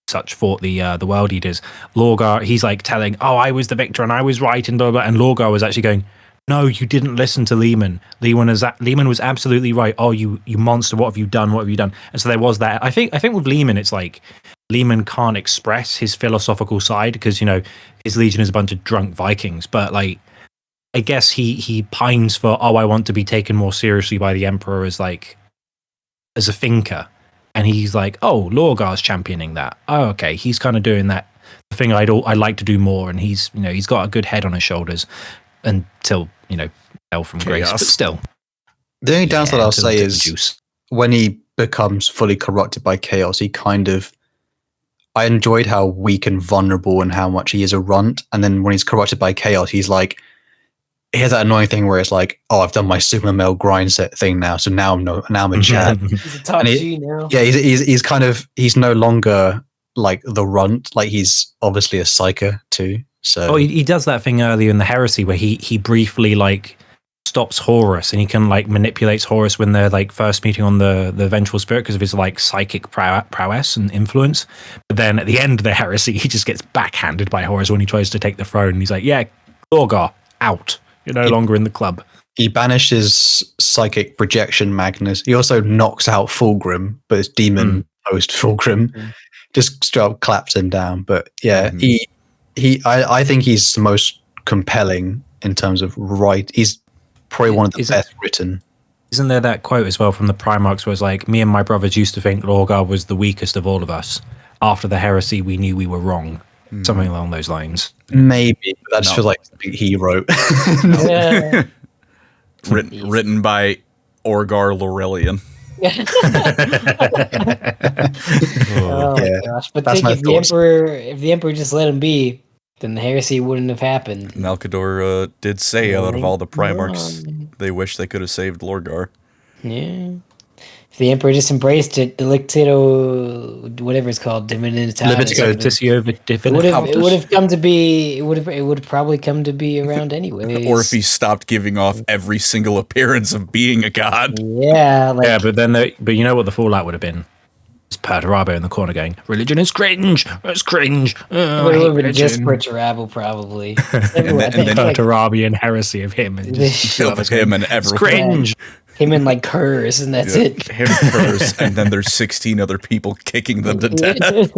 Speaker 4: such fought the World Eaters, Lorgar, he's like telling, "Oh, I was the victor and I was right," and blah blah. And Lorgar was actually going, "No, you didn't listen to Lehman. Lehman was absolutely right. Oh, you monster! What have you done? What have you done?" And so there was that. I think with Lehman, it's like Lehman can't express his philosophical side because his legion is a bunch of drunk Vikings. But like, I guess he pines for, I want to be taken more seriously by the Emperor as a thinker. And he's like, "Oh, Lorgar's championing that. Oh, okay, he's kind of doing that thing I'd like to do more." And he's got a good head on his shoulders until fell from grace. But still,
Speaker 2: the only downside I'll say is when he becomes fully corrupted by chaos, I enjoyed how weak and vulnerable and how much he is a runt. And then when he's corrupted by chaos, he's like, he has that annoying thing where it's like, "Oh, I've done my super male grind set thing now, so now I'm a Chad."
Speaker 3: He's a top G now.
Speaker 2: Yeah, he's no longer like the runt. Like he's obviously a psyker too. So
Speaker 4: he does that thing earlier in the heresy where he briefly like stops Horus, and he can like manipulates Horus when they're like first meeting on the vengeful spirit because of his like psychic prowess and influence. But then at the end of the heresy, he just gets backhanded by Horus when he tries to take the throne. And he's like, "Yeah, Lorgar, out. You're no longer in the club."
Speaker 2: He banishes psychic projection Magnus. He also knocks out Fulgrim, but it's demon post Fulgrim. Just straight up claps him down. But yeah, I think he's the most compelling in terms of He's probably one of the best written.
Speaker 4: Isn't there that quote as well from the Primarchs where it's like, "Me and my brothers used to think Lorgar was the weakest of all of us. After the heresy, we knew we were wrong." Something along those lines.
Speaker 2: Maybe, but that just feels like something he wrote.
Speaker 1: written by Lorgar Laurelian.
Speaker 3: Oh my gosh! But
Speaker 2: that's
Speaker 3: think
Speaker 2: my
Speaker 3: if
Speaker 2: thoughts.
Speaker 3: the emperor just let him be, then the heresy wouldn't have happened.
Speaker 1: Malcador did say out of all the Primarchs, they wish they could have saved Lorgar.
Speaker 3: Yeah. If the emperor just embraced it, Delictito, whatever it's called, Divinitatis, it would have come to be. It would have probably come to be around anyways.
Speaker 1: Or if he stopped giving off every single appearance of being a god.
Speaker 3: Yeah, like,
Speaker 4: but you know what the fallout would have been? It's Perturabo in the corner going, "Religion is cringe. It's cringe." Oh,
Speaker 3: it would have been just Perturabo, probably.
Speaker 1: and then
Speaker 4: Perturabian heresy of him, and just
Speaker 1: filled with him and everyone.
Speaker 4: It's cringe.
Speaker 3: Him and like Curse, and that's it.
Speaker 1: Him first, and then there's 16 other people kicking them to death.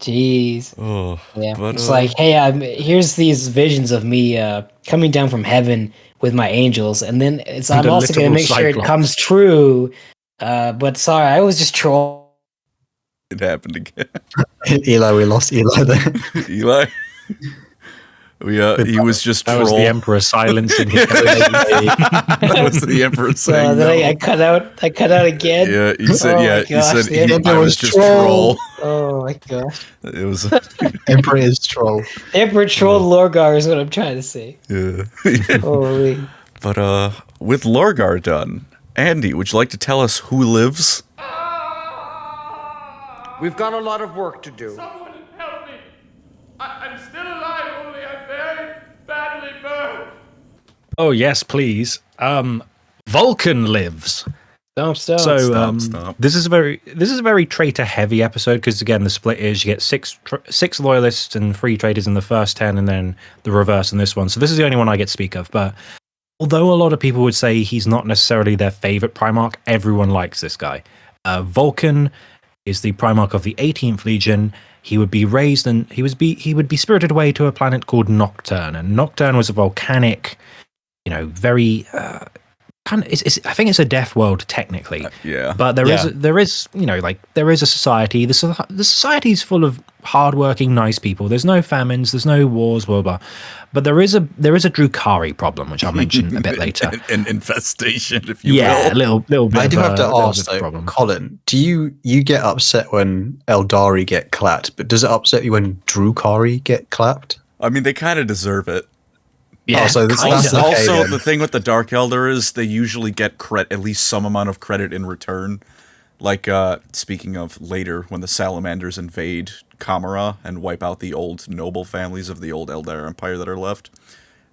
Speaker 3: Jeez.
Speaker 1: Oh,
Speaker 3: Yeah,
Speaker 1: but,
Speaker 3: it's like, hey, here's these visions of me coming down from heaven with my angels, and then I'm also going to make sure it comes true. But sorry, I was just trolling.
Speaker 1: It happened again.
Speaker 2: Eli, we lost Eli there.
Speaker 1: Eli. He was just
Speaker 4: that
Speaker 1: troll.
Speaker 4: was the Emperor silencing him.
Speaker 1: That was the Emperor saying no.
Speaker 3: I cut out again.
Speaker 1: Yeah, he said. He said
Speaker 3: I
Speaker 1: was just troll.
Speaker 3: Oh my gosh.
Speaker 1: It was
Speaker 2: Emperor is troll.
Speaker 3: Emperor trolled Lorgar is what I'm trying to say.
Speaker 1: Yeah.
Speaker 3: Holy.
Speaker 1: But with Lorgar done, Andy, would you like to tell us who lives?
Speaker 6: We've got a lot of work to do.
Speaker 8: Someone help me. I'm still alive, only I'm very badly burned.
Speaker 4: Oh yes, please. Vulkan lives.
Speaker 3: Stop.
Speaker 4: So
Speaker 1: Stop.
Speaker 4: this is a very traitor heavy episode because again the split is you get six loyalists and 3 traitors in the first 10 and then the reverse in this one. So this is the only one I get to speak of. But although a lot of people would say he's not necessarily their favorite Primarch, everyone likes this guy. Vulkan is the Primarch of the 18th Legion. He would be raised and he would be spirited away to a planet called Nocturne, and Nocturne was a volcanic, very I think it's a death world technically.
Speaker 1: Yeah.
Speaker 4: But there is a society. The society is full of hardworking, nice people. There's no famines. There's no wars. Blah blah. But there is a Drukhari problem, which I'll mention a bit later.
Speaker 1: An infestation, if you will.
Speaker 4: Yeah, a little bit.
Speaker 2: I do have to ask though,
Speaker 4: problem.
Speaker 2: Colin, do you get upset when Eldari get clapped? But does it upset you when Drukhari get clapped?
Speaker 1: I mean, they kind of deserve it.
Speaker 2: Yeah.
Speaker 1: Also,
Speaker 2: Okay,
Speaker 1: the thing with the Dark Elder is they usually get at least some amount of credit in return. Like, speaking of later, when the Salamanders invade Kamara and wipe out the old noble families of the old Eldar Empire that are left.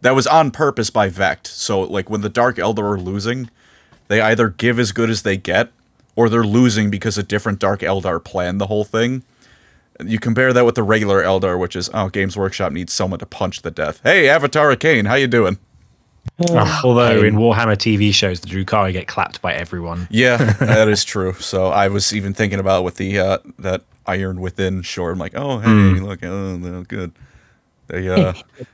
Speaker 1: That was on purpose by Vect. So, like, when the Dark Eldar are losing, they either give as good as they get, or they're losing because a different Dark Eldar planned the whole thing. You compare that with the regular Eldar, which is, Games Workshop needs someone to punch the death. Hey, Avatar Arcane, how you doing?
Speaker 4: Although in Warhammer TV shows, the Drukhari get clapped by everyone.
Speaker 1: Yeah, that is true. So I was even thinking about with the that Iron Within short. I'm like, oh, hey, look, they're good.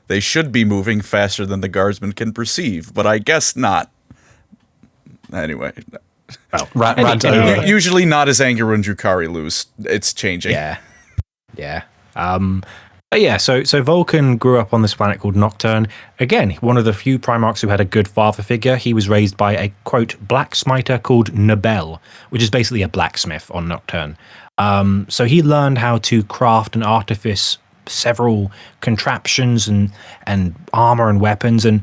Speaker 1: They should be moving faster than the guardsmen can perceive, but I guess not. Anyway.
Speaker 2: Well,
Speaker 1: usually not as angry when Drukhari lose. It's changing.
Speaker 4: Yeah. But yeah, so Vulkan grew up on this planet called Nocturne. Again, one of the few Primarchs who had a good father figure. He was raised by a, quote, blacksmiter called Nabel, which is basically a blacksmith on Nocturne. So he learned how to craft and artifice several contraptions and armor and weapons, and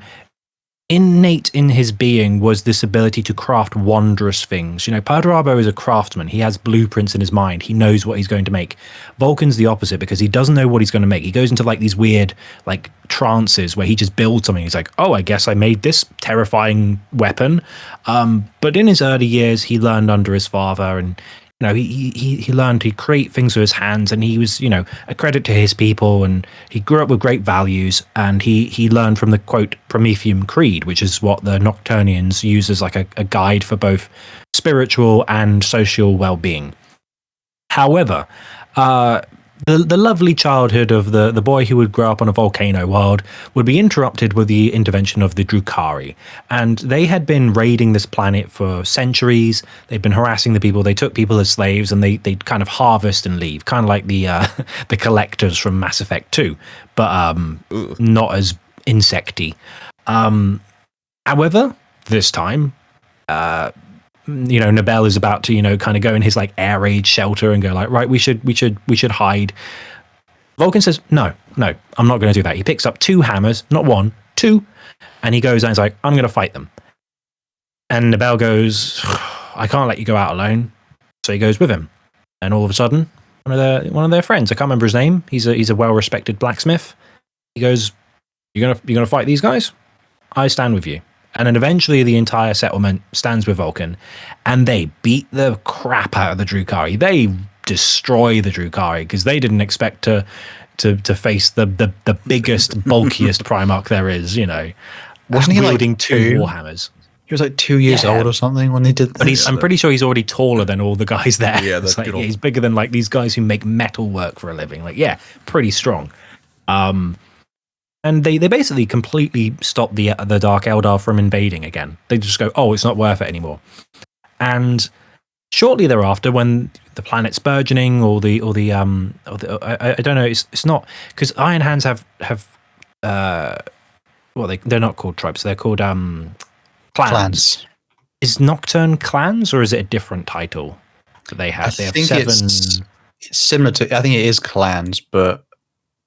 Speaker 4: innate in his being was this ability to craft wondrous things. Perturabo is a craftsman. He has blueprints in his mind. He knows what he's going to make. Vulcan's the opposite because he doesn't know what he's going to make. He goes into like these weird like trances where he just builds something. He's like, oh, I guess I made this terrifying weapon. But in his early years, he learned under his father, and he learned to create things with his hands, and he was, a credit to his people, and he grew up with great values, and he learned from the, quote, Prometheum Creed, which is what the Nocturnians use as like a guide for both spiritual and social well-being. However, the lovely childhood of the boy who would grow up on a volcano world would be interrupted with the intervention of the Drukhari. And they had been raiding this planet for centuries. They'd been harassing the people. They took people as slaves, and they'd kind of harvest and leave, kind of like the collectors from Mass Effect 2, but not as insecty. However, this time, Nobel is about to, kind of go in his like air raid shelter and go like, right, we should hide. Vulkan says, no, I'm not going to do that. He picks up 2 hammers, not 1, 2, and he goes and he's like, I'm going to fight them. And Nobel goes, I can't let you go out alone. So he goes with him. And all of a sudden, one of their friends, I can't remember his name. He's a well-respected blacksmith. He goes, you're gonna fight these guys? I stand with you. And then eventually the entire settlement stands with Vulkan, and they beat the crap out of the Drukhari. They destroy the Drukhari because they didn't expect to face the biggest, bulkiest Primarch there is.
Speaker 2: Wasn't he
Speaker 4: wielding
Speaker 2: like
Speaker 4: 2 warhammers?
Speaker 2: He was like 2 years old or something when they did this.
Speaker 4: But I'm pretty sure he's already taller than all the guys there.
Speaker 1: Yeah, that's
Speaker 4: he's bigger than like these guys who make metal work for a living. Like, yeah, pretty strong. And they basically completely stop the Dark Eldar from invading again. They just go, oh, it's not worth it anymore. And shortly thereafter, when the planet's burgeoning, I don't know, it's not because Iron Hands have they're not called tribes, they're called clans. Is Nocturne clans, or is it a different title that they have? They have 7.
Speaker 2: It's similar to. I think it is clans, but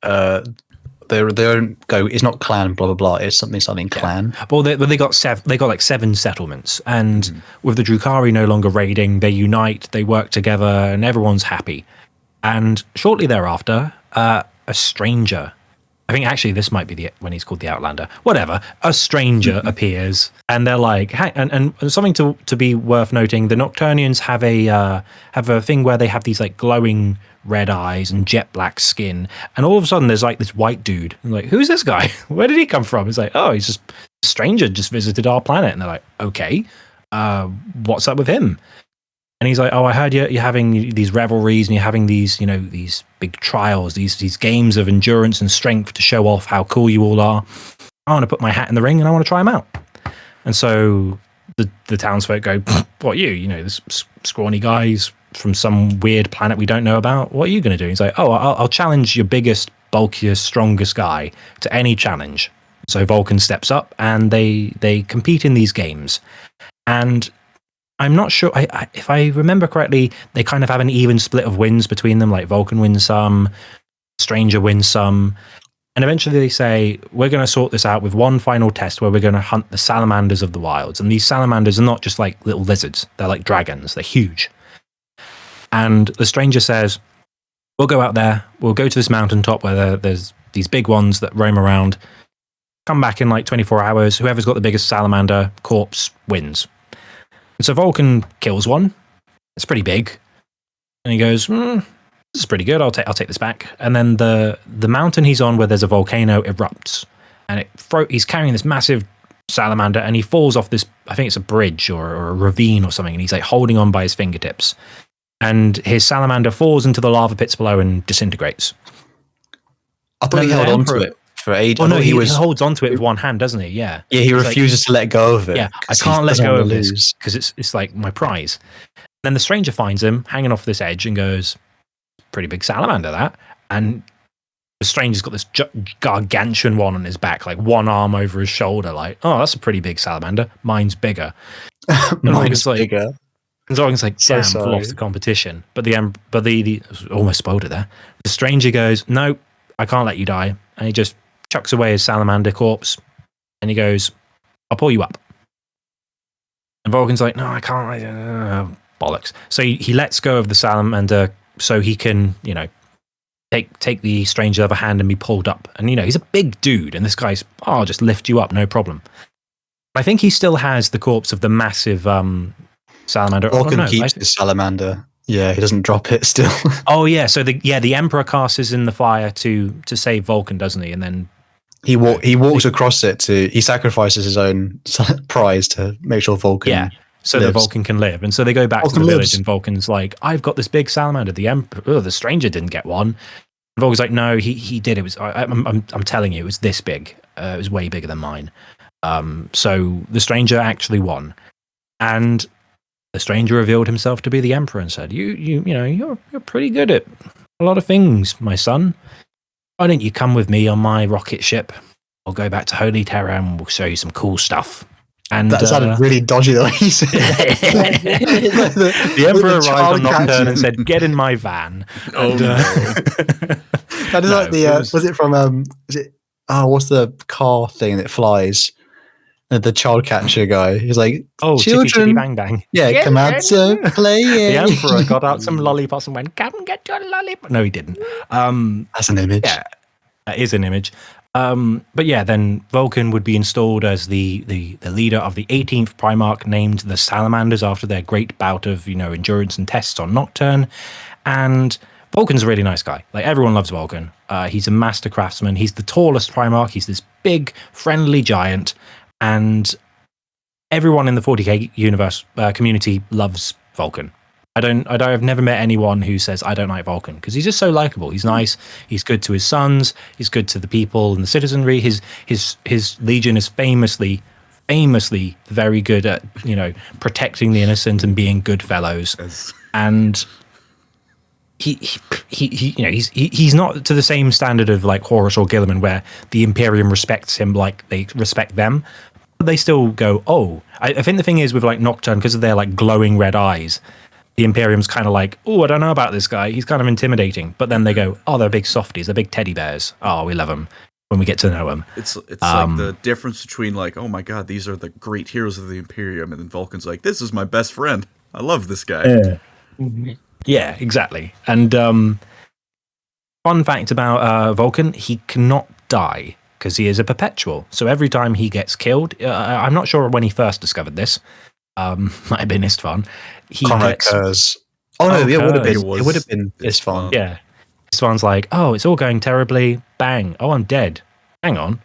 Speaker 2: they don't go. It's not clan. Blah blah blah. It's something clan.
Speaker 4: Well, they got 7. They got like 7 settlements, and with the Drukhari no longer raiding, they unite. They work together, and everyone's happy. And shortly thereafter, a stranger. I think actually this might be when he's called the Outlander. Whatever. A stranger appears, and they're like, hey, and something to be worth noting: the Nocturnians have a thing where they have these like glowing red eyes and jet black skin, and all of a sudden there's like this white dude. I'm like, who's this guy? Where did he come from? It's like, oh, he's just a stranger, just visited our planet. And they're like, okay, what's up with him? And he's like, oh, I heard you're having these revelries and you're having these, these big trials, these games of endurance and strength to show off how cool you all are. I want to put my hat in the ring and I want to try them out. And so the townsfolk go, what, this scrawny guys from some weird planet we don't know about? What are you going to do? He's like, oh, I'll challenge your biggest, bulkiest, strongest guy to any challenge. So Vulkan steps up and they compete in these games. And I'm not sure, if I remember correctly, they kind of have an even split of wins between them, like Vulkan wins some, Stranger wins some, and eventually they say, we're going to sort this out with one final test where we're going to hunt the salamanders of the wilds. And these salamanders are not just like little lizards, they're like dragons, they're huge. And the Stranger says, we'll go out there, we'll go to this mountaintop where there's these big ones that roam around, come back in like 24 hours, whoever's got the biggest salamander corpse wins. And so Vulkan kills one. It's pretty big. And he goes, this is pretty good. I'll take this back. And then the mountain he's on where there's a volcano erupts. And he's carrying this massive salamander and he falls off this, I think it's a bridge or a ravine or something. And he's like holding on by his fingertips. And his salamander falls into the lava pits below and disintegrates.
Speaker 2: I thought he held on to it for ages.
Speaker 4: Oh no, he holds onto it with one hand, doesn't he? Yeah.
Speaker 2: Yeah, he refuses to let go of it.
Speaker 4: Yeah, I can't let go of this because it's like my prize. Then the Stranger finds him hanging off this edge and goes, pretty big salamander that. And the Stranger's got this gargantuan one on his back, like one arm over his shoulder, like, oh, that's a pretty big salamander. Mine's bigger.
Speaker 2: Mine's bigger.
Speaker 4: And Zorgan's like, damn, I've lost the competition. But the almost spoiled it there. The Stranger goes, no, I can't let you die. And he just chucks away his salamander corpse. And he goes, I'll pull you up. And Vulkan's like, no, I can't. Bollocks. So he lets go of the salamander so he can, take the Stranger's other hand and be pulled up. And, he's a big dude. And this guy's, I'll just lift you up, no problem. I think he still has the corpse of the massive salamander.
Speaker 2: Vulkan keeps the salamander. Yeah, he doesn't drop it still.
Speaker 4: Oh yeah, so the Emperor casts in the fire to save Vulkan, doesn't he? And then
Speaker 2: he walks across it he sacrifices his own prize to make sure Vulkan.
Speaker 4: Yeah, so
Speaker 2: lives.
Speaker 4: that Vulkan can live. And so they go back to the village, and Vulkan's like, "I've got this big salamander. The Stranger didn't get one." And Vulkan's like, "No, he did. It was I'm telling you, it was this big. It was way bigger than mine." So the Stranger actually won, and the Stranger revealed himself to be the Emperor and said, you're pretty good at a lot of things, my son. Why don't you come with me on my rocket ship? We'll go back to Holy Terra and we'll show you some cool stuff. And
Speaker 2: that sounded really dodgy though. He said
Speaker 4: the Emperor arrived on Nocturne and said, "Get in my van."
Speaker 1: Oh, no.
Speaker 2: That is like the was it from is it what's the car thing that flies? The child catcher guy. He's like,
Speaker 4: "Oh,
Speaker 2: children,
Speaker 4: chitty, chitty, bang bang."
Speaker 2: Yeah, come out to play.
Speaker 4: The Emperor got out some lollipops and went, "Come get your lollipop." No, he didn't.
Speaker 2: That's an image.
Speaker 4: Yeah, that is an image. But yeah, then Vulkan would be installed as the leader of the 18th Primarch, named the Salamanders after their great bout of endurance and tests on Nocturne. And Vulkan's a really nice guy. Like, everyone loves Vulkan. He's a master craftsman. He's the tallest Primarch. He's this big, friendly giant, and everyone in the 40k universe community loves Vulkan. I've never met anyone who says I don't like Vulkan, because he's just so likable. He's nice. He's good to his sons. He's good to the people and the citizenry. His legion is famously very good at protecting the innocent and being good fellows.
Speaker 1: Yes.
Speaker 4: And he's not to the same standard of like Horus or Guilliman, where the Imperium respects him like they respect them. But they still go, oh. I think the thing is with like Nocturne, because of their like glowing red eyes, the Imperium's kind of like, oh, I don't know about this guy. He's kind of intimidating. But then they go, oh, they're big softies. They're big teddy bears. Oh, we love them when we get to know them.
Speaker 1: It's like the difference between like, oh my god, these are the great heroes of the Imperium, and then Vulcan's like, this is my best friend. I love this guy.
Speaker 2: Yeah.
Speaker 4: Yeah, exactly. And fun fact about Vulkan, he cannot die because he is a perpetual. So every time he gets killed, I'm not sure when he first discovered this. Might have been Istvan.
Speaker 2: Curse. Oh no, it would have been. It would have been Istvan.
Speaker 4: Yeah, Istvan's like, oh, it's all going terribly. Bang! Oh, I'm dead. Hang on,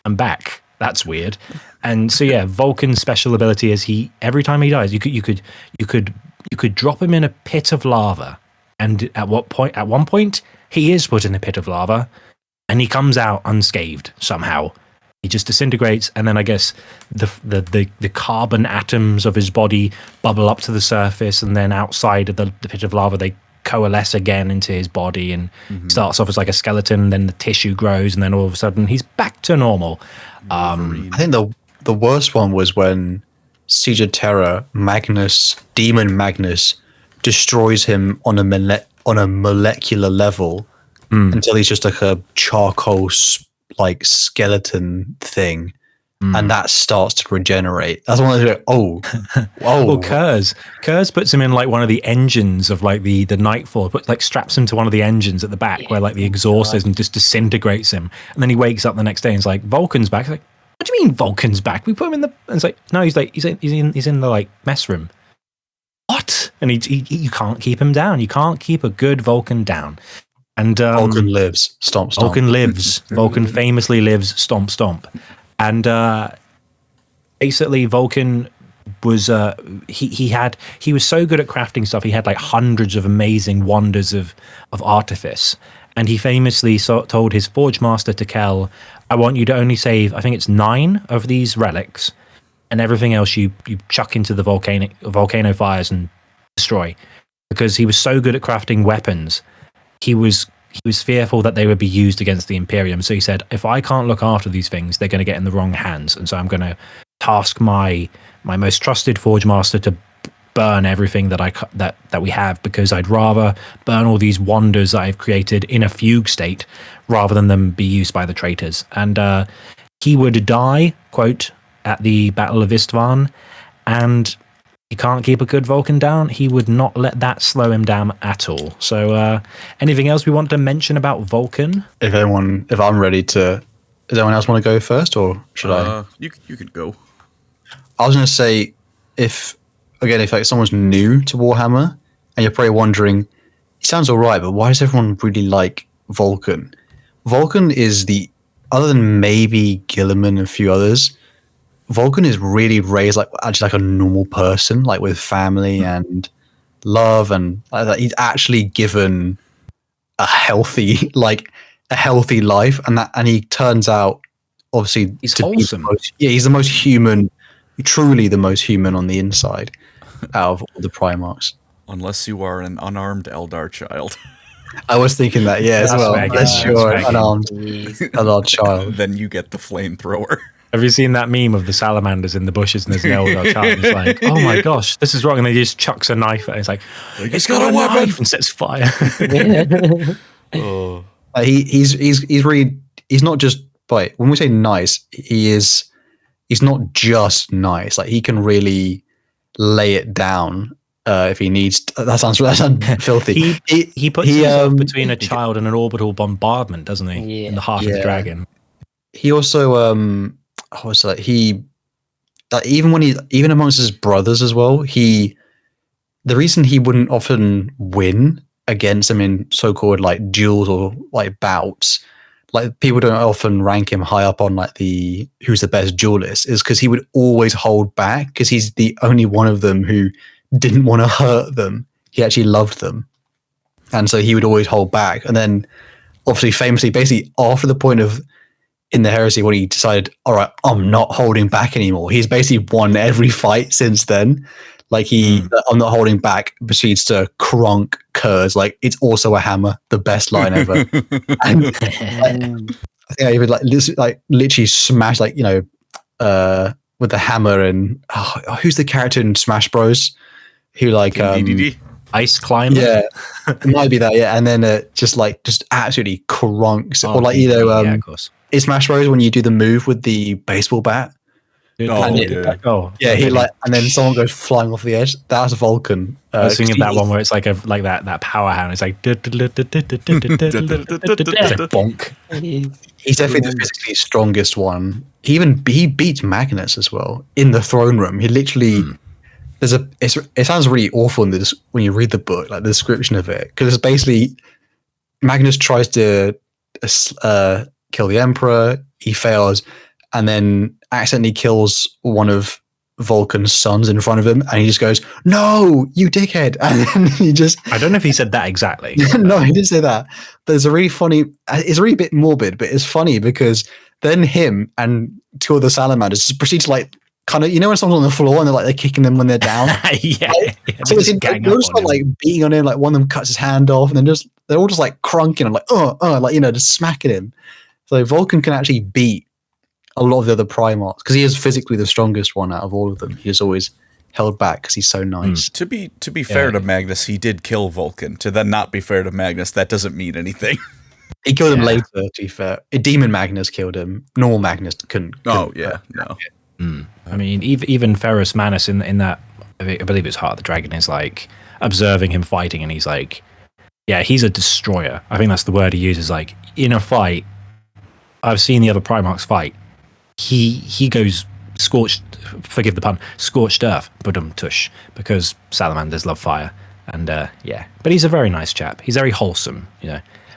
Speaker 4: I'm back. That's weird. And so yeah, Vulkan's special ability is every time he dies, you could drop him in a pit of lava, and at one point he is put in a pit of lava, and he comes out unscathed somehow. He just disintegrates, and then I guess the carbon atoms of his body bubble up to the surface, and then outside of the pit of lava they coalesce again into his body, and starts off as like a skeleton, then the tissue grows, and then all of a sudden he's back to normal.
Speaker 2: I think the worst one was when Siege of Terror, Demon Magnus, destroys him on a molecular level until he's just like a charcoal like skeleton thing, and that starts to regenerate. That's one of those. Oh.
Speaker 4: Well, Kurz puts him in like one of the engines of like the Nightfall, straps him to one of the engines at the back where like the exhaust is, and just disintegrates him. And then he wakes up the next day and is like, Vulkan's back. He's like, what do you mean Vulkan's back? We put him in the. And it's like, no, he's in the like mess room. What? And you can't keep him down. You can't keep a good Vulkan down. And
Speaker 2: Vulkan lives. Stomp, stomp.
Speaker 4: Vulkan lives. Vulkan famously lives. Stomp, stomp. And basically, Vulkan was he was so good at crafting stuff. He had like hundreds of amazing wonders of artifice. And he famously told his Forge Master Tekel, I want you to only save, I think it's 9 of these relics, and everything else you chuck into the volcano fires and destroy. Because he was so good at crafting weapons, he was fearful that they would be used against the Imperium. So he said, if I can't look after these things, they're going to get in the wrong hands. And so I'm going to task my most trusted Forge Master to burn everything that we have, because I'd rather burn all these wonders that I've created in a fugue state rather than them be used by the traitors. And he would die, quote, at the Battle of Istvan, and he can't keep a good Vulkan down. He would not let that slow him down at all. So anything else we want to mention about Vulkan?
Speaker 2: If I'm ready to, does anyone else want to go first, or should I?
Speaker 1: You could go.
Speaker 2: I was going to say, if like someone's new to Warhammer and you're probably wondering, he sounds all right, but why does everyone really like Vulkan? Vulkan is other than maybe Guilliman and a few others, Vulkan is really raised like a normal person, like with family and love, and he's actually given a healthy life, and he turns out obviously
Speaker 4: he's wholesome.
Speaker 2: He's the most human, truly the most human on the inside out of all the Primarchs.
Speaker 1: Unless you are an unarmed Eldar child.
Speaker 2: I was thinking that, as well. Unless you're an unarmed child.
Speaker 1: Then you get the flamethrower.
Speaker 4: Have you seen that meme of the salamanders in the bushes and there's an elder child? It's like, oh my gosh, this is wrong. And they just chucks a knife at it. It's like, it's got a knife and sets fire.
Speaker 2: He's really, he's not just, but when we say nice, he's not just nice. Like he can really lay it down if he needs. That sounds filthy.
Speaker 4: He puts himself between a child and an orbital bombardment, doesn't he? In the heart of the dragon.
Speaker 2: He also even amongst his brothers as well. The reason he wouldn't often win against him in so-called like duels or like bouts, like people don't often rank him high up on like the who's the best duelist, is because he would always hold back because he's the only one of them who didn't want to hurt them. He actually loved them, and so he would always hold back. And then obviously famously basically after the point of in the heresy when he decided, all right, I'm not holding back anymore, he's basically won every fight since then. Like I'm not holding back, proceeds to crunk Kurz like it's also a hammer, the best line ever. And I think I would like literally smash with the hammer. And who's the character in Smash Bros who like
Speaker 4: Ice Climber?
Speaker 2: Yeah, it might be that. Yeah, and then just absolutely crunks. Or like of course. In Smash Bros when you do the move with the baseball bat.
Speaker 4: He
Speaker 2: and then someone goes flying off the edge. That's Vulkan.
Speaker 4: I was thinking that one where it's like that power hand. It's like bonk.
Speaker 2: He's definitely the physically strongest one. He beats Magnus as well in the throne room. He literally it sounds really awful when you read the book, like the description of it, because it's basically Magnus tries to kill the Emperor. He fails, and then accidentally kills one of Vulcan's sons in front of him, and he just goes, "No, you dickhead!" And then he just.
Speaker 4: I don't know if he said that exactly.
Speaker 2: No, he didn't say that. But it's a really funny. It's a really bit morbid, but it's funny because then him and two of the salamanders just proceed to like kind of, when someone's on the floor and they're kicking them when they're down. So it's like beating on him. Like one of them cuts his hand off, and then they're all just like crunking and just smacking him. So Vulcan can actually beat a lot of the other Primarchs because he is physically the strongest one out of all of them. He is always held back because he's so nice.
Speaker 1: To be fair to Magnus, he did kill Vulcan. To then not be fair to Magnus, that doesn't mean anything.
Speaker 2: He killed him later, to be fair. Demon Magnus killed him. Normal Magnus couldn't.
Speaker 1: No.
Speaker 4: I mean, even Ferrus Manus in that, I believe it's Heart of the Dragon, is like observing him fighting, and he's like, yeah, he's a destroyer. I think that's the word he uses. Like in a fight, I've seen the other Primarchs fight. He goes scorched, forgive the pun, scorched earth, tush, because salamanders love fire. And but he's a very nice chap. He's very wholesome,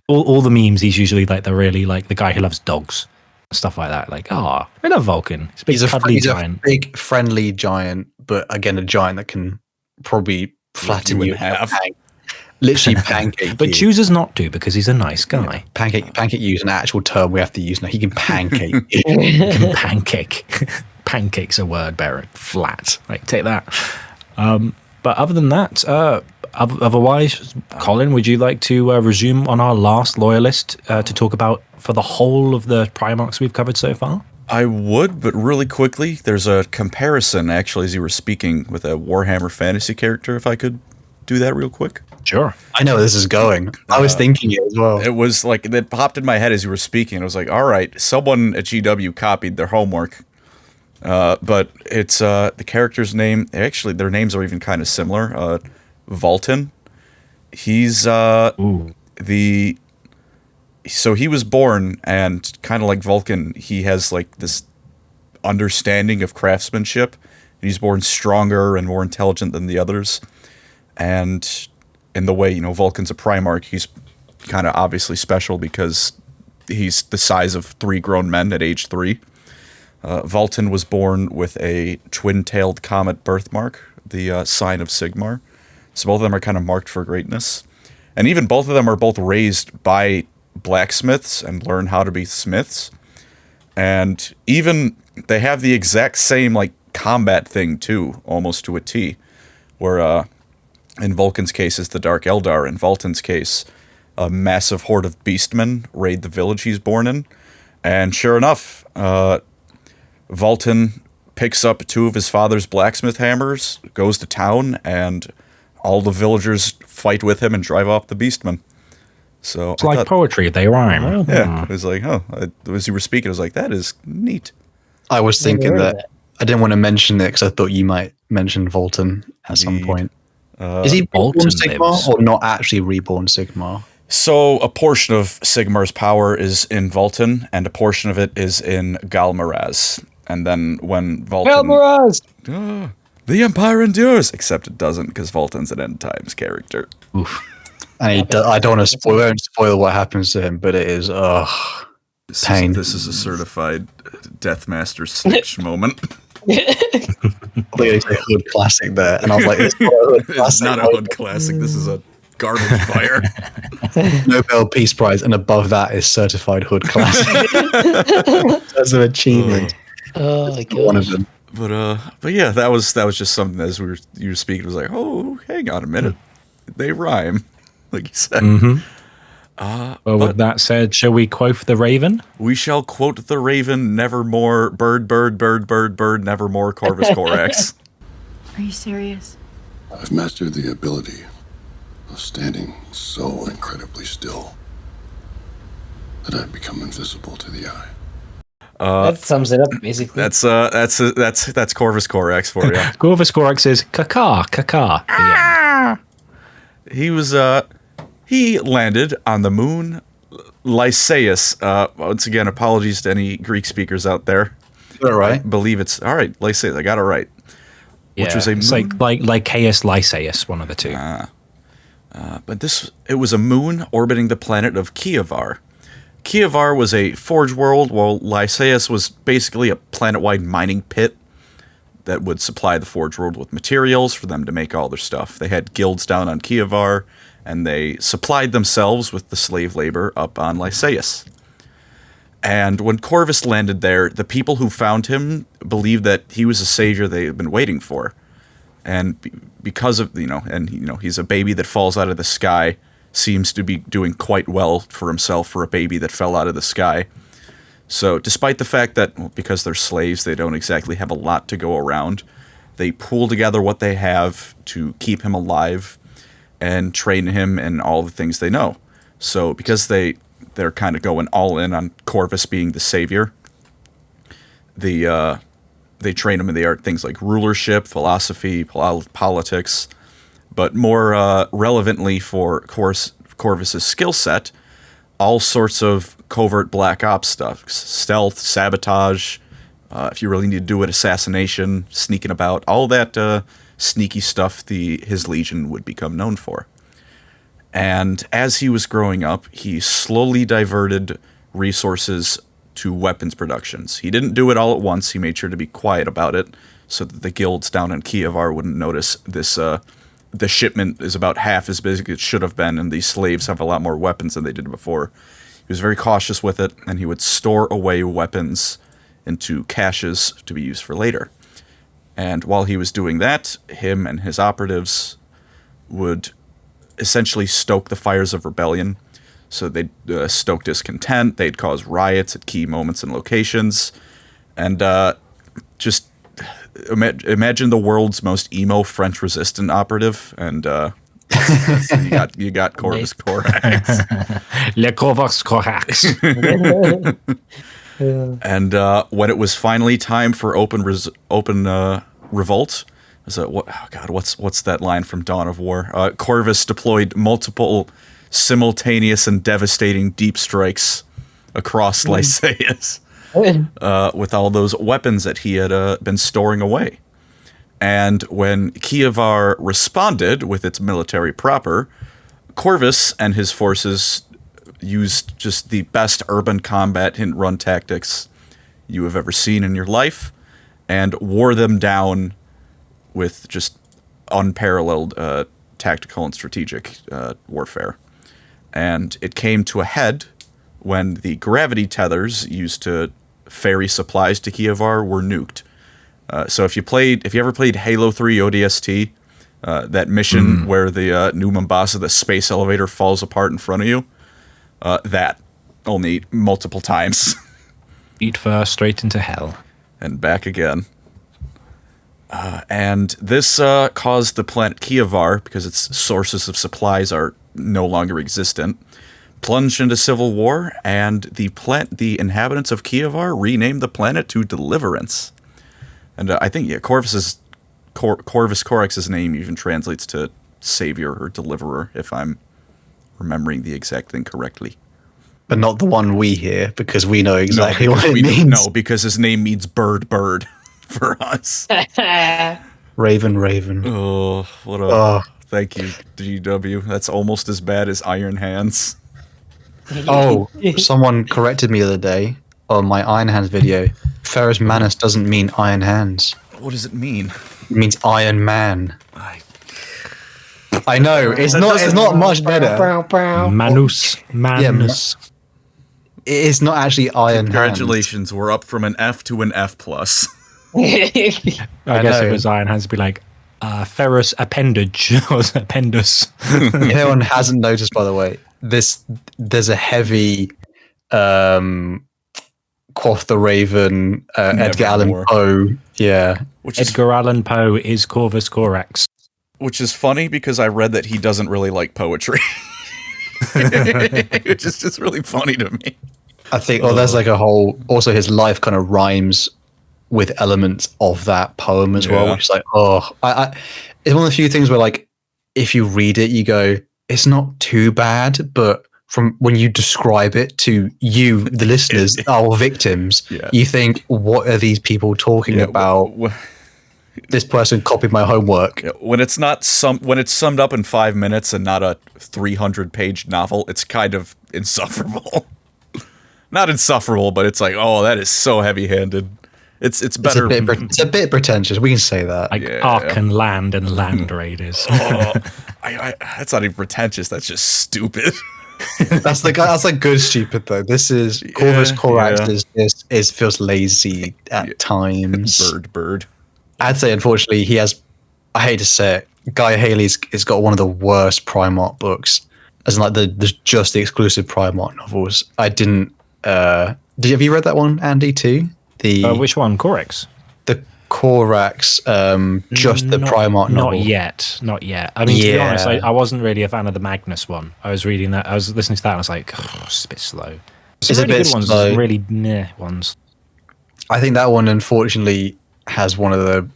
Speaker 4: All the memes, he's usually like the really like the guy who loves dogs, stuff like that. Like, I love Vulcan. He's a
Speaker 2: big friendly giant, but again, a giant that can probably flatten you in half. Literally pancake.
Speaker 4: But chooses not to because he's a nice guy.
Speaker 2: Pancake use an actual term we have to use now. He can pancake.
Speaker 4: He can pancake. Pancake's a word, Barrett. Flat. Like, take that. But other than that, otherwise, Colin, would you like to resume on our last loyalist to talk about for the whole of the Primarchs we've covered so far?
Speaker 1: I would, but really quickly, there's a comparison, actually, as you were speaking, with a Warhammer fantasy character, if I could do that real quick.
Speaker 4: Sure.
Speaker 2: I know where this is going. I was thinking it as well.
Speaker 1: It was like, it popped in my head as you were speaking. I was like, all right, someone at GW copied their homework. But it's the character's name. Actually, their names are even kind of similar. Vulkan. He's so he was born, and kind of like Vulcan, he has like this understanding of craftsmanship. And he's born stronger and more intelligent than the others. And in the way, Vulcan's a Primarch, he's kind of obviously special because he's the size of 3 grown men at age 3. Vulkan was born with a twin-tailed comet birthmark, the sign of Sigmar. So both of them are kind of marked for greatness. And even both of them are both raised by blacksmiths and learn how to be smiths. And even they have the exact same like combat thing too, almost to a T, where in Vulcan's case it's the Dark Eldar. In Vulkan's case, a massive horde of beastmen raid the village he's born in. And sure enough, Vulkan picks up 2 of his father's blacksmith hammers, goes to town, and all the villagers fight with him and drive off the beastmen. So
Speaker 4: It's like poetry, they rhyme.
Speaker 1: Yeah, it was like, as you were speaking, I was like, that is neat.
Speaker 2: I was thinking that I didn't want to mention it because I thought you might mention Vulkan at some point. Is he reborn Sigmar or not actually reborn Sigmar?
Speaker 1: So a portion of Sigmar's power is in Vulkan, and a portion of it is in Galmaraz. And then when Vulkan...
Speaker 3: Galmaraz!
Speaker 1: The Empire endures! Except it doesn't, because Vulkan's an End Times character.
Speaker 2: Oof. And I don't want to spoil what happens to him, but it is, pain.
Speaker 1: This is a certified Deathmaster Snitch moment.
Speaker 2: They say Hood Classic there, and I was like, it's not a Hood Classic.
Speaker 1: It's not a Hood Classic, this is a garbage fire.
Speaker 2: Nobel Peace Prize, and above that is Certified Hood Classic. That's an achievement.
Speaker 3: Oh my god.
Speaker 2: One of them.
Speaker 1: But yeah, that was just something as you were speaking. It was like, oh, hang on a minute, they rhyme, like you said.
Speaker 4: Well, with that said, shall we quote the Raven?
Speaker 1: We shall quote the Raven, nevermore, bird, bird, bird, bird, bird, nevermore, Corvus Corax.
Speaker 9: Are you serious?
Speaker 10: I've mastered the ability of standing so incredibly still that I've become invisible to the eye.
Speaker 3: That sums it up, basically.
Speaker 1: That's Corvus Corax for you.
Speaker 4: Corvus Corax is caca, caca. The end.
Speaker 1: He landed on the moon Lycaeus. Once again, apologies to any Greek speakers out there.
Speaker 2: All right.
Speaker 1: I believe it's all right. Lycaeus, I got it right.
Speaker 4: Yeah,
Speaker 1: Which was a
Speaker 4: it's
Speaker 1: moon.
Speaker 4: like Lycaeus, Lycaeus, one of the two.
Speaker 1: But it was a moon orbiting the planet of Kievar. Kievar was a forge world, while Lycaeus was basically a planet-wide mining pit that would supply the forge world with materials for them to make all their stuff. They had guilds down on Kievar, and they supplied themselves with the slave labor up on Lycaeus. And when Corvus landed there, the people who found him believed that he was a savior they had been waiting for. And because of, he's a baby that falls out of the sky, seems to be doing quite well for himself for a baby that fell out of the sky. So despite the fact that, because they're slaves, they don't exactly have a lot to go around, they pool together what they have to keep him alive and train him in all the things they know. So because they're kind of going all in on Corvus being the savior, they train him in the art things like rulership, philosophy, politics, but more relevantly for Corvus's skill set, all sorts of covert black ops stuff, stealth, sabotage, if you really need to do it, assassination, sneaking about, all that sneaky stuff his legion would become known for. And as he was growing up, he slowly diverted resources to weapons productions. He didn't do it all at once. He made sure to be quiet about it so that the guilds down in Kievar wouldn't notice this. The shipment is about half as big as it should have been, and these slaves have a lot more weapons than they did before. He was very cautious with it, and he would store away weapons into caches to be used for later. And while he was doing that, him and his operatives would essentially stoke the fires of rebellion. So they'd stoke discontent, they'd cause riots at key moments and locations, and just imagine the world's most emo French resistant operative, and you got Corvus Corax.
Speaker 4: Le Corvus Corax.
Speaker 1: And when it was finally time for open revolt, what's that line from Dawn of War? Corvus deployed multiple simultaneous and devastating deep strikes across Lycaeus with all those weapons that he had been storing away. And when Kievar responded with its military proper, Corvus and his forces used just the best urban combat hit run tactics you have ever seen in your life and wore them down with just unparalleled tactical and strategic warfare. And it came to a head when the gravity tethers used to ferry supplies to Kievar were nuked. So if you ever played Halo 3 ODST, that mission where the New Mombasa, the space elevator falls apart in front of you, that only multiple times.
Speaker 4: Eat first, straight into hell.
Speaker 1: And back again. And this caused the planet Kievar, because its sources of supplies are no longer existent, plunged into civil war, and the inhabitants of Kievar renamed the planet to Deliverance. And I think, Corvus Corax's name even translates to savior or deliverer, if I'm remembering the exact thing correctly.
Speaker 2: But not the one we hear, because we know exactly what it means.
Speaker 1: No, because his name means bird for us.
Speaker 2: Raven.
Speaker 1: Oh, thank you, GW. That's almost as bad as Iron Hands.
Speaker 2: Oh, someone corrected me the other day on my Iron Hands video. Ferrus Manus doesn't mean Iron Hands.
Speaker 1: What does it mean?
Speaker 2: It means Iron Man. I know, it's not much better.
Speaker 4: Manus.
Speaker 2: It is not actually Iron
Speaker 1: Congratulations,
Speaker 2: Hands.
Speaker 1: we're up from an F to an F+.
Speaker 4: I guess if it was Iron Hands, it'd be like ferrous appendage or appendus.
Speaker 2: If anyone hasn't noticed, by the way, there's a heavy Quoth the Raven, Edgar Allan Poe. Yeah.
Speaker 4: Edgar Allan Poe is Corvus Corax.
Speaker 1: Which is funny because I read that he doesn't really like poetry. Which is just really funny to me.
Speaker 2: I think, there's like a whole, also his life kind of rhymes with elements of that poem as well, which is like, it's one of the few things where, like, if you read it, you go, it's not too bad, but from when you describe it to you, the listeners, our victims, you think, what are these people talking about? This person copied my homework.
Speaker 1: When it's summed up in 5 minutes and not a 300-page novel, it's kind of insufferable. Not insufferable, but it's like, that is so heavy-handed. It's better.
Speaker 2: It's a bit pretentious. We can say that.
Speaker 4: Like Ark and Land Raiders.
Speaker 1: That's not even pretentious. That's just stupid.
Speaker 2: That's like good stupid though. This is Corvus Corax is feels lazy at times.
Speaker 1: Bird.
Speaker 2: I'd say unfortunately he has. I hate to say it. Guy Haley's got one of the worst Primarch books, as in like the just the exclusive Primarch novels. I didn't. Have you read that one, Andy? Too.
Speaker 4: Which one? Corax?
Speaker 2: The Corax, just the Primarch novel.
Speaker 4: Not yet. I mean, to be honest, I wasn't really a fan of the Magnus one. I was reading that. I was listening to that and I was like, it's a bit slow.
Speaker 2: It's really a bit
Speaker 4: good ones,
Speaker 2: slow.
Speaker 4: Really meh ones.
Speaker 2: I think that one, unfortunately, has one of the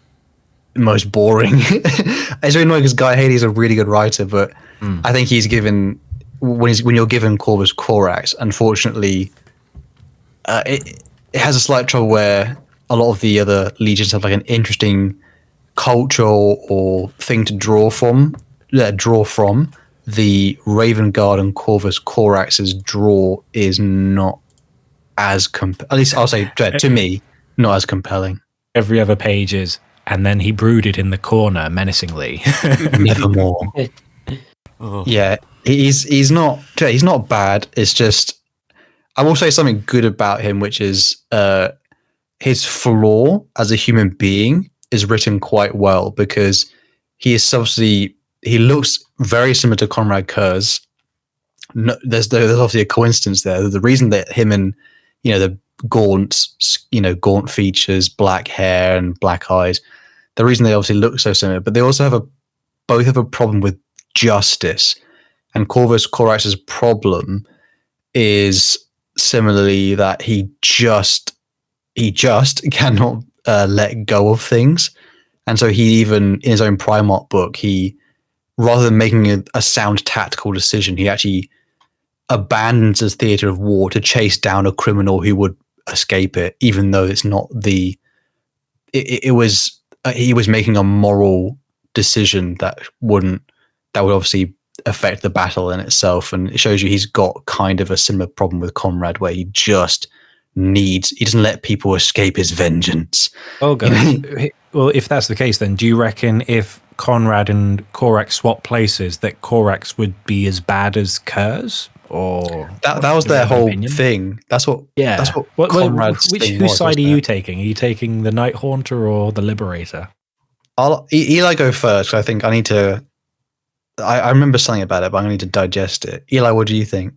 Speaker 2: most boring. It's really annoying because Guy Haley's a really good writer, but I think he's given, when you're given Corvus Corax, unfortunately, it has a slight trouble where a lot of the other legions have like an interesting culture or thing to draw from. The Raven Guard and Corvus Corax's draw is not as at least I'll say to me, not as compelling.
Speaker 4: Every other page is, and then he brooded in the corner menacingly.
Speaker 2: Nevermore. Yeah, he's not bad. It's just, I will say something good about him, which is his flaw as a human being is written quite well, because he looks very similar to Conrad Kurz. No, there's obviously a coincidence there. The reason that him and the gaunt features, black hair and black eyes, the reason they obviously look so similar, but they also both have a problem with justice. And Corvus Corax's problem is similarly that he just cannot let go of things. And so he, even in his own Primarch book, he, rather than making a sound tactical decision, he actually abandons his theater of war to chase down a criminal who would escape it, even though it's not he was making a moral decision that would obviously affect the battle in itself. And it shows you he's got kind of a similar problem with Conrad, where he doesn't let people escape his vengeance.
Speaker 4: Okay. Well, if that's the case, then do you reckon if Conrad and Corax swap places, that Corax would be as bad as Kurz? Or
Speaker 2: that was their whole thing. That's what Conrad's thing was.
Speaker 4: Whose side are you taking? Are you taking the Night Haunter or the Liberator?
Speaker 2: I'll Eli go first. I think I need to. I remember something about it, but I need to digest it. Eli, what do you think?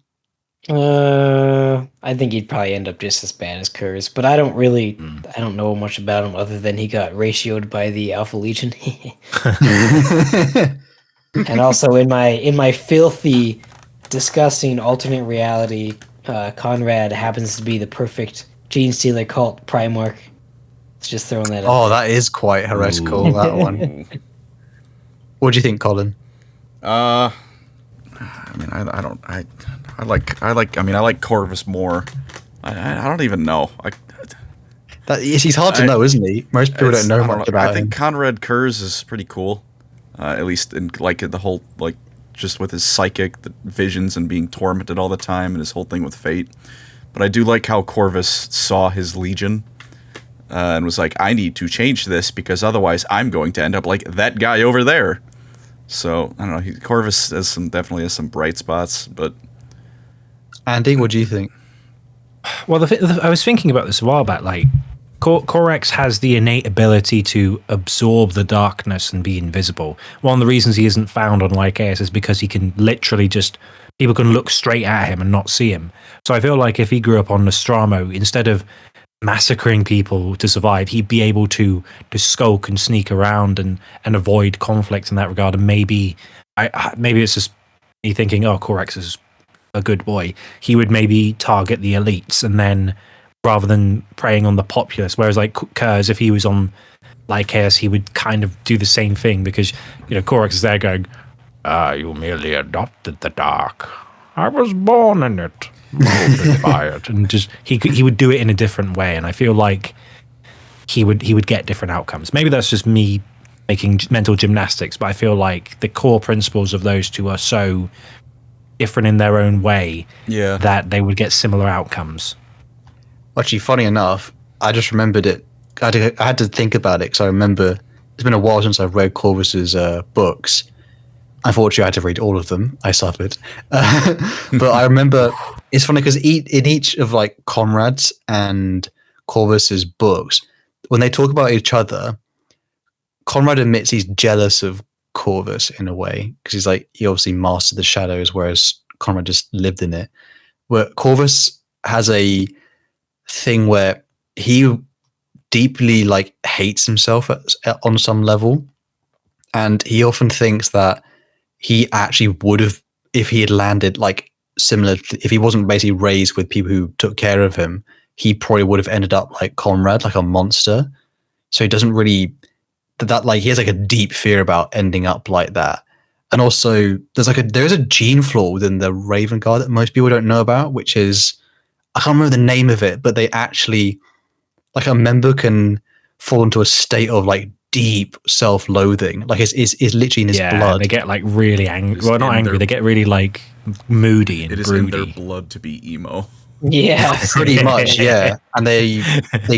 Speaker 3: I think he'd probably end up just as bad as Kurz, but I don't know much about him other than he got ratioed by the Alpha Legion. And also in my filthy, disgusting alternate reality, Conrad happens to be the perfect gene stealer cult Primarch. It's just throwing that out.
Speaker 2: Oh, that is quite heretical, that one. What do you think, Colin?
Speaker 1: I mean, I like Corvus more. I don't even know.
Speaker 2: He's hard to know, isn't he? Most people don't know much about him.
Speaker 1: I think Conrad Kurz is pretty cool. At least in like the whole, like, just with his psychic the visions and being tormented all the time and his whole thing with fate. But I do like how Corvus saw his legion and was like, I need to change this because otherwise I'm going to end up like that guy over there. So I don't know. Corvus definitely has some bright spots, but
Speaker 2: Andy, what do you think?
Speaker 4: Well, I was thinking about this a while back. Like, Corax has the innate ability to absorb the darkness and be invisible. One of the reasons he isn't found on Lycaeus is because he can literally people can look straight at him and not see him. So I feel like if he grew up on Nostromo, instead of massacring people to survive, he'd be able to skulk and sneak around and avoid conflict in that regard. And maybe it's just me thinking, oh, Corax is a good boy. He would maybe target the elites and then, rather than preying on the populace, whereas like Kurz, if he was on Lycaeus, he would kind of do the same thing because, Corax is there going, you merely adopted the dark. I was born in it, molded by it. And just, he would do it in a different way. And I feel like he would get different outcomes. Maybe that's just me making mental gymnastics, but I feel like the core principles of those two are so different in their own way that they would get similar outcomes.
Speaker 2: Actually, funny enough, I just remembered it. I had to think about it because I remember it's been a while since I've read Corvus's books. Unfortunately, I had to read all of them. I suffered. But I remember it's funny because in each of like Conrad's and Corvus's books, when they talk about each other, Conrad admits he's jealous of Corvus in a way because he's like, he obviously mastered the shadows, whereas Conrad just lived in it. Where Corvus has a thing where he deeply like hates himself on some level, and he often thinks that he actually would have, if he had landed like similar, if he wasn't basically raised with people who took care of him, he probably would have ended up like Conrad, like a monster. So he doesn't really he has like a deep fear about ending up like that. And also there's a gene flaw within the Raven Guard that most people don't know about, which is, I can't remember the name of it, but they actually, like, a member can fall into a state of like deep self-loathing. Like it's literally in his blood.
Speaker 4: They get like really angry. Well, not angry. They get really like moody and broody.
Speaker 1: It is in their blood to be emo.
Speaker 3: Yeah,
Speaker 2: pretty much. Yeah, and they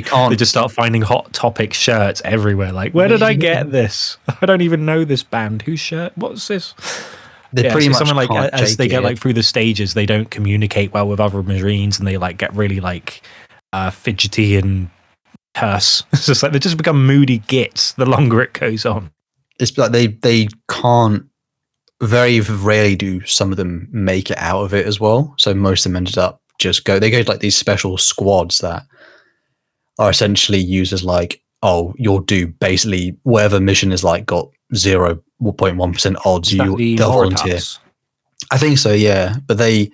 Speaker 2: can't.
Speaker 4: They just start finding Hot Topic shirts everywhere. Like, where did I get this? I don't even know this band. Whose shirt? What's this?
Speaker 2: They pretty much
Speaker 4: someone like as they get like through the stages, they don't communicate well with other Marines, and they like get really like fidgety and curse. It's just like they just become moody gits the longer it goes on.
Speaker 2: It's like they can't. Very rarely do some of them make it out of it as well. So most of them ended up they go to like these special squads that are essentially used as like, oh, you'll do basically whatever mission is like got 0.1% odds. They'll volunteer. I think so, yeah. But there's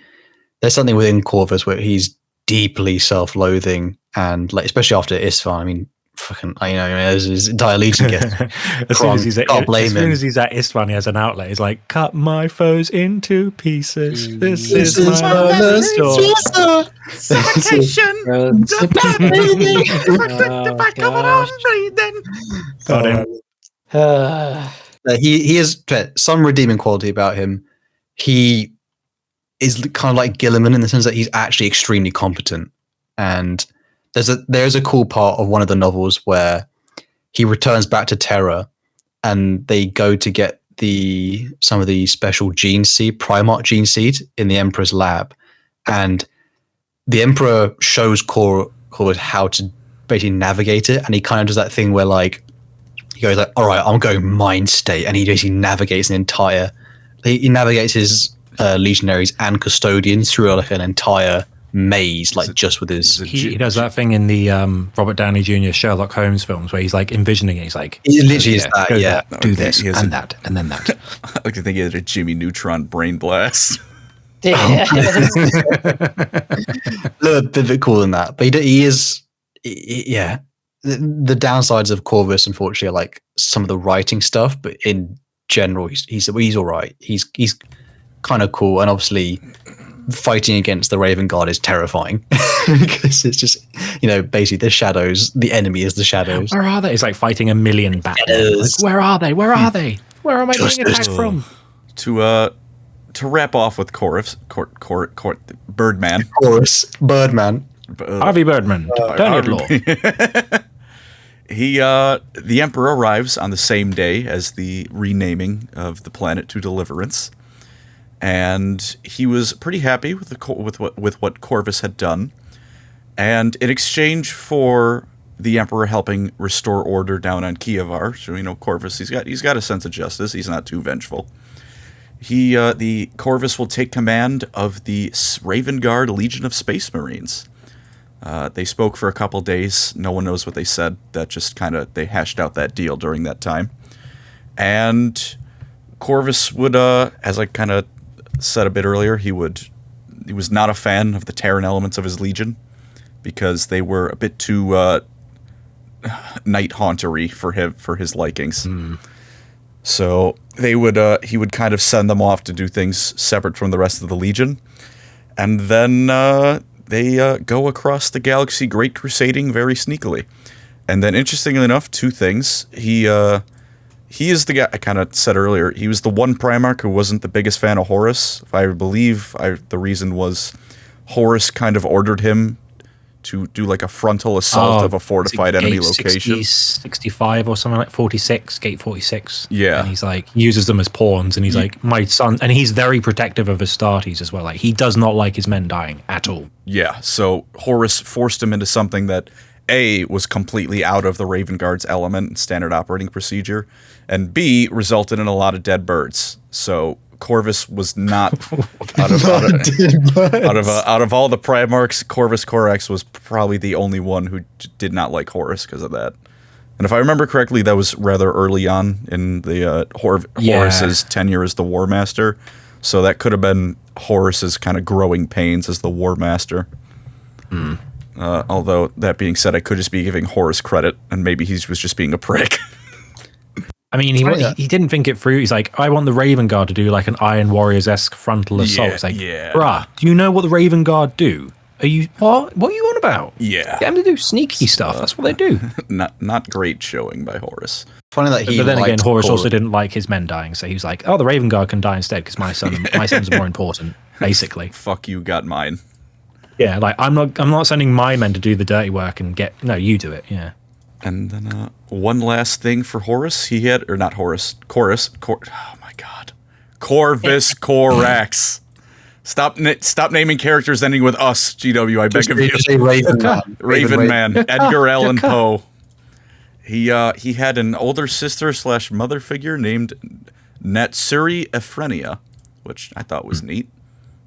Speaker 2: something within Corvus where he's deeply self-loathing, and like especially after Isfahan. I mean, fucking, his entire legion gets
Speaker 4: as soon as he's at Isfahan, he has an outlet. He's like, cut my foes into pieces. This is my last resort. Suffocation.
Speaker 2: He has some redeeming quality about him. He is kind of like Guilliman in the sense that he's actually extremely competent, and there's a cool part of one of the novels where he returns back to Terra and they go to get some of the special Primarch gene seed in the Emperor's lab, and the Emperor shows Corvus how to basically navigate it, and he kind of does that thing where like he goes like, all right, I'm going mind state, and he basically navigates he navigates his legionaries and custodians through like an entire maze, like just with his.
Speaker 4: He does that thing in the Robert Downey Jr. Sherlock Holmes films where he's like envisioning it. He's like,
Speaker 2: he literally is that, yeah.
Speaker 4: Do this and that, and then that.
Speaker 1: I like to think he had a Jimmy Neutron brain blast.
Speaker 3: Yeah.
Speaker 2: A bit cooler than that, but he is, yeah. The downsides of Corvus, unfortunately, are like some of the writing stuff, but in general, he's all right. He's kind of cool, and obviously, fighting against the Raven Guard is terrifying because it's just, basically the shadows. The enemy is the shadows.
Speaker 4: Where are they? It's like fighting a million Batman. Like, where are they? Where are they? Where am I being attacked from?
Speaker 1: To wrap off with Birdman.
Speaker 2: Horus, Birdman.
Speaker 4: Harvey Birdman. Attorney Law.
Speaker 1: The Emperor arrives on the same day as the renaming of the planet to Deliverance, and he was pretty happy with what Corvus had done. And in exchange for the Emperor helping restore order down on Kievar, so Corvus, he's got a sense of justice. He's not too vengeful. The Corvus will take command of the Raven Guard Legion of Space Marines. They spoke for a couple days. No one knows what they said. That just they hashed out that deal during that time. And Corvus would, as I kind of said a bit earlier, he was not a fan of the Terran elements of his legion because they were a bit too night hauntery for his likings. So he would kind of send them off to do things separate from the rest of the legion, and then they go across the galaxy, great crusading very sneakily. And then, interestingly enough, two things. He is the guy I kind of said earlier. He was the one Primarch who wasn't the biggest fan of Horus. I believe the reason was Horus kind of ordered him to do like a frontal assault of a fortified enemy location.
Speaker 4: 65 or something like 46, gate 46.
Speaker 1: Yeah.
Speaker 4: And he's like, uses them as pawns, and he's like, my son, and he's very protective of Astartes as well. Like, he does not like his men dying at all.
Speaker 1: Yeah, so Horus forced him into something that A, was completely out of the Raven Guard's element and standard operating procedure, and B, resulted in a lot of dead birds. So Corvus was not out of all the Primarchs. Corvus Corax was probably the only one who did not like Horus because of that. And if I remember correctly, that was rather early on in the Horus's tenure as the War Master. So that could have been Horus's kind of growing pains as the War Master. Although that being said, I could just be giving Horus credit, and maybe he was just being a prick.
Speaker 4: I mean, he didn't think it through. He's like, I want the Raven Guard to do like an Iron Warriors-esque frontal assault. It's like, bruh, do you know what the Raven Guard do? Are you what are you on about?
Speaker 1: Yeah,
Speaker 4: get them to do sneaky stuff. That's what they do.
Speaker 1: Not great showing by Horus.
Speaker 2: Funny that
Speaker 4: but then again, Horus also didn't like his men dying, so he was like, oh, the Raven Guard can die instead because my son's more important. Basically,
Speaker 1: fuck you, got mine.
Speaker 4: Yeah, like I'm not sending my men to do the dirty work and you do it. Yeah.
Speaker 1: And then one last thing for Horus, Corvus Corax. Stop naming characters ending with us, GW. I beg of you. Raven Man, Edgar Allan Poe. He had an older sister / mother figure named Natsuri Ephrenia, which I thought was neat.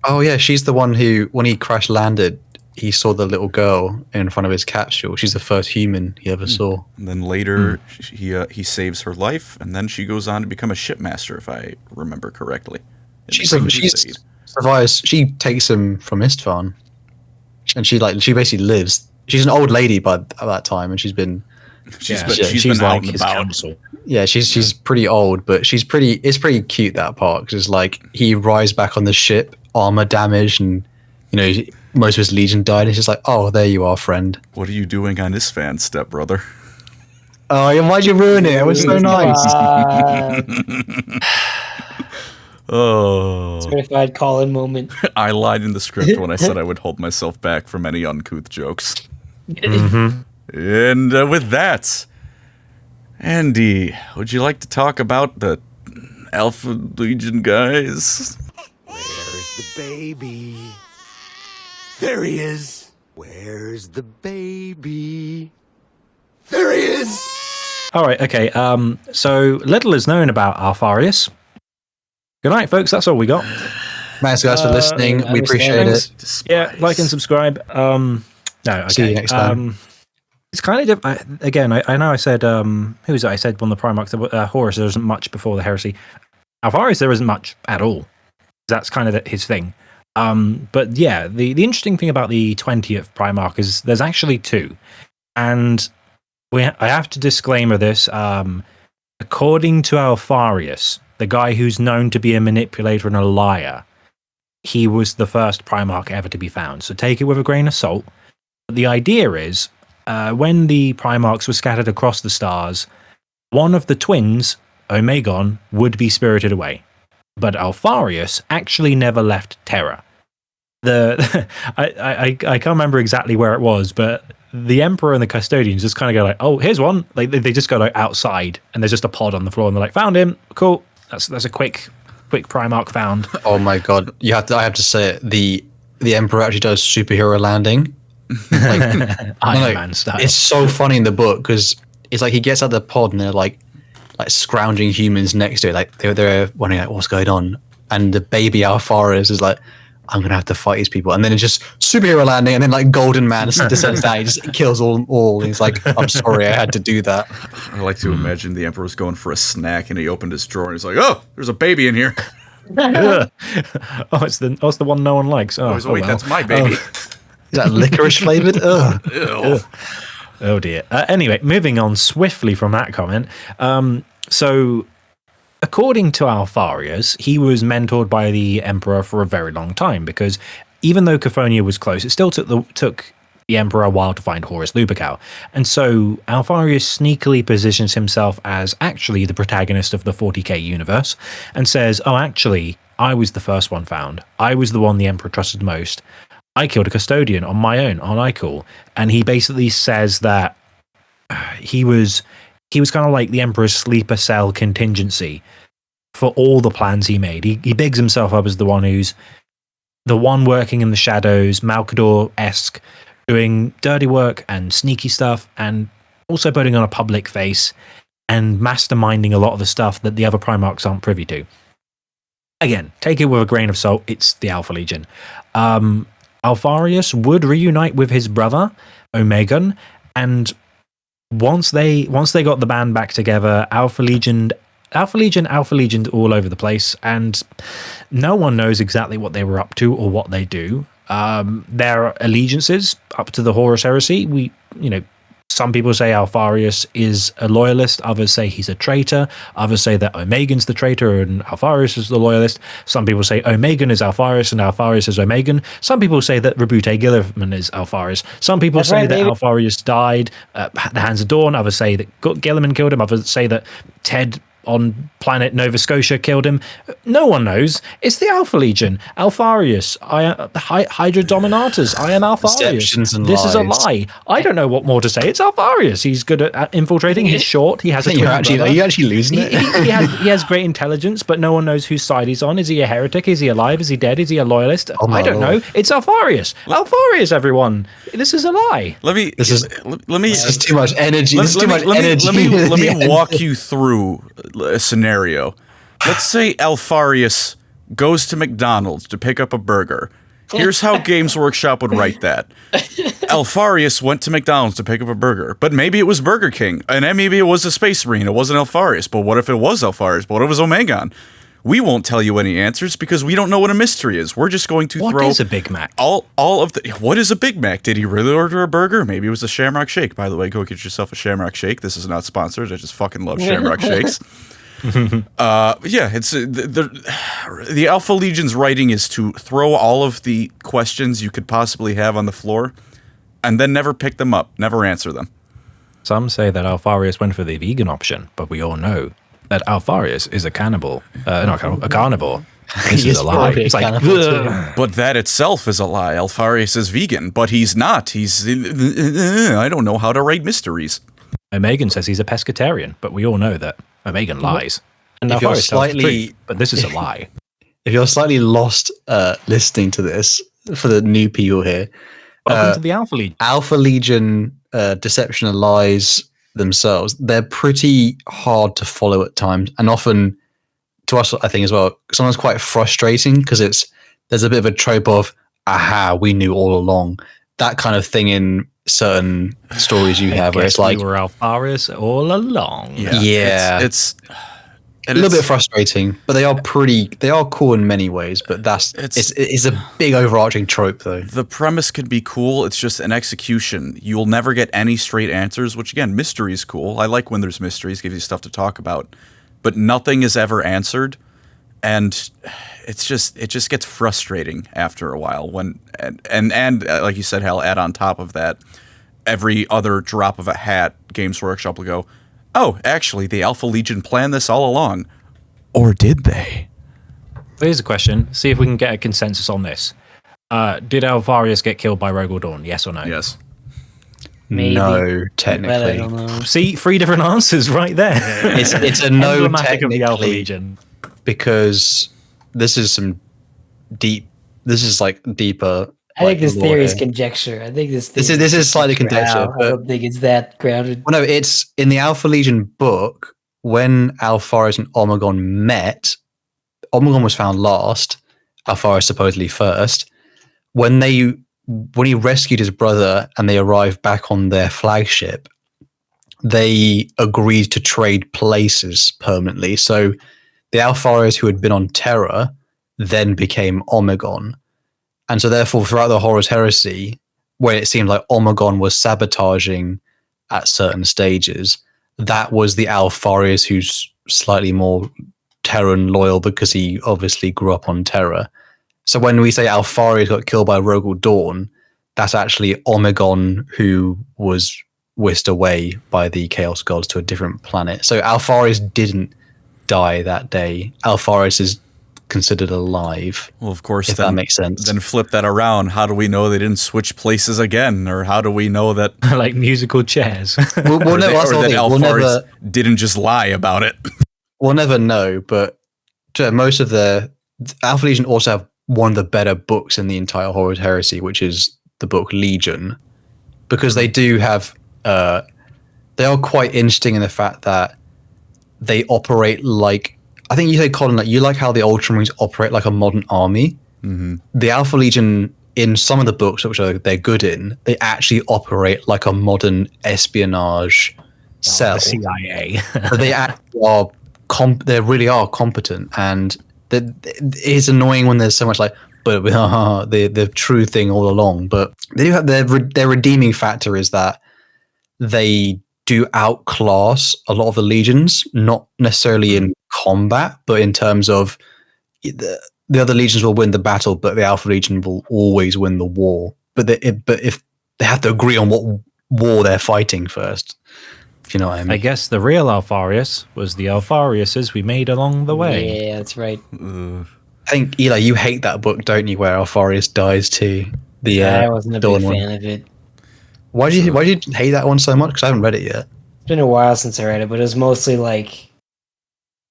Speaker 2: Oh yeah, she's the one who, when he crash landed, he saw the little girl in front of his capsule. She's the first human he ever saw.
Speaker 1: And then later, he saves her life, and then she goes on to become a shipmaster, if I remember correctly.
Speaker 2: She survives. She takes him from Istvan, and she basically lives. She's an old lady by that time, and she's been
Speaker 1: out and about.
Speaker 2: Yeah, she's pretty old, but it's pretty cute, that part, because it's like he arrives back on the ship, armor damaged, and most of his legion died. It's just like, oh, there you are, friend.
Speaker 1: What are you doing on this fan, stepbrother?
Speaker 2: Oh, why'd you ruin it? It was so nice.
Speaker 3: Certified Colin moment.
Speaker 1: I lied in the script when I said I would hold myself back from any uncouth jokes. And with that, Andy, would you like to talk about the Alpha Legion guys?
Speaker 11: Where's the baby? There he is. Where's the baby? There he is.
Speaker 4: All right, okay. So little is known about Alpharius. Good night, folks. That's all we got.
Speaker 2: Thanks, guys, for listening. We appreciate it.
Speaker 4: Yeah, like and subscribe. No, okay.
Speaker 2: See you next time.
Speaker 4: It's kind of again. I know I said who was it? I said one of the Primarchs. Horus. There isn't much before the heresy. Alpharius, there isn't much at all. That's kind of his thing. But yeah, the interesting thing about the 20th Primarch is there's actually two, and I have to disclaimer this. According to Alpharius, the guy who's known to be a manipulator and a liar, he was the first Primarch ever to be found. So take it with a grain of salt. But the idea is, when the Primarchs were scattered across the stars, one of the twins, Omegon, would be spirited away. But Alpharius actually never left Terra. I can't remember exactly where it was, but the Emperor and the Custodians just kind of go like, "Oh, here's one." Like they just go like outside, and there's just a pod on the floor, and they're like, "Found him, cool." That's a quick Primarch found.
Speaker 2: Oh my god! I have to say it. The Emperor actually does superhero landing. Like,
Speaker 4: Iron Man style.
Speaker 2: It's so funny in the book because it's like he gets out of the pod and they're like scrounging humans next to it, like they're wondering like what's going on, and the baby Alpharius is like, I'm gonna have to fight these people, and then it's just superhero landing, and then like Golden Man descends down, he just kills all. And he's like, I'm sorry, I had to do that.
Speaker 1: I like to imagine the Emperor's going for a snack, and he opened his drawer, and he's like, "Oh, there's a baby in here."
Speaker 4: Oh, it's the one no one likes.
Speaker 1: Wait, that's my baby.
Speaker 2: Is that licorice flavored?
Speaker 4: Oh dear. Anyway, moving on swiftly from that comment. So, according to Alpharius, he was mentored by the Emperor for a very long time, because even though Cophonia was close, it still took the Emperor a while to find Horus Lupercal. And so Alpharius sneakily positions himself as actually the protagonist of the 40k universe and says, "Oh, actually, I was the first one found. I was the one the Emperor trusted most. I killed a custodian on my own, on iCall." And he basically says that he was kind of like the Emperor's sleeper cell contingency for all the plans he made. He bigs himself up as the one who's the one working in the shadows, Malcador-esque, doing dirty work and sneaky stuff, and also putting on a public face and masterminding a lot of the stuff that the other Primarchs aren't privy to. Again, take it with a grain of salt. It's the Alpha Legion. Alpharius would reunite with his brother, Omegon, and once they got the band back together, Alpha Legion all over the place, and no one knows exactly what they were up to or what they do. Their allegiances up to the Horus heresy, some people say Alpharius is a loyalist, others say he's a traitor, others say that Omegon's the traitor and Alpharius is the loyalist. Some people say Omegon is Alpharius and Alpharius is Omegon. Some people say that Roboute Guilliman is Alpharius. Some people say that Alpharius died at the hands of Dawn. Others say that Guilliman killed him. Others say that Ted on planet Nova Scotia killed him. No one knows. It's the Alpha Legion. Alpharius. Hydra Dominators. I am Alpharius. This is a lie. I don't know what more to say. It's Alpharius. He's good at infiltrating. He's short. He has a twin brother.
Speaker 2: Are you actually losing it?
Speaker 4: He has great intelligence, but no one knows whose side he's on. Is he a heretic? Is he alive? Is he dead? Is he a loyalist? I don't know. It's Alpharius. Alpharius, everyone. This is a lie.
Speaker 2: This is too much energy.
Speaker 1: Let me walk you through a scenario. Let's say Alpharius goes to McDonald's to pick up a burger. Here's how Games Workshop would write that. Alpharius went to McDonald's to pick up a burger, but maybe it was Burger King, and then maybe it was a Space Marine. It wasn't Alpharius, but what if it was Alpharius? But what if it was Omegon? We won't tell you any answers because we don't know what a mystery is. We're just going to throw...
Speaker 4: What is a Big Mac?
Speaker 1: All of the... What is a Big Mac? Did he really order a burger? Maybe it was a Shamrock Shake. By the way, go get yourself a Shamrock Shake. This is not sponsored. I just fucking love Shamrock Shakes. It's the Alpha Legion's writing is to throw all of the questions you could possibly have on the floor and then never pick them up, never answer them.
Speaker 4: Some say that Alpharius went for the vegan option, but we all know that Alpharius is a cannibal. A carnivore. This is a lie. It's like,
Speaker 1: but that itself is a lie. Alpharius is vegan, but he's not. He's... I don't know how to write mysteries.
Speaker 4: Omegon says he's a pescatarian, but we all know that Omegon lies. And if Alpharius tells the truth, but this is a lie.
Speaker 2: If you're slightly lost listening to this, for the new people here,
Speaker 4: welcome to the Alpha Legion.
Speaker 2: Alpha Legion deception and lies themselves, they're pretty hard to follow at times, and often to us, I think as well, sometimes quite frustrating because there's a bit of a trope of, aha, we knew all along. That kind of thing in certain stories you have where it's like,
Speaker 4: we were Alpharius all along.
Speaker 2: Yeah.
Speaker 1: It's
Speaker 2: a little bit frustrating, but they are cool in many ways, but it's a big overarching trope though.
Speaker 1: The premise could be cool, it's just an execution. You'll never get any straight answers, which again, mystery is cool. I like when there's mysteries, gives you stuff to talk about. But nothing is ever answered, and it just gets frustrating after a while when and like you said, Hal, add on top of that, every other drop of a hat, Games Workshop will go, oh, actually, the Alpha Legion planned this all along. Or did they?
Speaker 4: Here's a question. See if we can get a consensus on this. Did Alpharius get killed by Rogal Dawn? Yes or no?
Speaker 1: Yes.
Speaker 3: Maybe.
Speaker 2: No, technically.
Speaker 3: But I don't know.
Speaker 4: See, 3 different answers right there.
Speaker 2: It's a no
Speaker 4: Emblematic of the Alpha
Speaker 2: technically,
Speaker 4: Legion.
Speaker 2: because this is like deeper.
Speaker 3: I think this
Speaker 2: lore
Speaker 3: theory is
Speaker 2: here.
Speaker 3: conjecture. I think this
Speaker 2: is slightly conjecture,
Speaker 3: I
Speaker 2: but
Speaker 3: don't think it's that grounded.
Speaker 2: well, no, it's in the Alpha Legion book when Alpharius and Omegon met. Omegon was found last, Alpharius supposedly first. When he rescued his brother and they arrived back on their flagship, they agreed to trade places permanently. So the Alpharius who had been on Terra then became Omegon. And so therefore throughout the Horus Heresy, when it seemed like Omegon was sabotaging at certain stages, that was the Alpharius who's slightly more Terran loyal because he obviously grew up on Terra. So when we say Alpharius got killed by Rogal Dawn, that's actually Omegon who was whisked away by the Chaos Gods to a different planet. So Alpharius didn't die that day. Alpharius is considered alive.
Speaker 1: Well, of course,
Speaker 2: if that makes sense.
Speaker 1: Then flip that around. How do we know they didn't switch places again? Or how do we know that...
Speaker 4: like musical chairs.
Speaker 2: We'll
Speaker 1: or
Speaker 2: never,
Speaker 1: that Alpharius didn't just lie about it.
Speaker 2: We'll never know, but most of the Alpha Legion also have one of the better books in the entire Horus Heresy, which is the book Legion, because they do have they are quite interesting in the fact that they operate like, I think you say, Colin, that you like how the Ultramarines operate like a modern army.
Speaker 1: Mm-hmm.
Speaker 2: The Alpha Legion in some of the books, which they're good in, they actually operate like a modern espionage cell.
Speaker 4: The CIA.
Speaker 2: They actually are they really are competent, and it's annoying when there's so much like, but the true thing all along. But they do have their redeeming factor is that they do outclass a lot of the legions, not necessarily in combat, but in terms of the other legions will win the battle, but the Alpha Legion will always win the war. But if they have to agree on what war they're fighting first. If you know what I mean.
Speaker 4: I guess the real Alpharius was the Alphariuses we made along the way.
Speaker 3: Yeah, that's right.
Speaker 2: I think, Eli, you hate that book, don't you, where Alpharius dies too?
Speaker 3: I wasn't a big fan of it.
Speaker 2: Why did you hate that one so much? Because I haven't read it yet.
Speaker 3: It's been a while since I read it, but it was mostly like,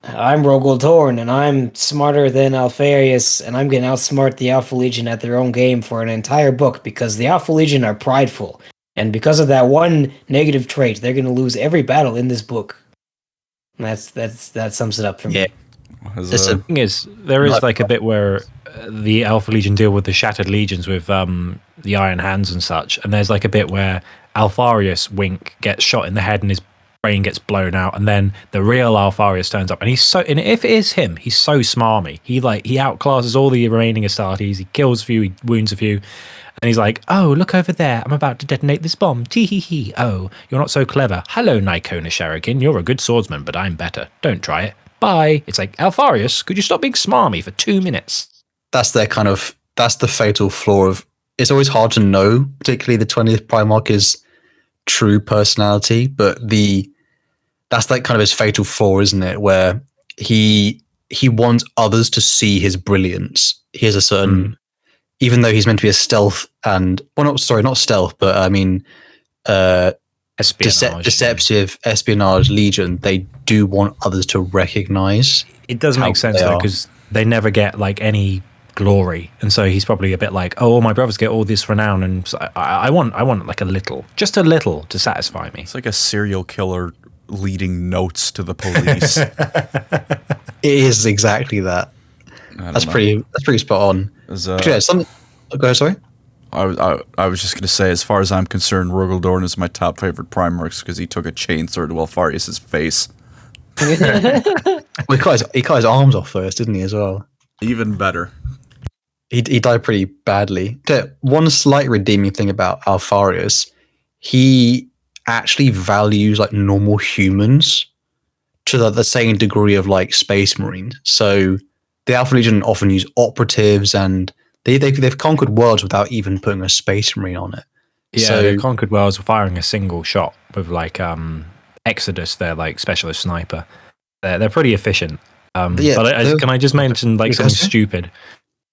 Speaker 3: I'm Rogal Dawn, and I'm smarter than Alpharius, and I'm going to outsmart the Alpha Legion at their own game for an entire book, because the Alpha Legion are prideful. And because of that one negative trait, they're going to lose every battle in this book. And that sums it up for me.
Speaker 2: Yeah.
Speaker 4: The thing is, there is like a bit where the Alpha Legion deal with the Shattered Legions with the Iron Hands and such, and there's like a bit where Alpharius Wink gets shot in the head and his brain gets blown out, and then the real Alpharius turns up, and and if it is him, he's so smarmy. He outclasses all the remaining Astartes. He kills a few, he wounds a few. And he's like, oh, look over there. I'm about to detonate this bomb. Tee-hee-hee. Oh, you're not so clever. Hello, Nikona Shuriken. You're a good swordsman, but I'm better. Don't try it. Bye. It's like, Alpharius, could you stop being smarmy for 2 minutes?
Speaker 2: That's the fatal flaw of, it's always hard to know, particularly the 20th Primarch true personality, but that's like kind of his fatal flaw, isn't it? Where he wants others to see his brilliance. He has a certain... Even though he's meant to be a stealth and not stealth, but I mean, deceptive espionage legion. They do want others to recognize.
Speaker 4: It does make sense though, because they never get like any glory, and so he's probably a bit like, oh, my brothers get all this renown, and so I want like just a little to satisfy me.
Speaker 1: It's like a serial killer leading notes to the police.
Speaker 2: It is exactly that. That's pretty spot on. Go ahead, sorry.
Speaker 1: I was just going to say, as far as I'm concerned, Rogal Dorn is my top favorite Primarchs because he took a chainsaw to Alpharius' face.
Speaker 2: Well, he cut his arms off first, didn't he, as well?
Speaker 1: Even better.
Speaker 2: He died pretty badly. One slight redeeming thing about Alpharius, he actually values like normal humans to the same degree of like Space Marines. So the Alpha Legion often use operatives, and they've conquered worlds without even putting a Space Marine on it.
Speaker 4: Yeah,
Speaker 2: so,
Speaker 4: they've conquered worlds firing a single shot with like Exodus, their like specialist sniper. They're pretty efficient. But can I just mention like something stupid?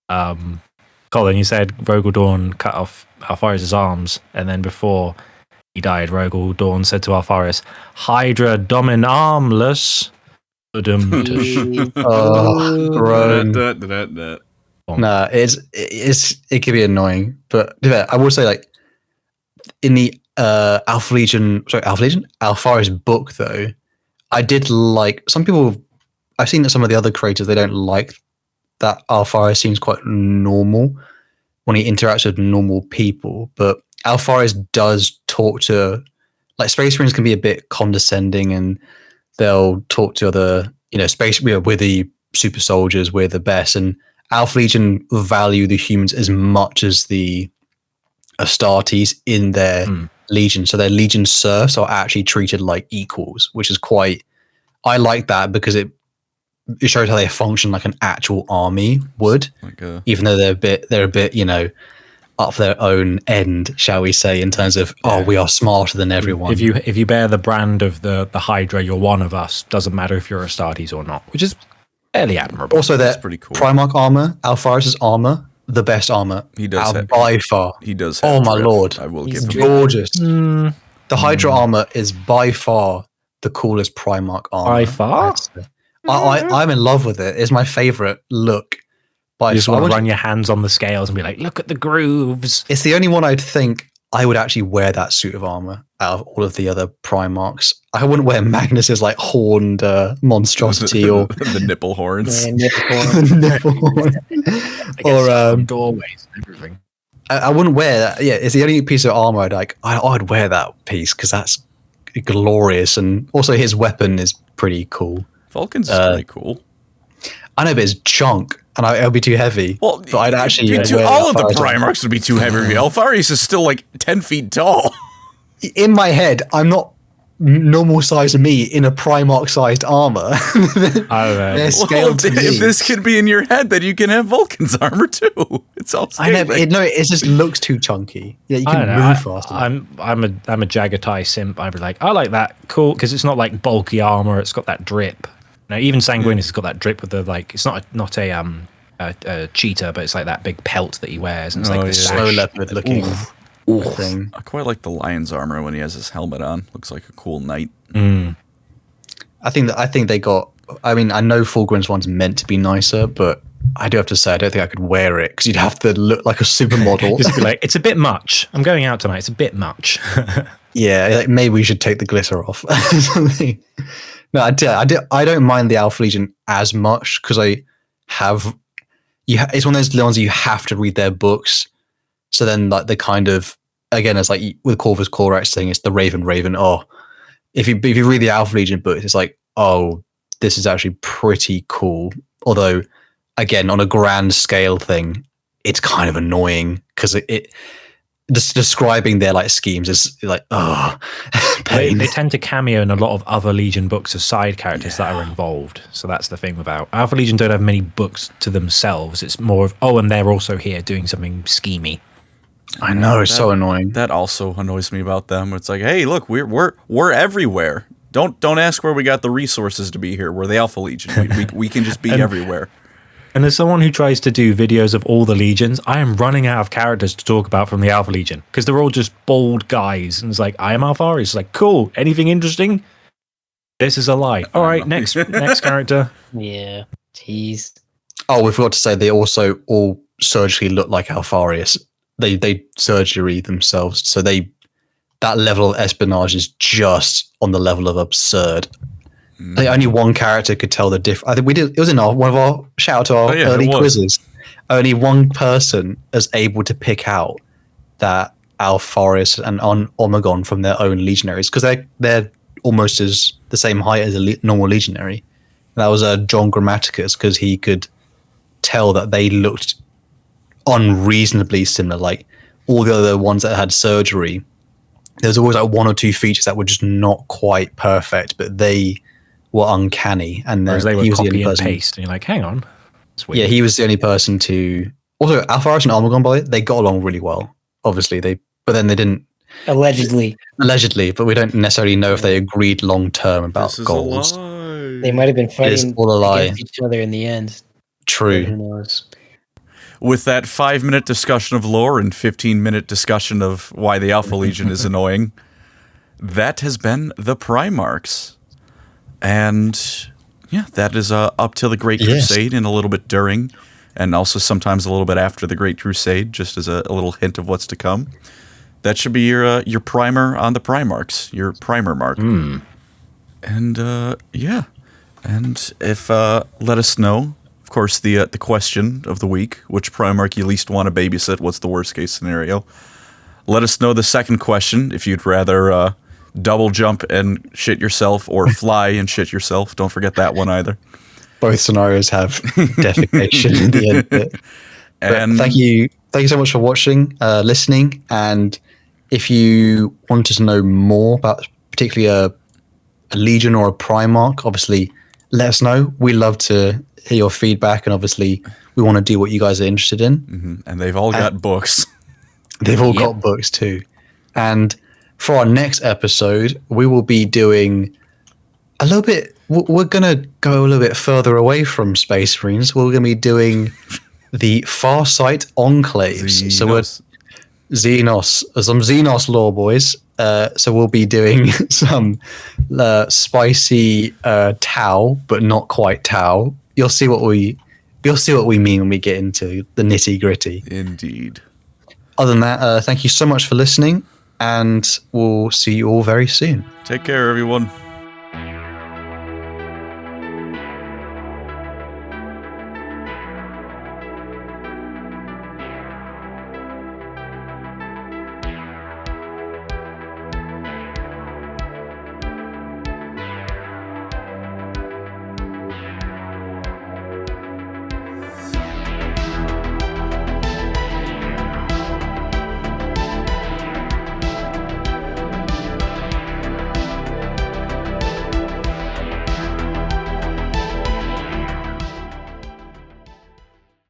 Speaker 4: Colin, you said Rogal Dorn cut off Alpharius' arms, and then before he died, Rogal Dorn said to Alpharius, "Hydra domin armless."
Speaker 2: Nah, it can be annoying, but I will say, like, in the Alpharius book, though, I did like some people. I've seen that some of the other creators, they don't like that Alpharius seems quite normal when he interacts with normal people, but Alpharius does talk to, like, Space Marines can be a bit condescending, and they'll talk to other, space. We're the super soldiers, we're the best, and Alpha Legion value the humans as much as the Astartes in their legion. So their legion serfs are actually treated like equals, which is quite. I like that because it shows how they function like an actual army would, even though they're a bit, up their own end, shall we say, in terms of we are smarter than everyone.
Speaker 4: If you bear the brand of the Hydra, you're one of us. Doesn't matter if you're Astartes or not, which is fairly admirable.
Speaker 2: Also, their
Speaker 1: pretty cool.
Speaker 2: Primarch armor, Alpharius' armor, the best armor.
Speaker 1: He does have,
Speaker 2: by far.
Speaker 1: He does.
Speaker 2: Oh
Speaker 1: have
Speaker 2: my
Speaker 1: drip.
Speaker 2: lord!
Speaker 1: I will
Speaker 2: He's
Speaker 1: give him
Speaker 2: gorgeous. The Hydra armor is by far the coolest Primarch armor.
Speaker 4: By far,
Speaker 2: I'm in love with it. It's my favorite look.
Speaker 4: You just want to run your hands on the scales and be like, look at the grooves.
Speaker 2: It's the only one I'd think I would actually wear that suit of armor out of all of the other Primarchs. I wouldn't wear Magnus's like horned monstrosity or
Speaker 1: the nipple horns.
Speaker 2: Nipple horn.
Speaker 4: Or doorways and everything.
Speaker 2: I wouldn't wear that. Yeah, it's the only piece of armor I'd wear that piece because that's glorious, and also his weapon is pretty cool.
Speaker 1: Vulkan's is pretty cool.
Speaker 2: I know, but it's chunk, and it'll be too heavy.
Speaker 1: Well,
Speaker 2: but I'd actually
Speaker 1: all of the Primarchs would be too heavy. Alpharius is still like 10 feet tall.
Speaker 2: In my head, I'm not normal sized me in a Primarch sized armor.
Speaker 1: If this can be in your head, then you can have Vulkan's armor too. It's all.
Speaker 2: I know, it just looks too chunky. Yeah, you can move faster.
Speaker 4: I'm a Jagatai simp. I'd be like, I like that, cool, because it's not like bulky armor. It's got that drip. Now, even Sanguinius has got that drip with the like. It's not a cheetah, but it's like that big pelt that he wears, and it's like this
Speaker 2: slow leopard looking thing.
Speaker 1: I quite like the lion's armor when he has his helmet on. Looks like a cool knight.
Speaker 2: I think they got. I mean, I know Fulgrim's one's meant to be nicer, but I do have to say I don't think I could wear it because you'd have to look like a supermodel.
Speaker 4: Just be like, it's a bit much. I'm going out tonight. It's a bit much.
Speaker 2: Yeah, like maybe we should take the glitter off. No, I don't mind the Alpha Legion as much because I have. It's one of those ones you have to read their books. So then, like, the kind of, again, it's like with Corvus Corax thing, it's the Raven. Oh, if you read the Alpha Legion books, it's like, oh, this is actually pretty cool. Although, again, on a grand scale thing, it's kind of annoying because it just describing their like schemes is like, oh, pain.
Speaker 4: They tend to cameo in a lot of other Legion books as side characters that are involved. So that's the thing about Alpha Legion. Don't have many books to themselves. It's more of, and they're also here doing something schemy.
Speaker 2: I know, it's so annoying.
Speaker 1: That also annoys me about them. It's like, hey, look, we're everywhere. Don't ask where we got the resources to be here. We're the Alpha Legion. We can just be everywhere.
Speaker 4: And as someone who tries to do videos of all the legions, I am running out of characters to talk about from the Alpha Legion because they're all just bald guys. And it's like, I am Alpharius. It's like, cool. Anything interesting? This is a lie. All right, next character.
Speaker 3: Yeah, tease.
Speaker 2: Oh, we forgot to say they also all surgically look like Alpharius. They surgery themselves, so that level of espionage is just on the level of absurd. Only one character could tell the difference. I think we did. It was in one of our shout out to our early quizzes. only one person is able to pick out that Alpharius and Omegon from their own legionaries, because they're almost as the same height as a normal legionary. And that was John Grammaticus, because he could tell that they looked unreasonably similar. Like all the other ones that had surgery, there's always like one or two features that were just not quite perfect, but they were uncanny. And
Speaker 4: whereas they were copy and paste, and you're like, hang on.
Speaker 2: Yeah, he was the only person to. Also, Alpharius and Omegon, by the way, they got along really well. Obviously, but then they didn't.
Speaker 3: Allegedly,
Speaker 2: but we don't necessarily know if they agreed long term about goals.
Speaker 3: They might have been fighting against each other in the end.
Speaker 2: True.
Speaker 3: Who knows?
Speaker 1: With that 5-minute discussion of lore and 15-minute discussion of why the Alpha Legion is annoying, that has been the Primarchs. And yeah, that is up till the Great Crusade and a little bit during, and also sometimes a little bit after the Great Crusade, just as a little hint of what's to come. That should be your primer on the Primarchs, your primer mark. And yeah, and if let us know. Of course, the question of the week: which Primarch you least want to babysit? What's the worst case scenario? Let us know the second question if you'd rather double jump and shit yourself or fly and shit yourself. Don't forget that one either.
Speaker 2: Both scenarios have defecation in the end. And thank you so much for watching, listening, and if you wanted to know more about particularly a Legion or a Primarch, obviously let us know. We love to hear your feedback, and obviously we want to do what you guys are interested in.
Speaker 1: Mm-hmm. And they've all got books.
Speaker 2: They've all got books too. And for our next episode, we will be doing a little bit. We're going to go a little bit further away from Space Marines. We're going to be doing the Farsight Enclaves. So we're Xenos, some Xenos lore, boys. So we'll be doing some spicy Tau, but not quite Tau. You'll see what we mean when we get into the nitty gritty.
Speaker 1: Indeed.
Speaker 2: Other than that, thank you so much for listening, and we'll see you all very soon.
Speaker 1: Take care, everyone.